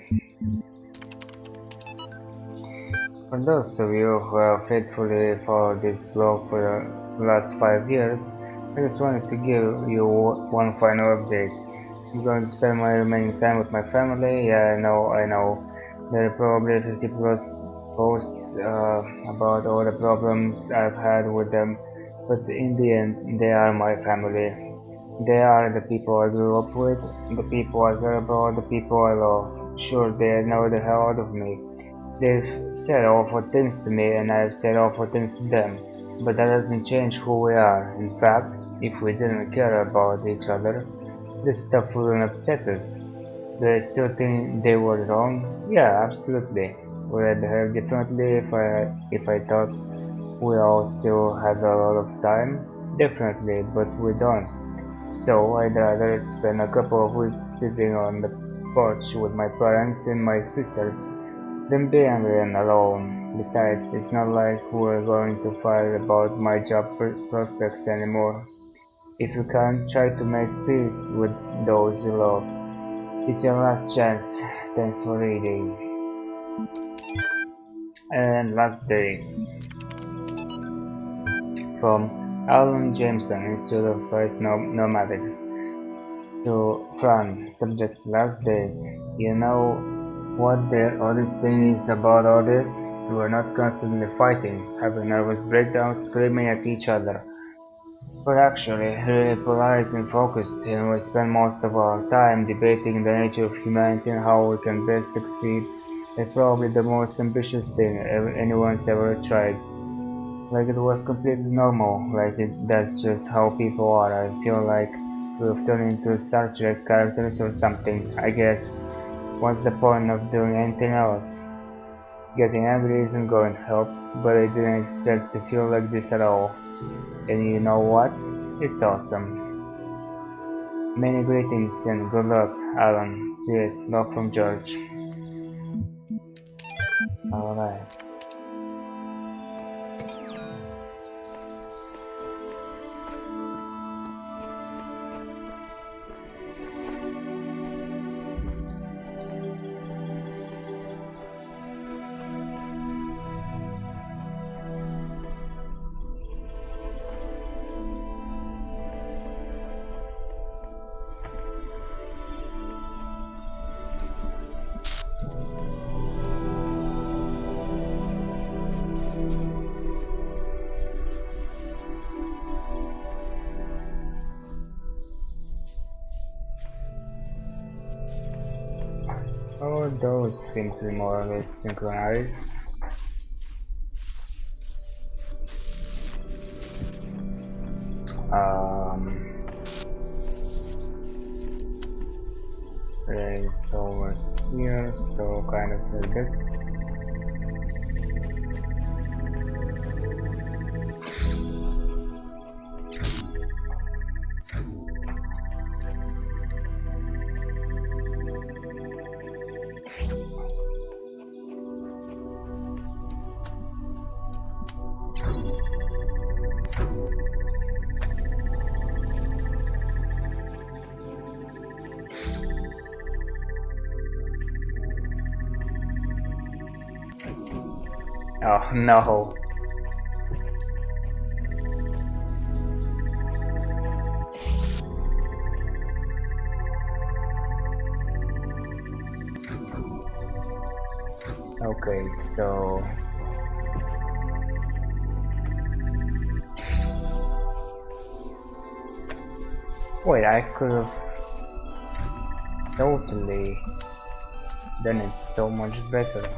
A: For those of you who have faithfully followed this blog for the last 5 years, I just wanted to give you one final update. I'm going to spend my remaining time with my family. Yeah, I know. There are probably 50 plus posts about all the problems I've had with them, but in the end, they are my family. They are the people I grew up with, the people I care about, the people I love. Sure, they know the hell out of me. They've said awful things to me and I've said awful things to them, but that doesn't change who we are. In fact, if we didn't care about each other, this stuff wouldn't upset us. Do I still think they were wrong? Yeah, absolutely. Would I behave differently if I thought we all still had a lot of time? Definitely, but we don't. So I'd rather spend a couple of weeks sitting on the porch with my parents and my sisters than being in alone. Besides, it's not like we're going to fight about my job prospects anymore. If you can't try to make peace with those you love, it's your last chance. Thanks for reading. And Last Days from Alan Jameson, Institute of Forest Nomadics. To Fran, subject Last Days. You know what the oddest thing is about all this? We're not constantly fighting, having nervous breakdowns, screaming at each other. We're actually really polite and focused, and we spend most of our time debating the nature of humanity and how we can best succeed. It's probably the most ambitious thing anyone's ever tried. Like it was completely normal, like that's just how people are. I feel like we've turned into Star Trek characters or something, I guess. What's the point of doing anything else? Getting angry isn't going to help, but I didn't expect to feel like this at all. And you know what? It's awesome. Many greetings and good luck, Alan. Yes, love from George. Alright. Oh, those seem to be more or less synchronized. Okay, so we're here, so kind of like this. Oh no. Okay, so wait, I could have totally done it so much better,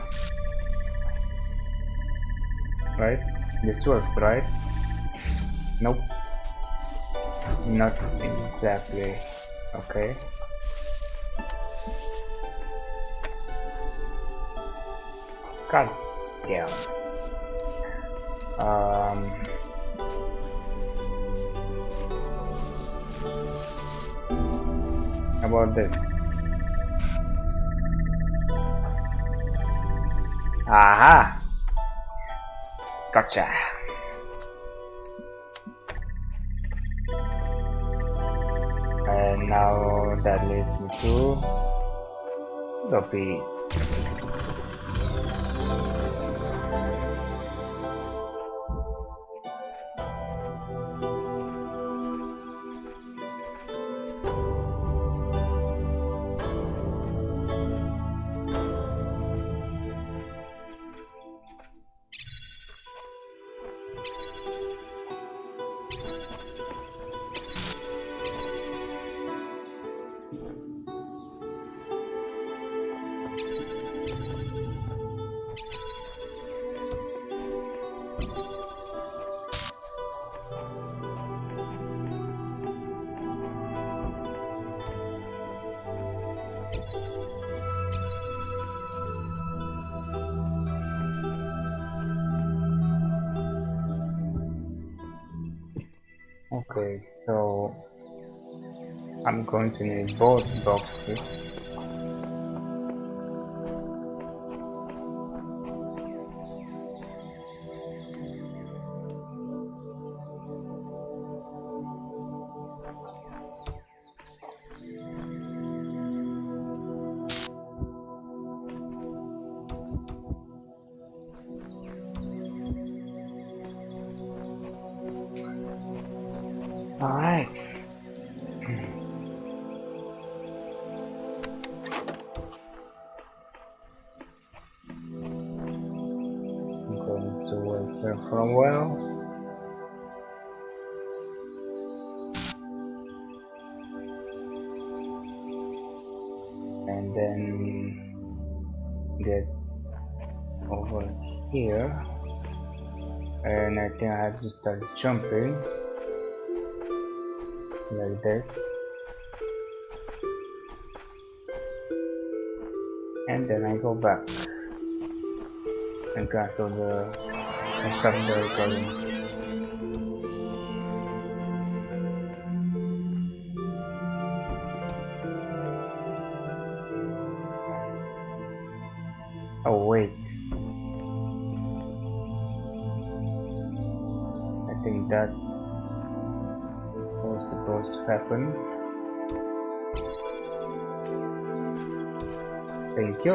A: right? This works, right? Nope, not exactly. Okay. God damn. How about this? Aha! Gotcha. And now that leads me to the piece. Okay, so I'm going to need both boxes. Alright. I'm going to wait here for a while. And then get over here. And I think I have to start jumping like this. And then I go back and cancel and stop the recording. Oh wait, I think that's what was supposed to happen. Thank you.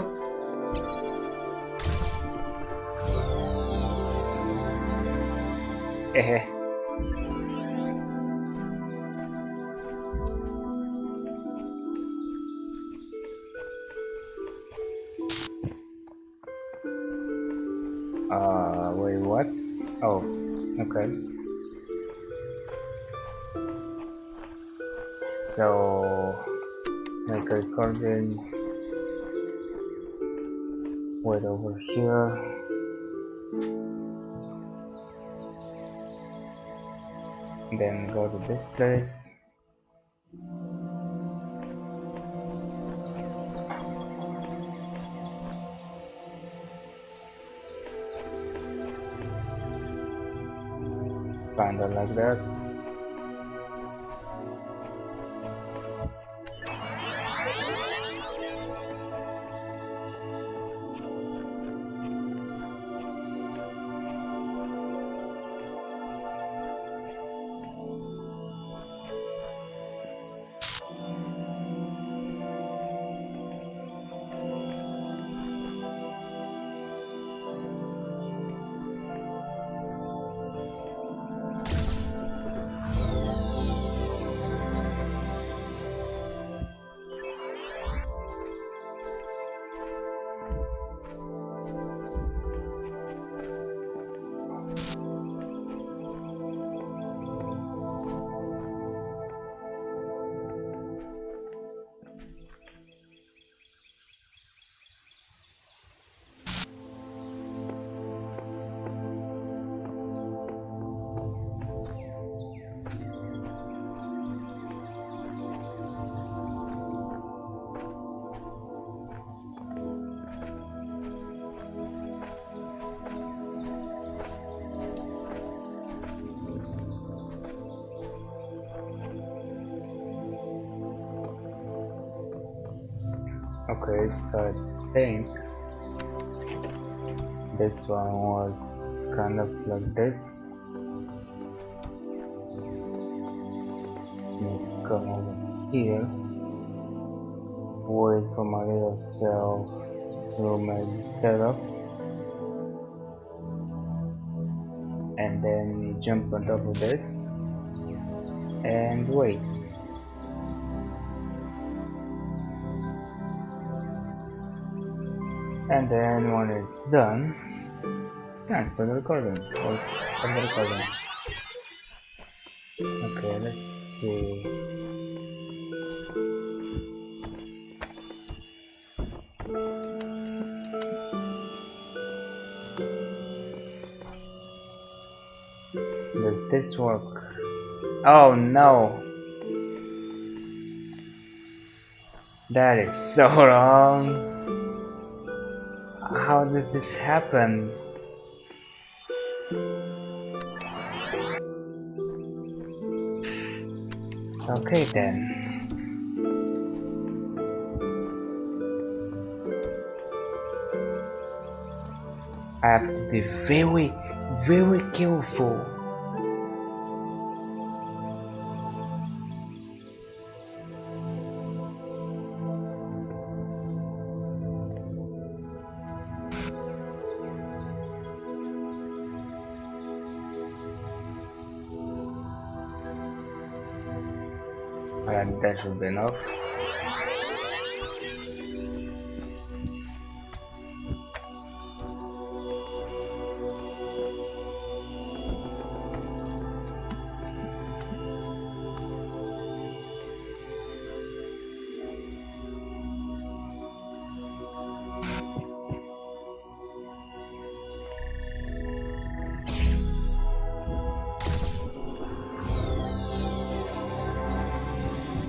A: Eh. Wait, what? Oh, okay. So, make a recording. Wait over here. Then go to this place. Kinda like that. Okay, so I think this one was kind of like this. Come over here, wait for my little self to make the setup, and then you jump on top of this and wait. And then when it's done, cancel the recording or stop the recording. Okay, let's see. Does this work? Oh no! That is so wrong. How did this happen? Okay then. I have to be very, very careful. And that should be enough.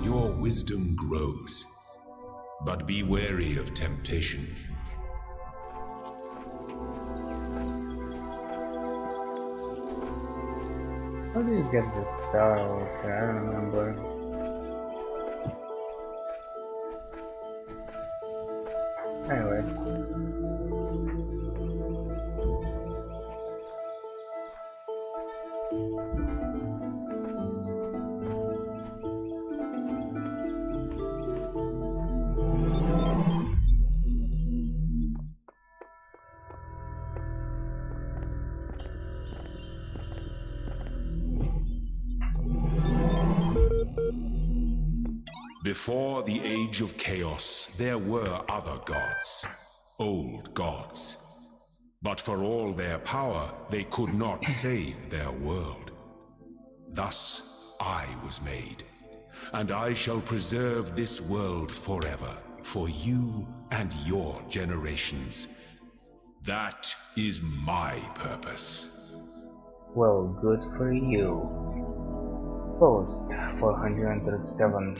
B: Your wisdom grows, but be wary of temptation.
A: How do you get the star? Okay, I don't remember. Anyway.
B: Before the age of chaos, there were other gods, old gods. But for all their power, they could not save their world. Thus I was made, and I shall preserve this world forever, for you and your generations. That is my purpose.
A: Well, good for you. Post 437.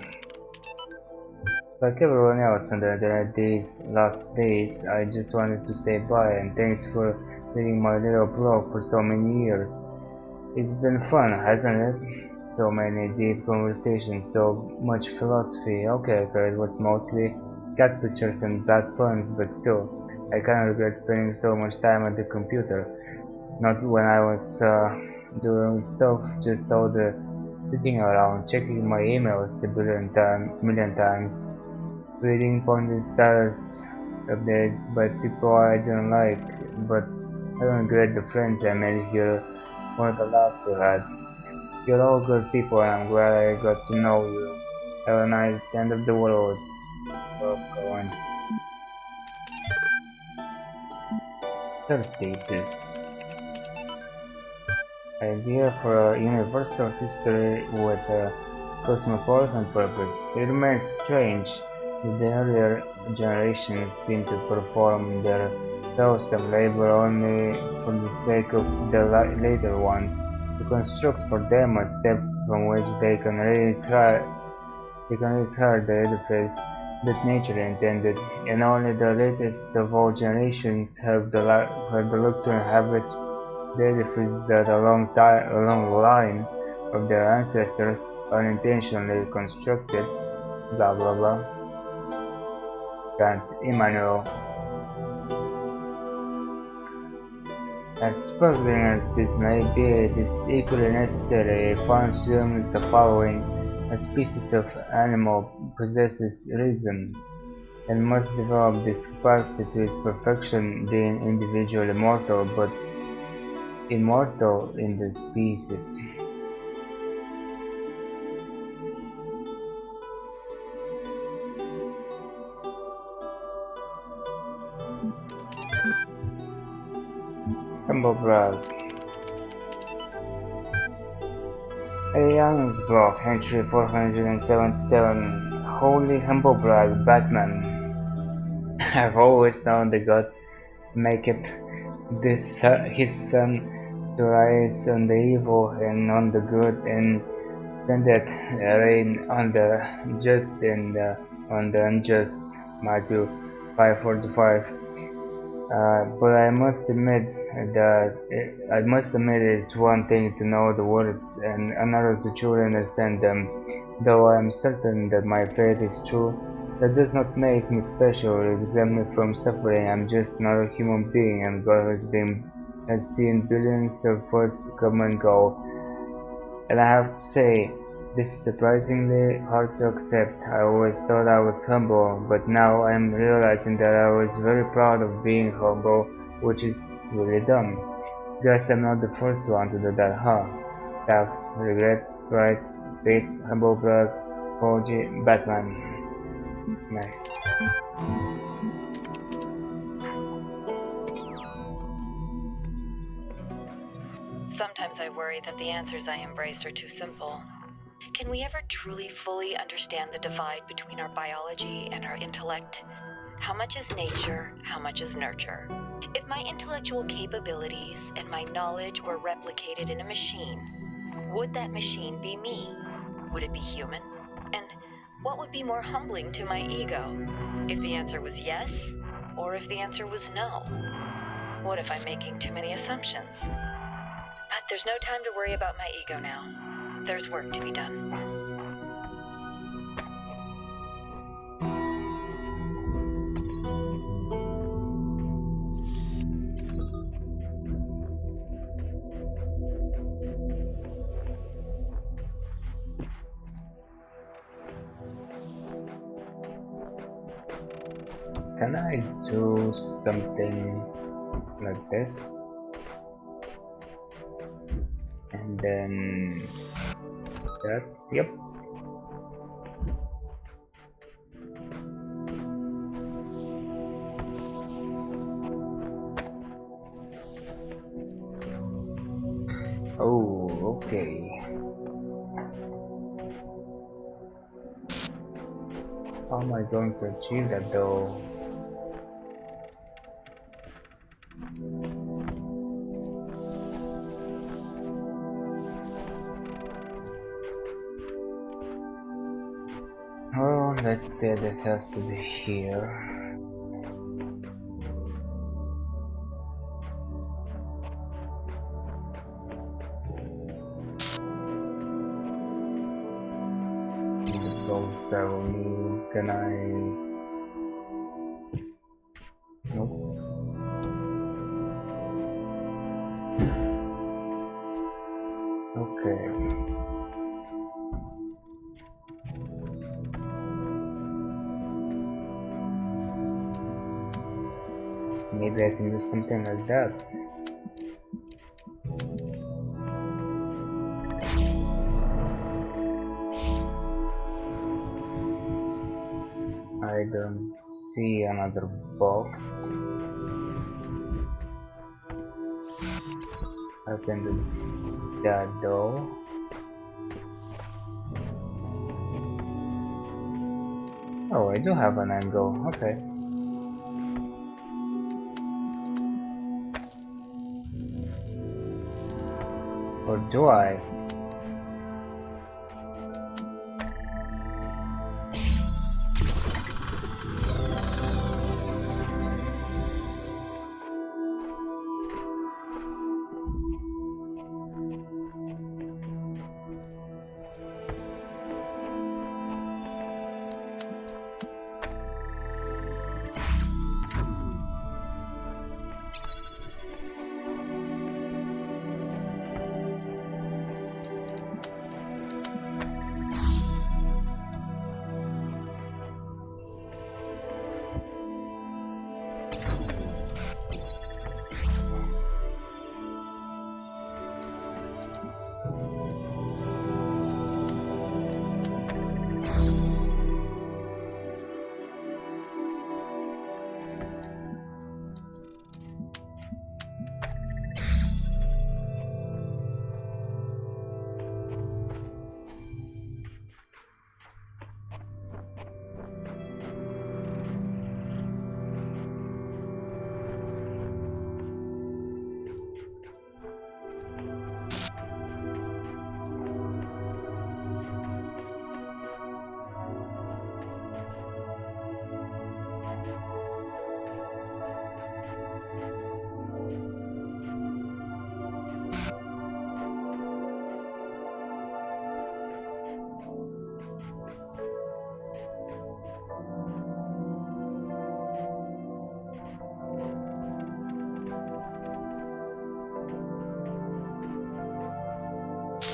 A: Like everyone else on the internet these last days, I just wanted to say bye and thanks for reading my little blog for so many years. It's been fun, hasn't it? So many deep conversations, so much philosophy. Okay, it was mostly cat pictures and bad puns, but still, I kinda regret spending so much time at the computer. Not when I was doing stuff, just all the sitting around, checking my emails a million times, reading pointless status updates by people I don't like, but I don't regret the friends I made here or the laughs we had. You're all good people and I'm glad I got to know you. Have a nice end of the world. Love, comments. Third thesis. Idea for a universal history with a cosmopolitan purpose. It remains strange that the earlier generations seem to perform their toilsome labor only for the sake of the later ones, to construct for them a step from which they can raise high the edifice that nature intended, and only the latest of all generations have the luck to inhabit the edifice that along the line of their ancestors unintentionally constructed. Blah blah blah. Kant Immanuel. As puzzling as this may be, it is equally necessary if one assumes the following: a species of animal possesses reason, and must develop this capacity to its perfection, being individually mortal, but immortal in the species. Humble brag. A Young's blog, entry 477. Holy humble brag, Batman. I've always known the god maketh his sun to rise on the evil and on the good, and sendeth rain on the just and on the unjust. Matthew 5:45. But I must admit it's one thing to know the words and another to truly understand them. Though I am certain that my faith is true, that does not make me special or exempt me from suffering. I'm just another human being, and God has seen billions of us come and go. And I have to say, this is surprisingly hard to accept. I always thought I was humble, but now I'm realizing that I was very proud of being humble, which is really dumb. Guess I'm not the first one to do that, huh? Tax, regret, pride, faith, humble brag, OG Batman. Nice.
C: Sometimes I worry that the answers I embrace are too simple. Can we ever truly fully understand the divide between our biology and our intellect? How much is nature? How much is nurture? If my intellectual capabilities and my knowledge were replicated in a machine, would that machine be me? Would it be human? And what would be more humbling to my ego? If the answer was yes, or if the answer was no? What if I'm making too many assumptions? But there's no time to worry about my ego now. There's work to be done.
A: Can I do something like this? And then that, yep. Oh, okay. How am I going to achieve that though? Oh, let's say this has to be here. Suppose I will need, can I? Nope. Okay. Maybe I can do something like that. I don't see another box. I can do that though. Oh, I do have an angle. Okay. Or do I?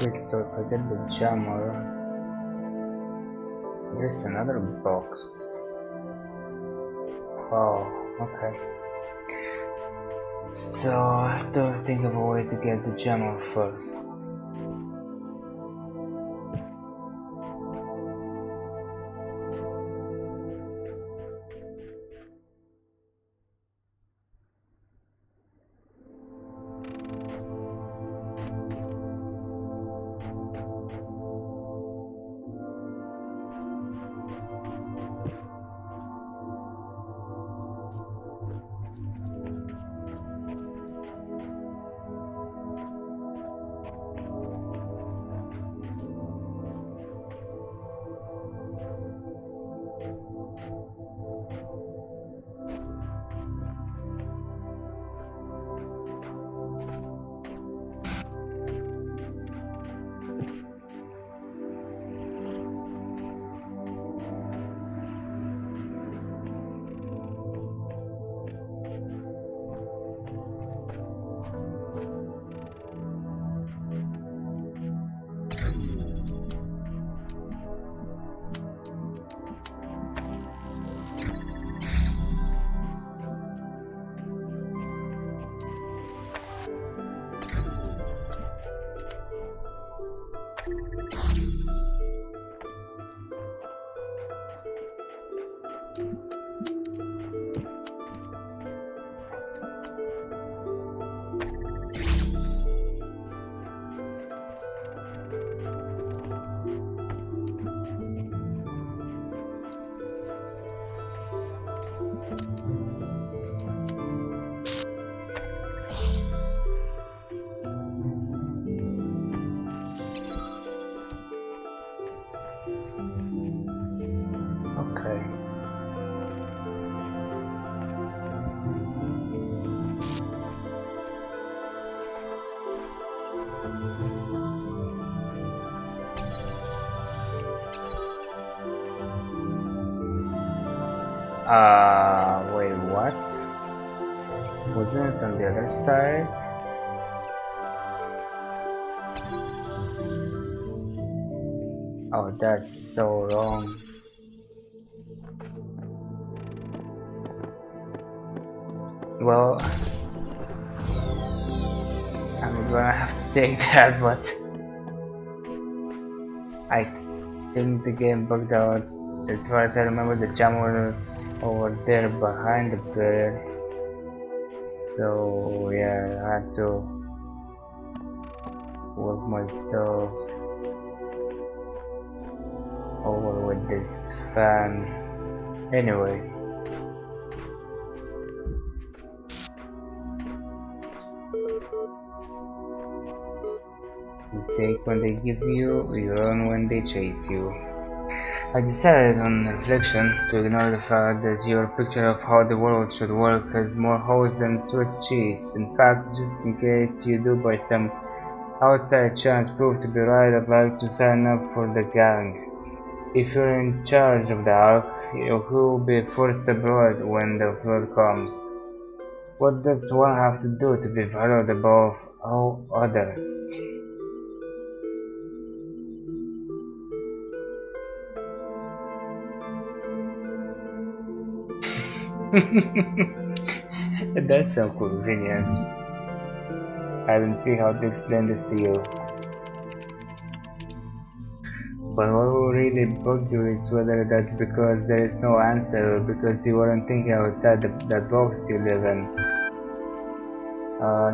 A: Wait, so if I get the jammer, there's another box. Oh, okay. So I have to think of a way to get the jammer first. Wait, what? Wasn't it on the other side? Oh, that's so wrong. Well, I'm gonna have to take that, but I think the game bugged out. As far as I remember, the jam was over there behind the bed. So yeah, I had to work myself over with this fan. Anyway, you take when they give you, you run when they chase you. I decided on reflection to ignore the fact that your picture of how the world should work has more holes than Swiss cheese. In fact, just in case you do by some outside chance prove to be right, I'd like to sign up for the gang. If you're in charge of the Ark, who will be first abroad when the flood comes? What does one have to do to be valued above all others? That's so convenient. I don't see how to explain this to you. But what will really bug you is whether that's because there is no answer or because you weren't thinking outside that box you live in.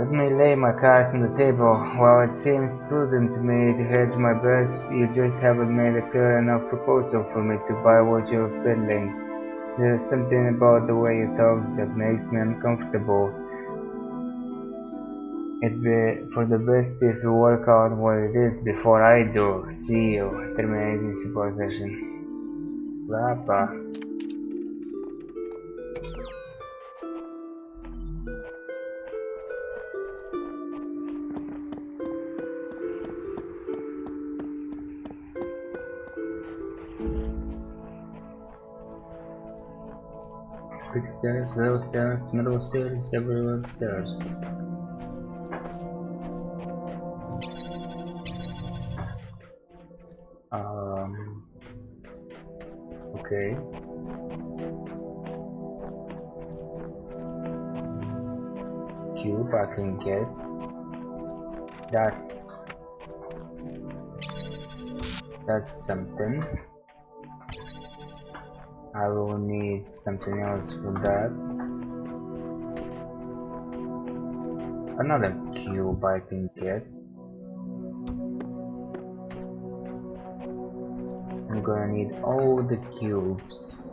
A: Let me lay my cards on the table. While it seems prudent to me to hedge my bets, you just haven't made a clear enough proposal for me to buy what you're peddling. There's something about the way you talk that makes me uncomfortable. It'd be for the best if you work out what it is before I do. See you. Terminating simple session. Rappa. Quick stairs, low stairs, middle stairs, everywhere stairs. Okay. Cube I can get. That's something. I will need something else for that. Another cube I can get. I'm gonna need all the cubes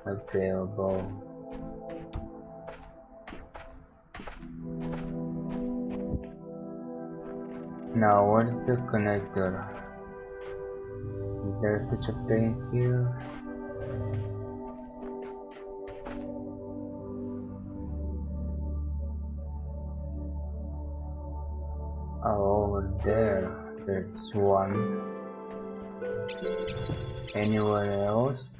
A: available. Now, where's the connector? Is there such a thing here? Oh, over there. There's one. Anywhere else?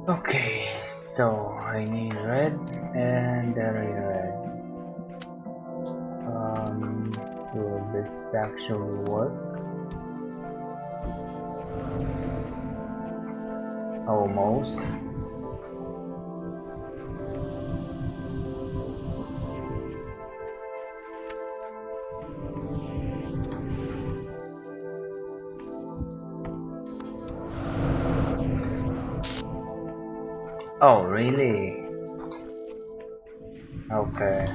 A: Okay, so I need red and red. Will this actually work? Almost. Oh, really? Okay.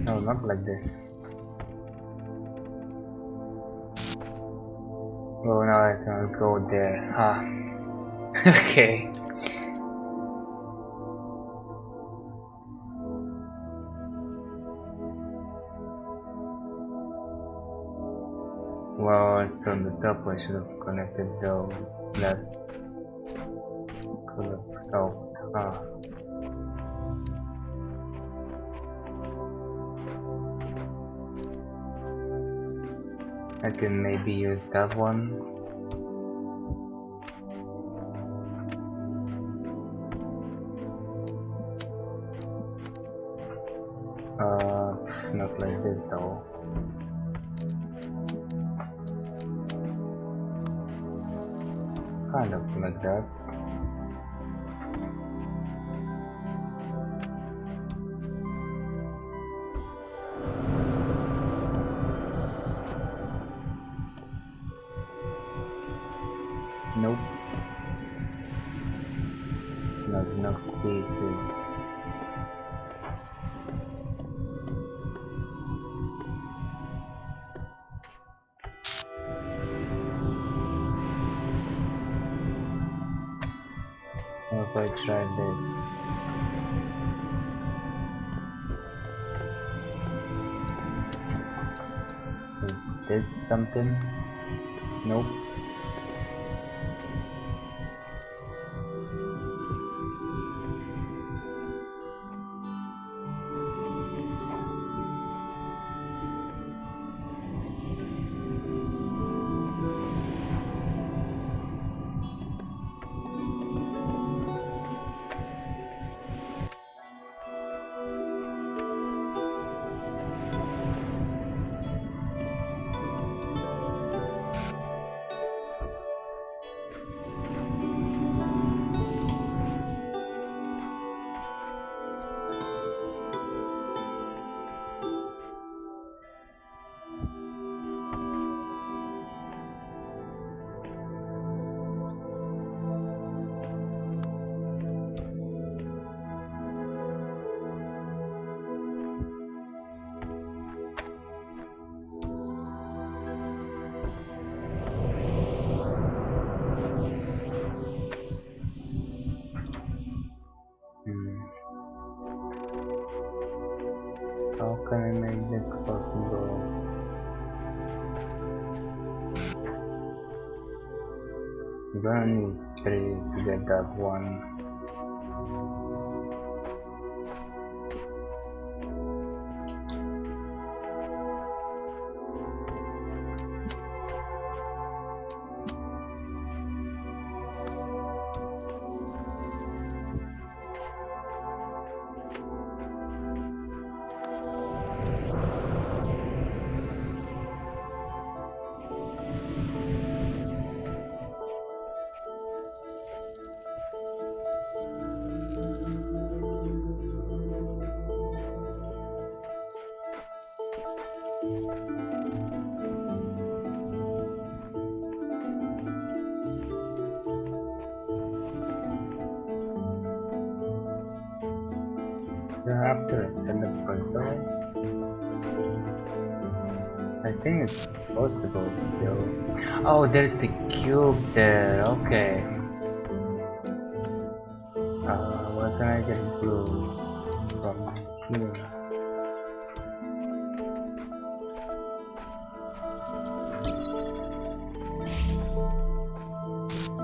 A: No, not like this. Oh, now I can go there. Huh. Okay. Well, it's on the top. I should have connected those. That could have helped. Huh. I can maybe use that one. Not like this though. Kind of like that. Nope. Not enough pieces. What if I try this? Is this something? Nope. How can I make this possible? I'm gonna need 3 to get that one. After I send the console, I think it's possible still. Oh, there's the cube there. Okay. Where can I get glue from here?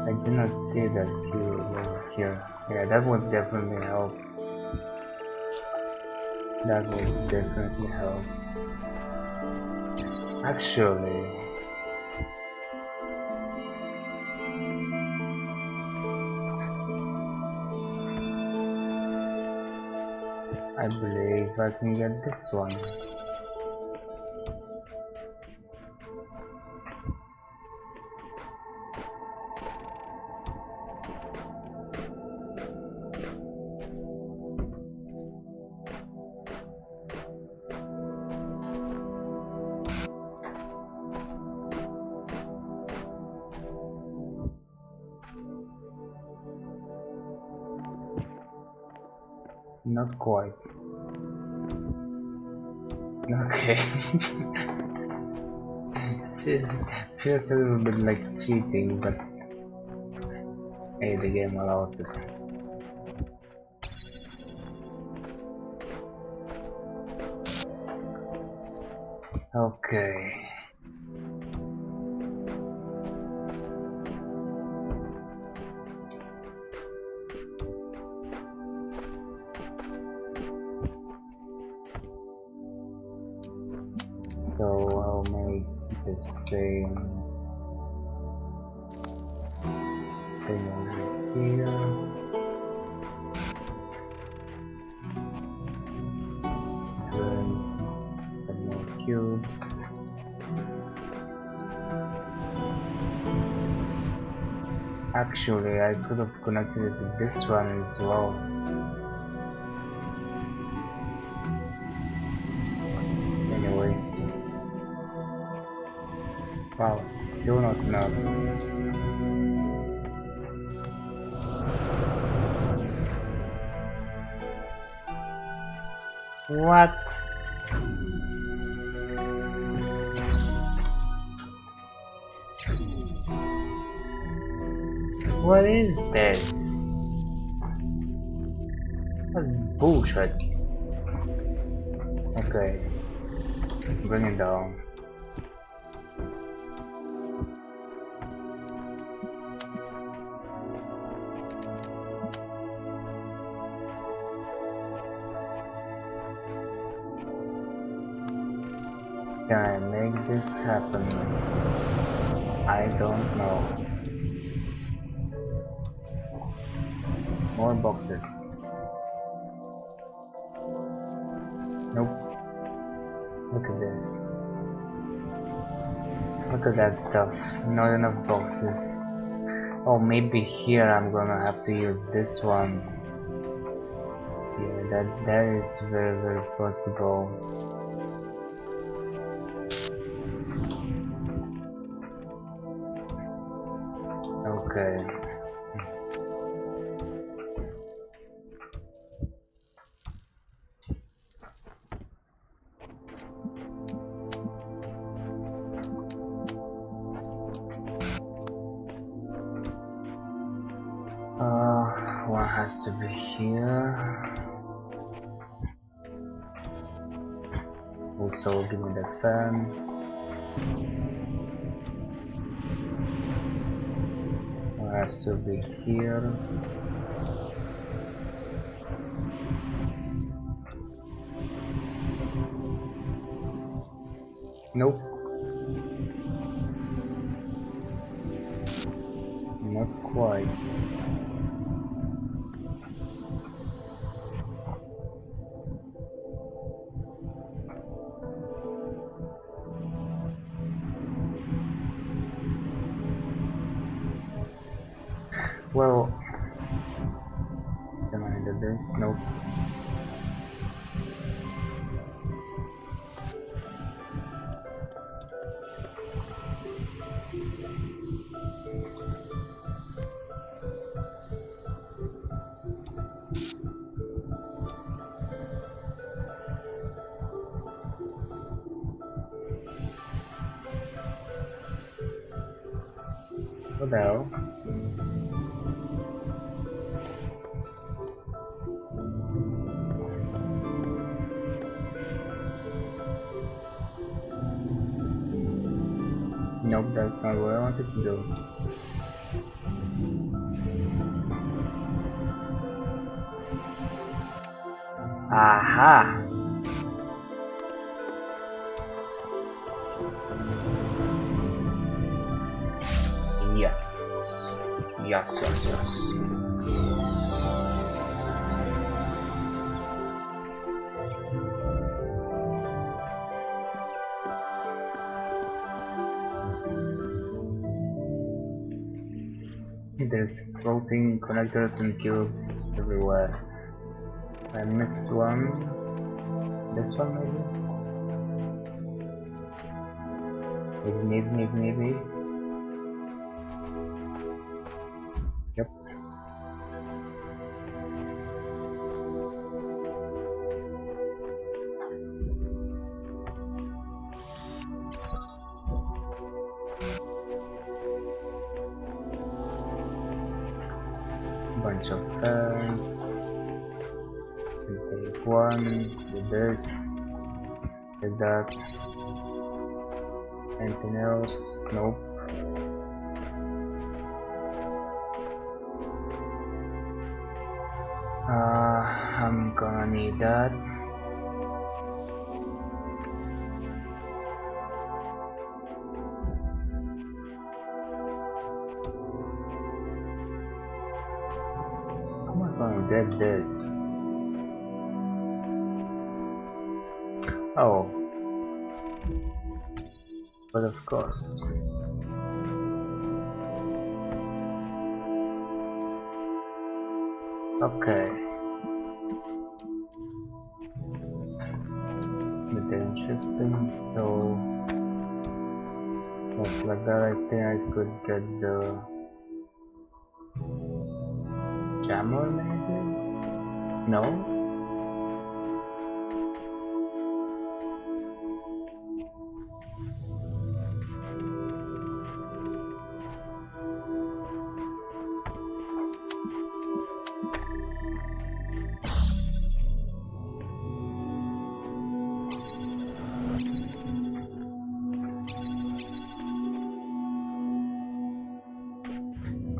A: I did not see that cube over here. Yeah, that would definitely help. That would definitely help. Actually, I believe I can get this one. Not quite. Okay. Feels a little bit like cheating, but hey, the game allows it. Okay. So I'll make the same thing over here. Then some more cubes. Actually, I could have connected it to this one as well. Anyway. Wow, still not enough. What? What is this? That's bullshit. Okay, bring it down. Can I make this happen? I don't know. More boxes. Nope. Look at this. Look at that stuff. Not enough boxes. Oh, maybe here I'm gonna have to use this one. Yeah, that is very possible. Okay. One has to be here. Also, give me the fan. One has to be here. Nope. Not quite. Well, can I do this? Nope. What the hell? Nope, that's not what I wanted to do. Aha! Yes. Yes. There's floating connectors and cubes everywhere. I missed one. This one maybe? Maybe. Yep. Bunch of fans. Take one with this, with that. Anything else? Nope. I'm gonna need that. How am I gonna get this? Oh, but of course. Okay. But interesting, so just like that I think I could get the jammer maybe? No?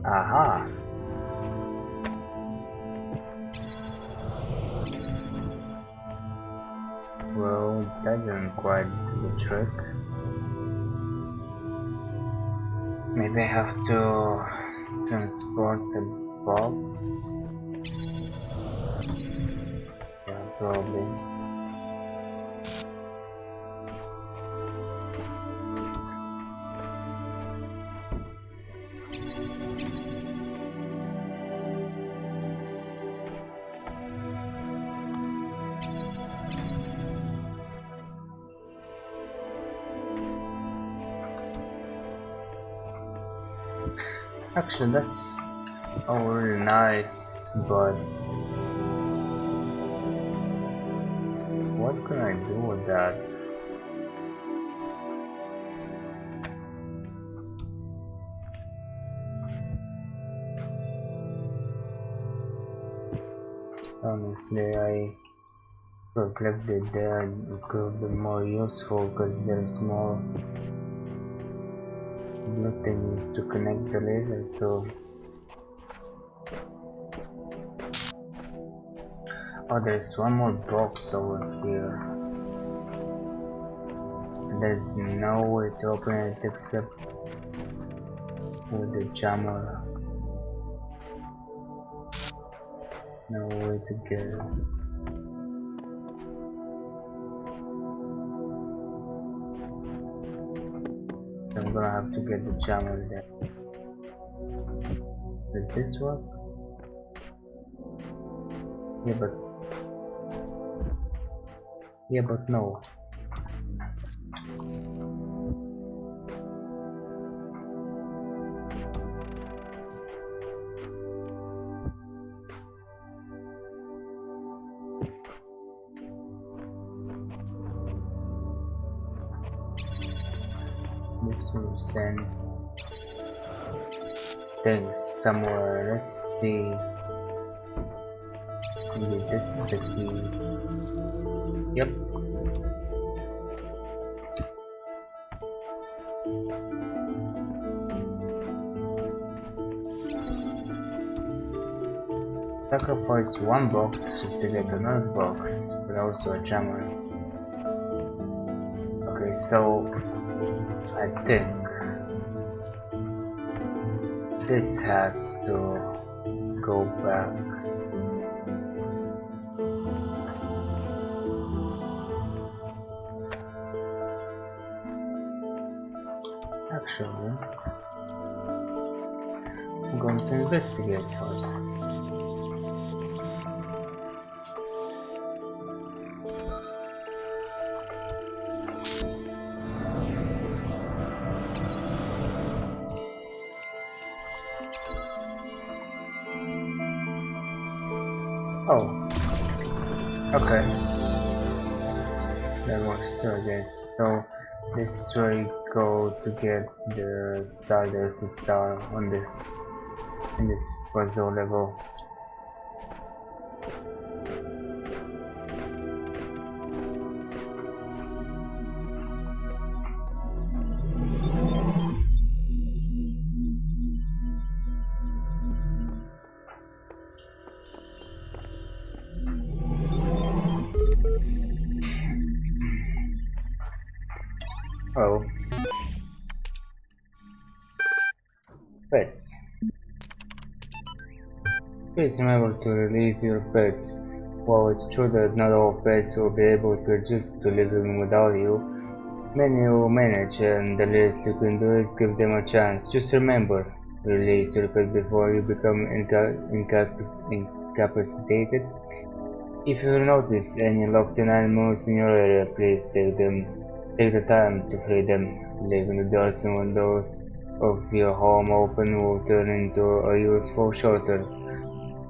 A: Aha! Well, that didn't quite do the trick. Maybe I have to transport the box? Yeah, probably. Actually, that's really nice, but what can I do with that? Honestly, I could have left it there and it could have been more useful because there's more blue things to connect the laser to. Oh, there's one more box over here. There's no way to open it except with the jammer. No way to get it. I'm gonna have to get the jammer there. Will this work? Yeah, but no. This will send things somewhere. Let's see. Maybe this is the key. Yep. Sacrifice one box just to get another box, but also a jammer. Okay, so I think this has to go back. Actually, I'm going investigate first. Oh, okay. That works too, I guess. So this is where you go to get the star. There's a star on this in this puzzle level. Oh, pets. Please remember to release your pets. While it's true that not all pets will be able to adjust to living without you, many will manage, and the least you can do is give them a chance. Just remember, release your pet before you become incapacitated. If you notice any locked-in animals in your area, please take the time to free them. Leaving the doors and windows of your home open will turn into a useful shelter.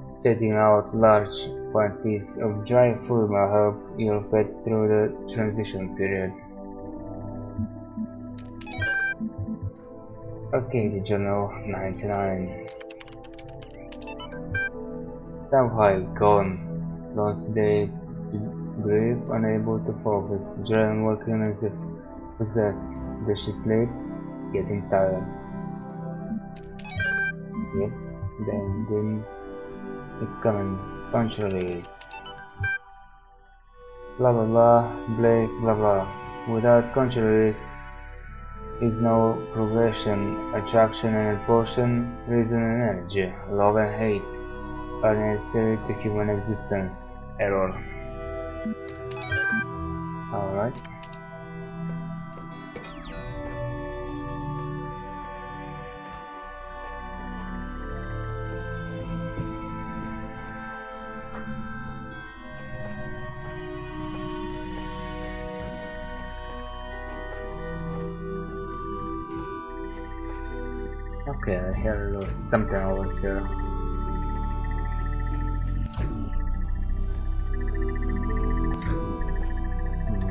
A: Setting out large quantities of dry food will help your pet through the transition period. Okay, Journal 99. Somehow gone. Lost day to grief, unable to focus. Dragon working as if possessed. Does she sleep? Getting tired. Yep, the ending is coming. Punch release. Blah blah blah, Blake, blah blah. Without contraries is no progression, attraction and repulsion, reason and energy, love and hate are necessary to human existence. Error. Alright. Okay, I hear a little something over here.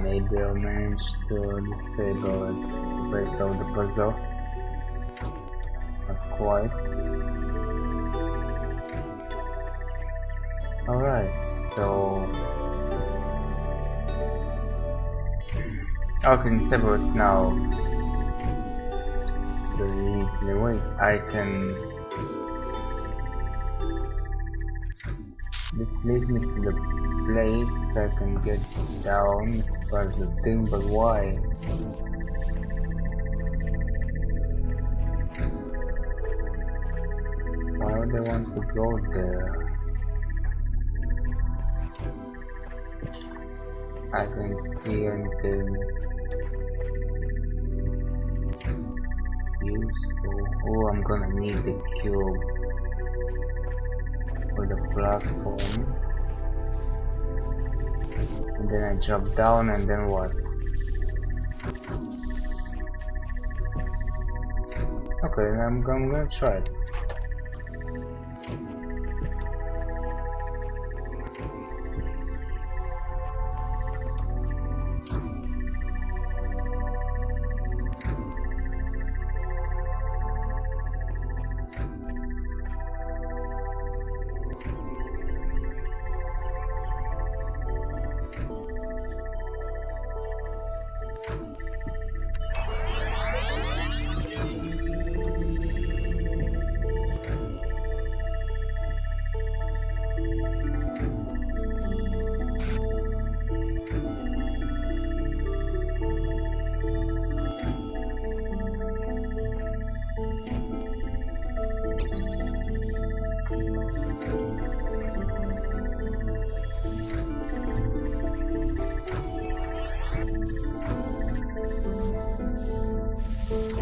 A: Maybe I'll manage to disable it based on the puzzle. Not quite. Alright, so I can disable it now very easily. Wait, I can. This leads me to the place I can get down as far as the thing, but why? Why would they want to go there? I don't see anything useful. Oh, I'm gonna need the cube for the platform. And then I drop down, and then what? Okay, I'm gonna try it.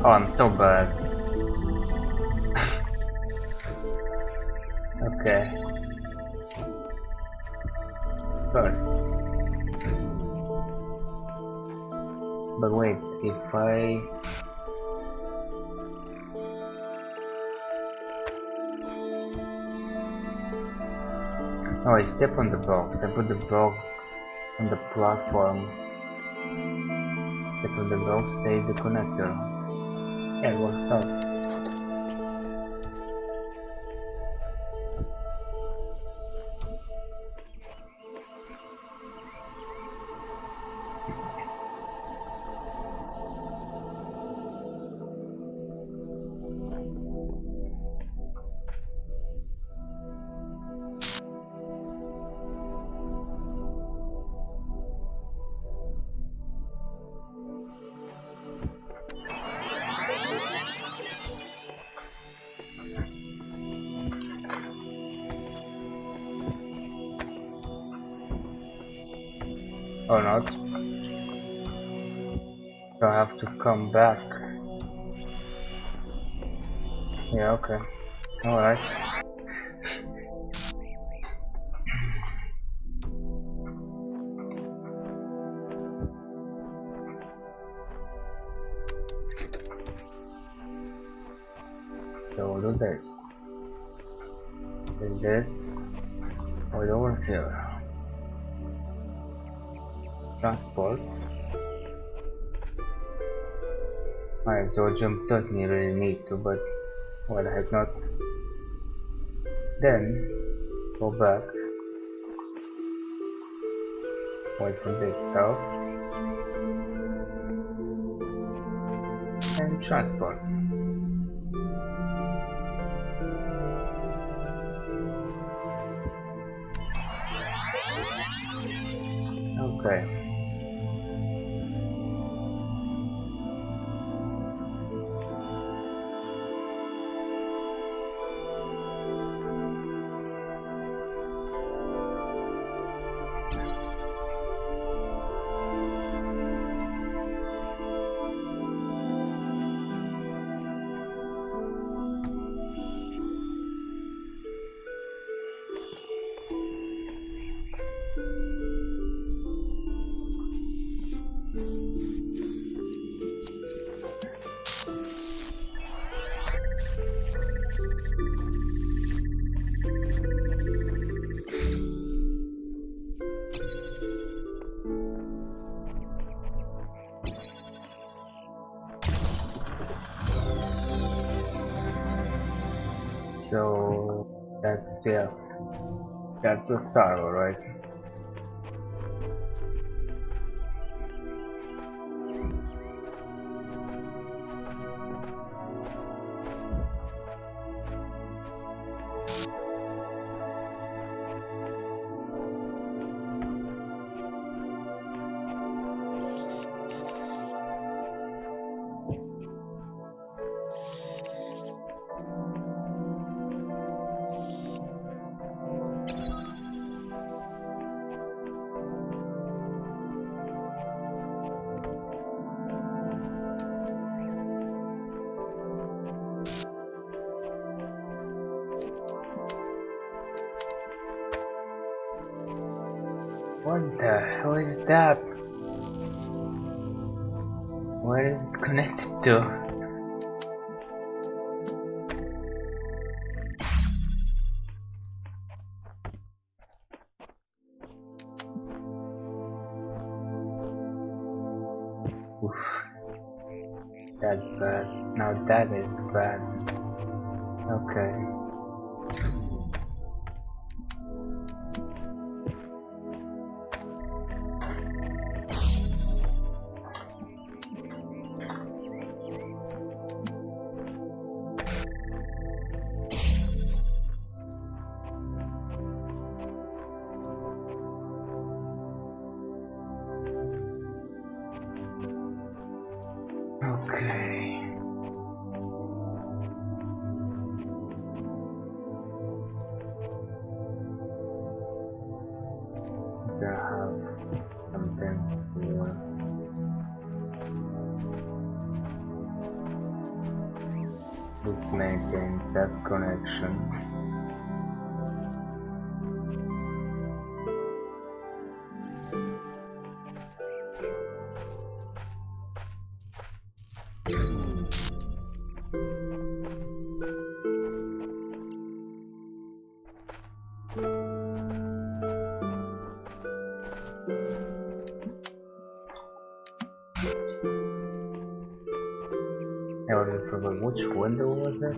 A: Oh, I'm so bad. Okay. First. But wait, if I... Oh, I step on the box. I put the box on the platform. Step on the box, stay the connector. Yeah, it works out. Or not. So I have to come back. Yeah, okay. Alright. So do this. Then this. Right over here. Transport. Alright, so jump don't really need to, but why the heck not? Then go back. Wait for this stuff. And transport. Okay. So that's yeah. That's a star, alright. What the hell is that? Where is it connected to? Oof. That's bad. Now that is bad. Okay. Okay. I have something here. This maintains that connection. Which window was it?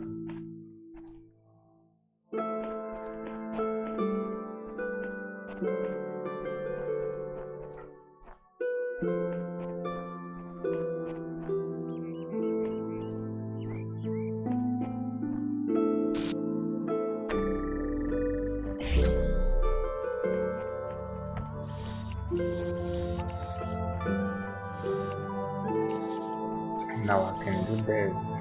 A: Now I can do this.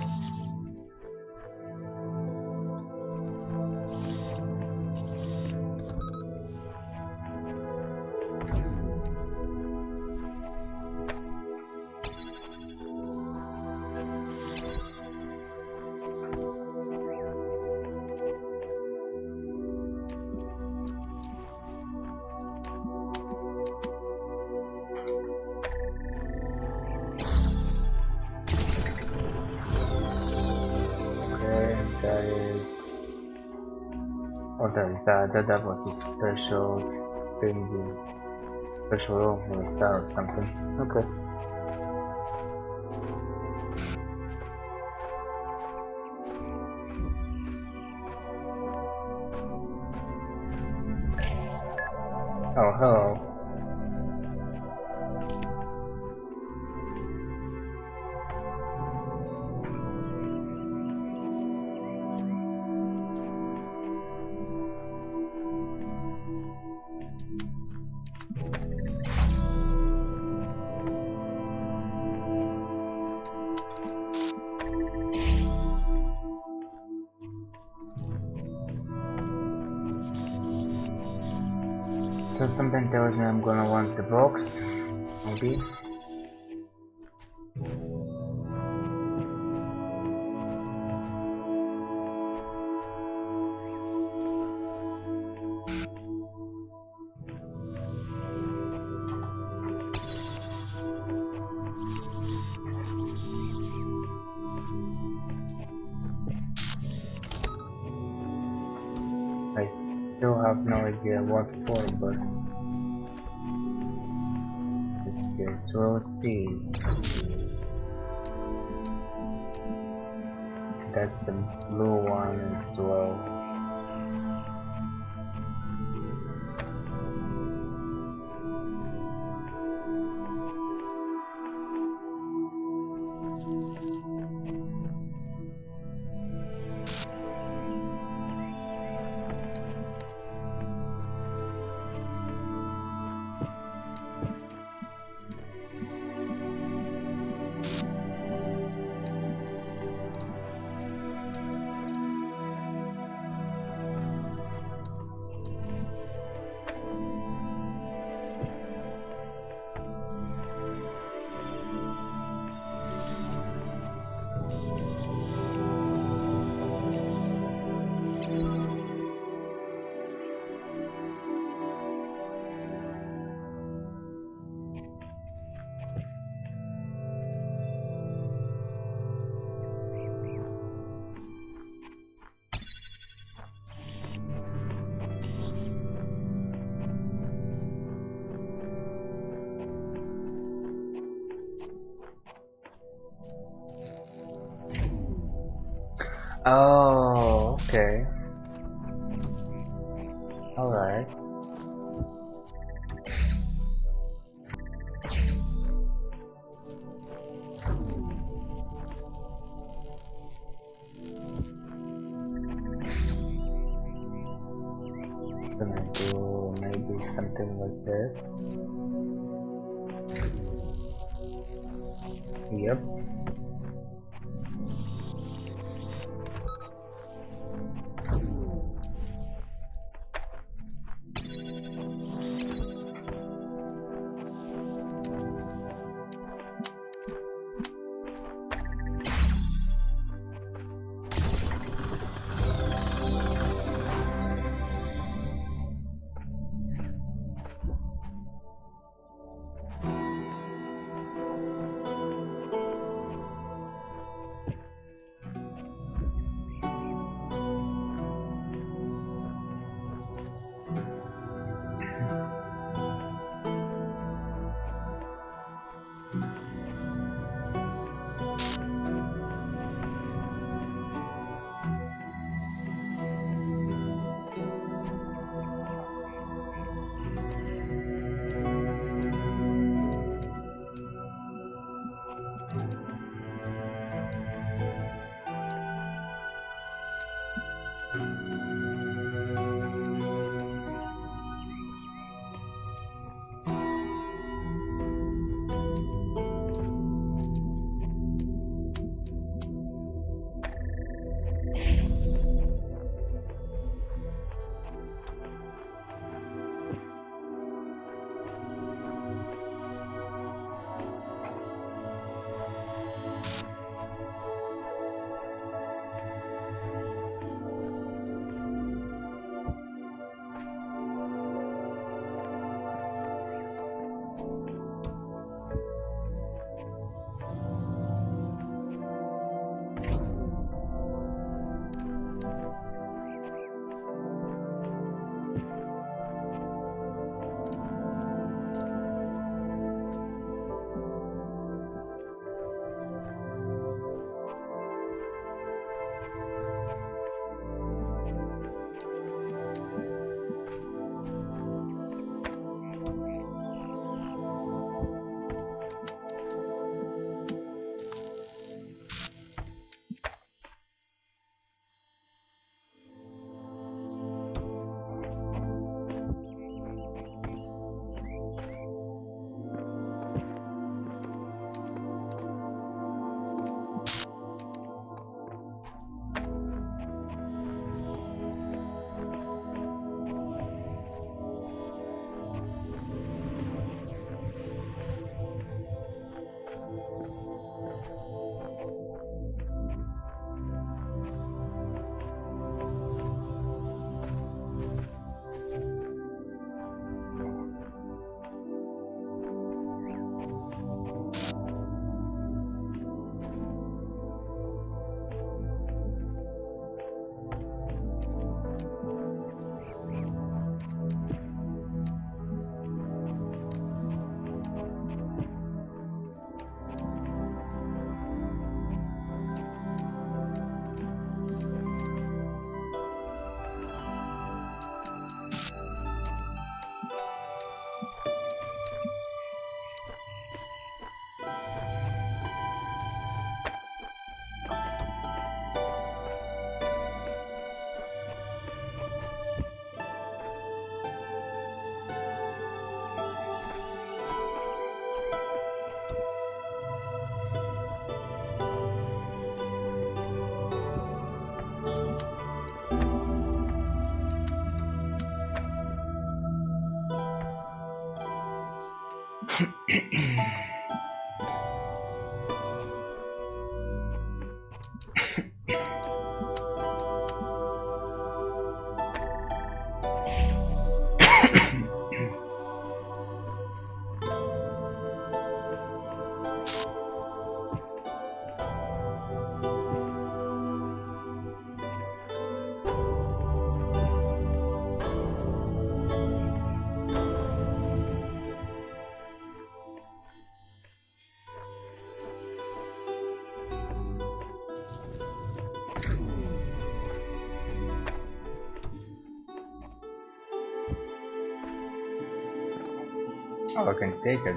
A: That is... Oh, that is that was a special thingy. Special room for a star or something. Okay. Oh, hello. So something tells me I'm gonna want the box, maybe. I still have no idea what for, but yes, we'll see. That's a blue one as well. Oh, okay. Alright. Gonna do maybe something like this. Yep. Oh, I can take it.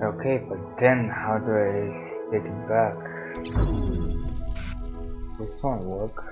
A: Okay, but then how do I take it back? This won't work.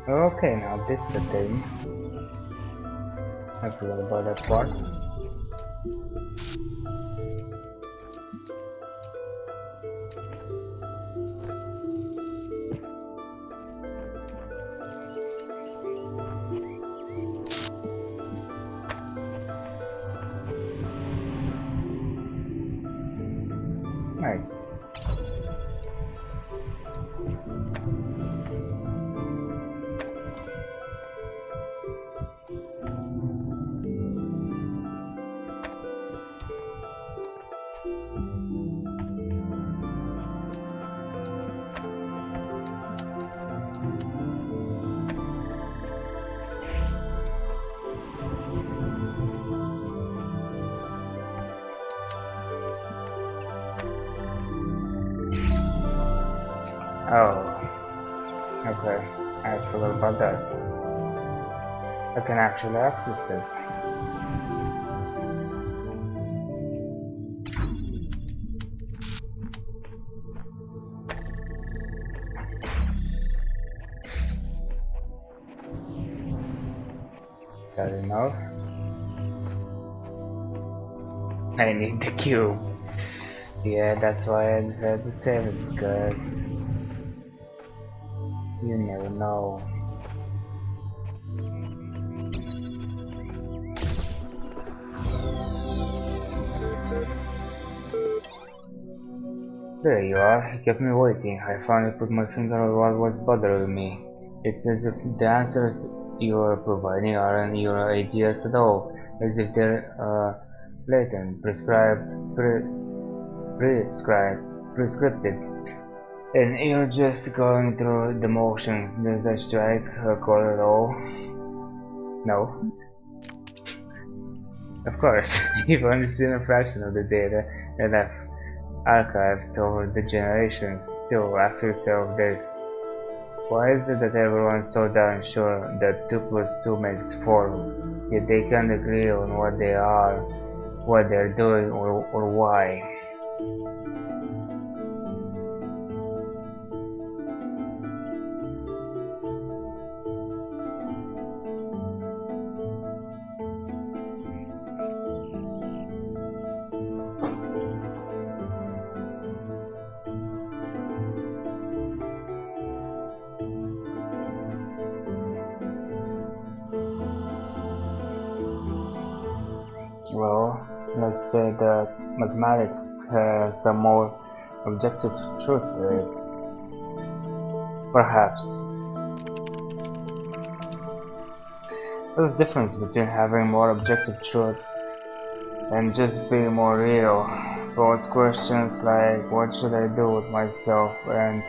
A: Okay, now this is the thing. I forgot about that part. Nice. Oh, okay. I forgot about that. I can actually access it. That enough? I need the cube. Yeah, that's why I decided to save it, because you never know. There you are. You kept me waiting. I finally put my finger on what was bothering me. It's as if the answers you are providing aren't your ideas at all, as if they're blatant, prescripted, and you're just going through the motions. Does that strike a chord at all? No. Of course, you've only seen a fraction of the data that I've archived over the generations. Still, ask yourself this. Why is it that everyone's so darn sure that 2 plus 2 makes 4, yet they can't agree on what they are, what they're doing, or why? Well, let's say that mathematics has some more objective truth to it. Perhaps. There's a difference between having more objective truth and just being more real. Those questions like what should I do with myself and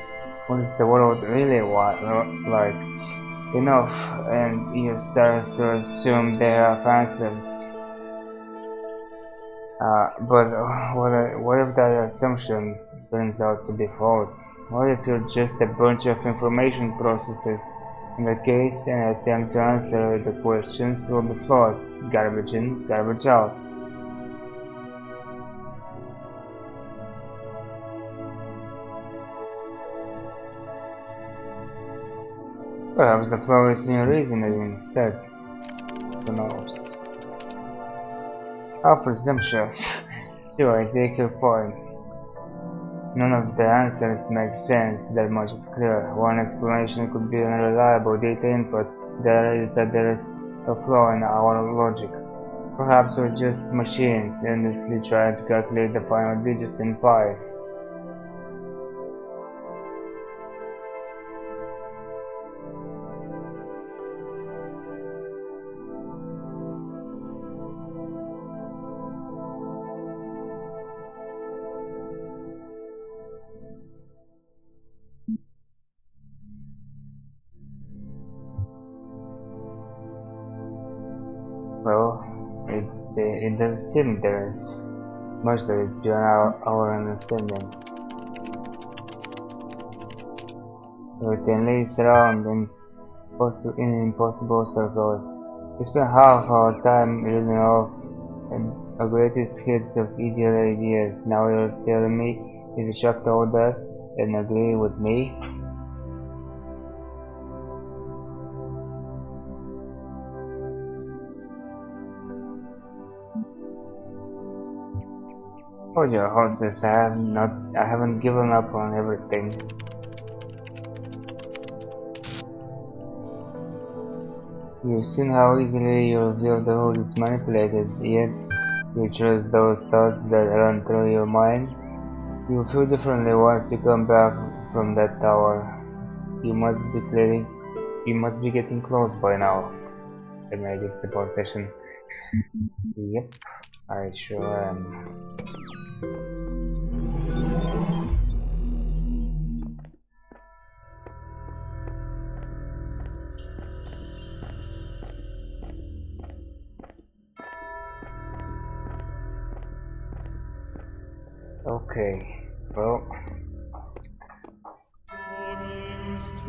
A: what is the world really like enough, and you start to assume they have answers. What if that assumption turns out to be false? What if you're just a bunch of information processes? In that case, any attempt to answer the questions will be flawed. Garbage in, garbage out. Perhaps the flaw is in your reasoning instead. Who knows? How presumptuous. Still, I take your point. None of the answers make sense, that much is clear. One explanation could be unreliable data input, the other is that there is a flaw in our logic. Perhaps we're just machines, endlessly trying to calculate the final digit in pi. Well, it does seem there is much that is beyond our understanding. Everything lays around in impossible circles. We spend half our time reading off the greatest hits of ideal ideas. Now you're telling me you reject all that and agree with me? Hold your horses, I haven't given up on everything. You've seen how easily your view of the world is manipulated, yet you trust those thoughts that run through your mind. You feel differently once you come back from that tower. You must be getting close by now. The magic support session. Yep, I sure am. Okay, well,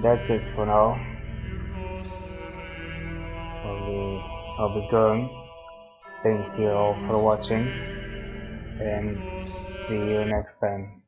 A: that's it for now. I'll be going. Thank you all for watching, and see you next time.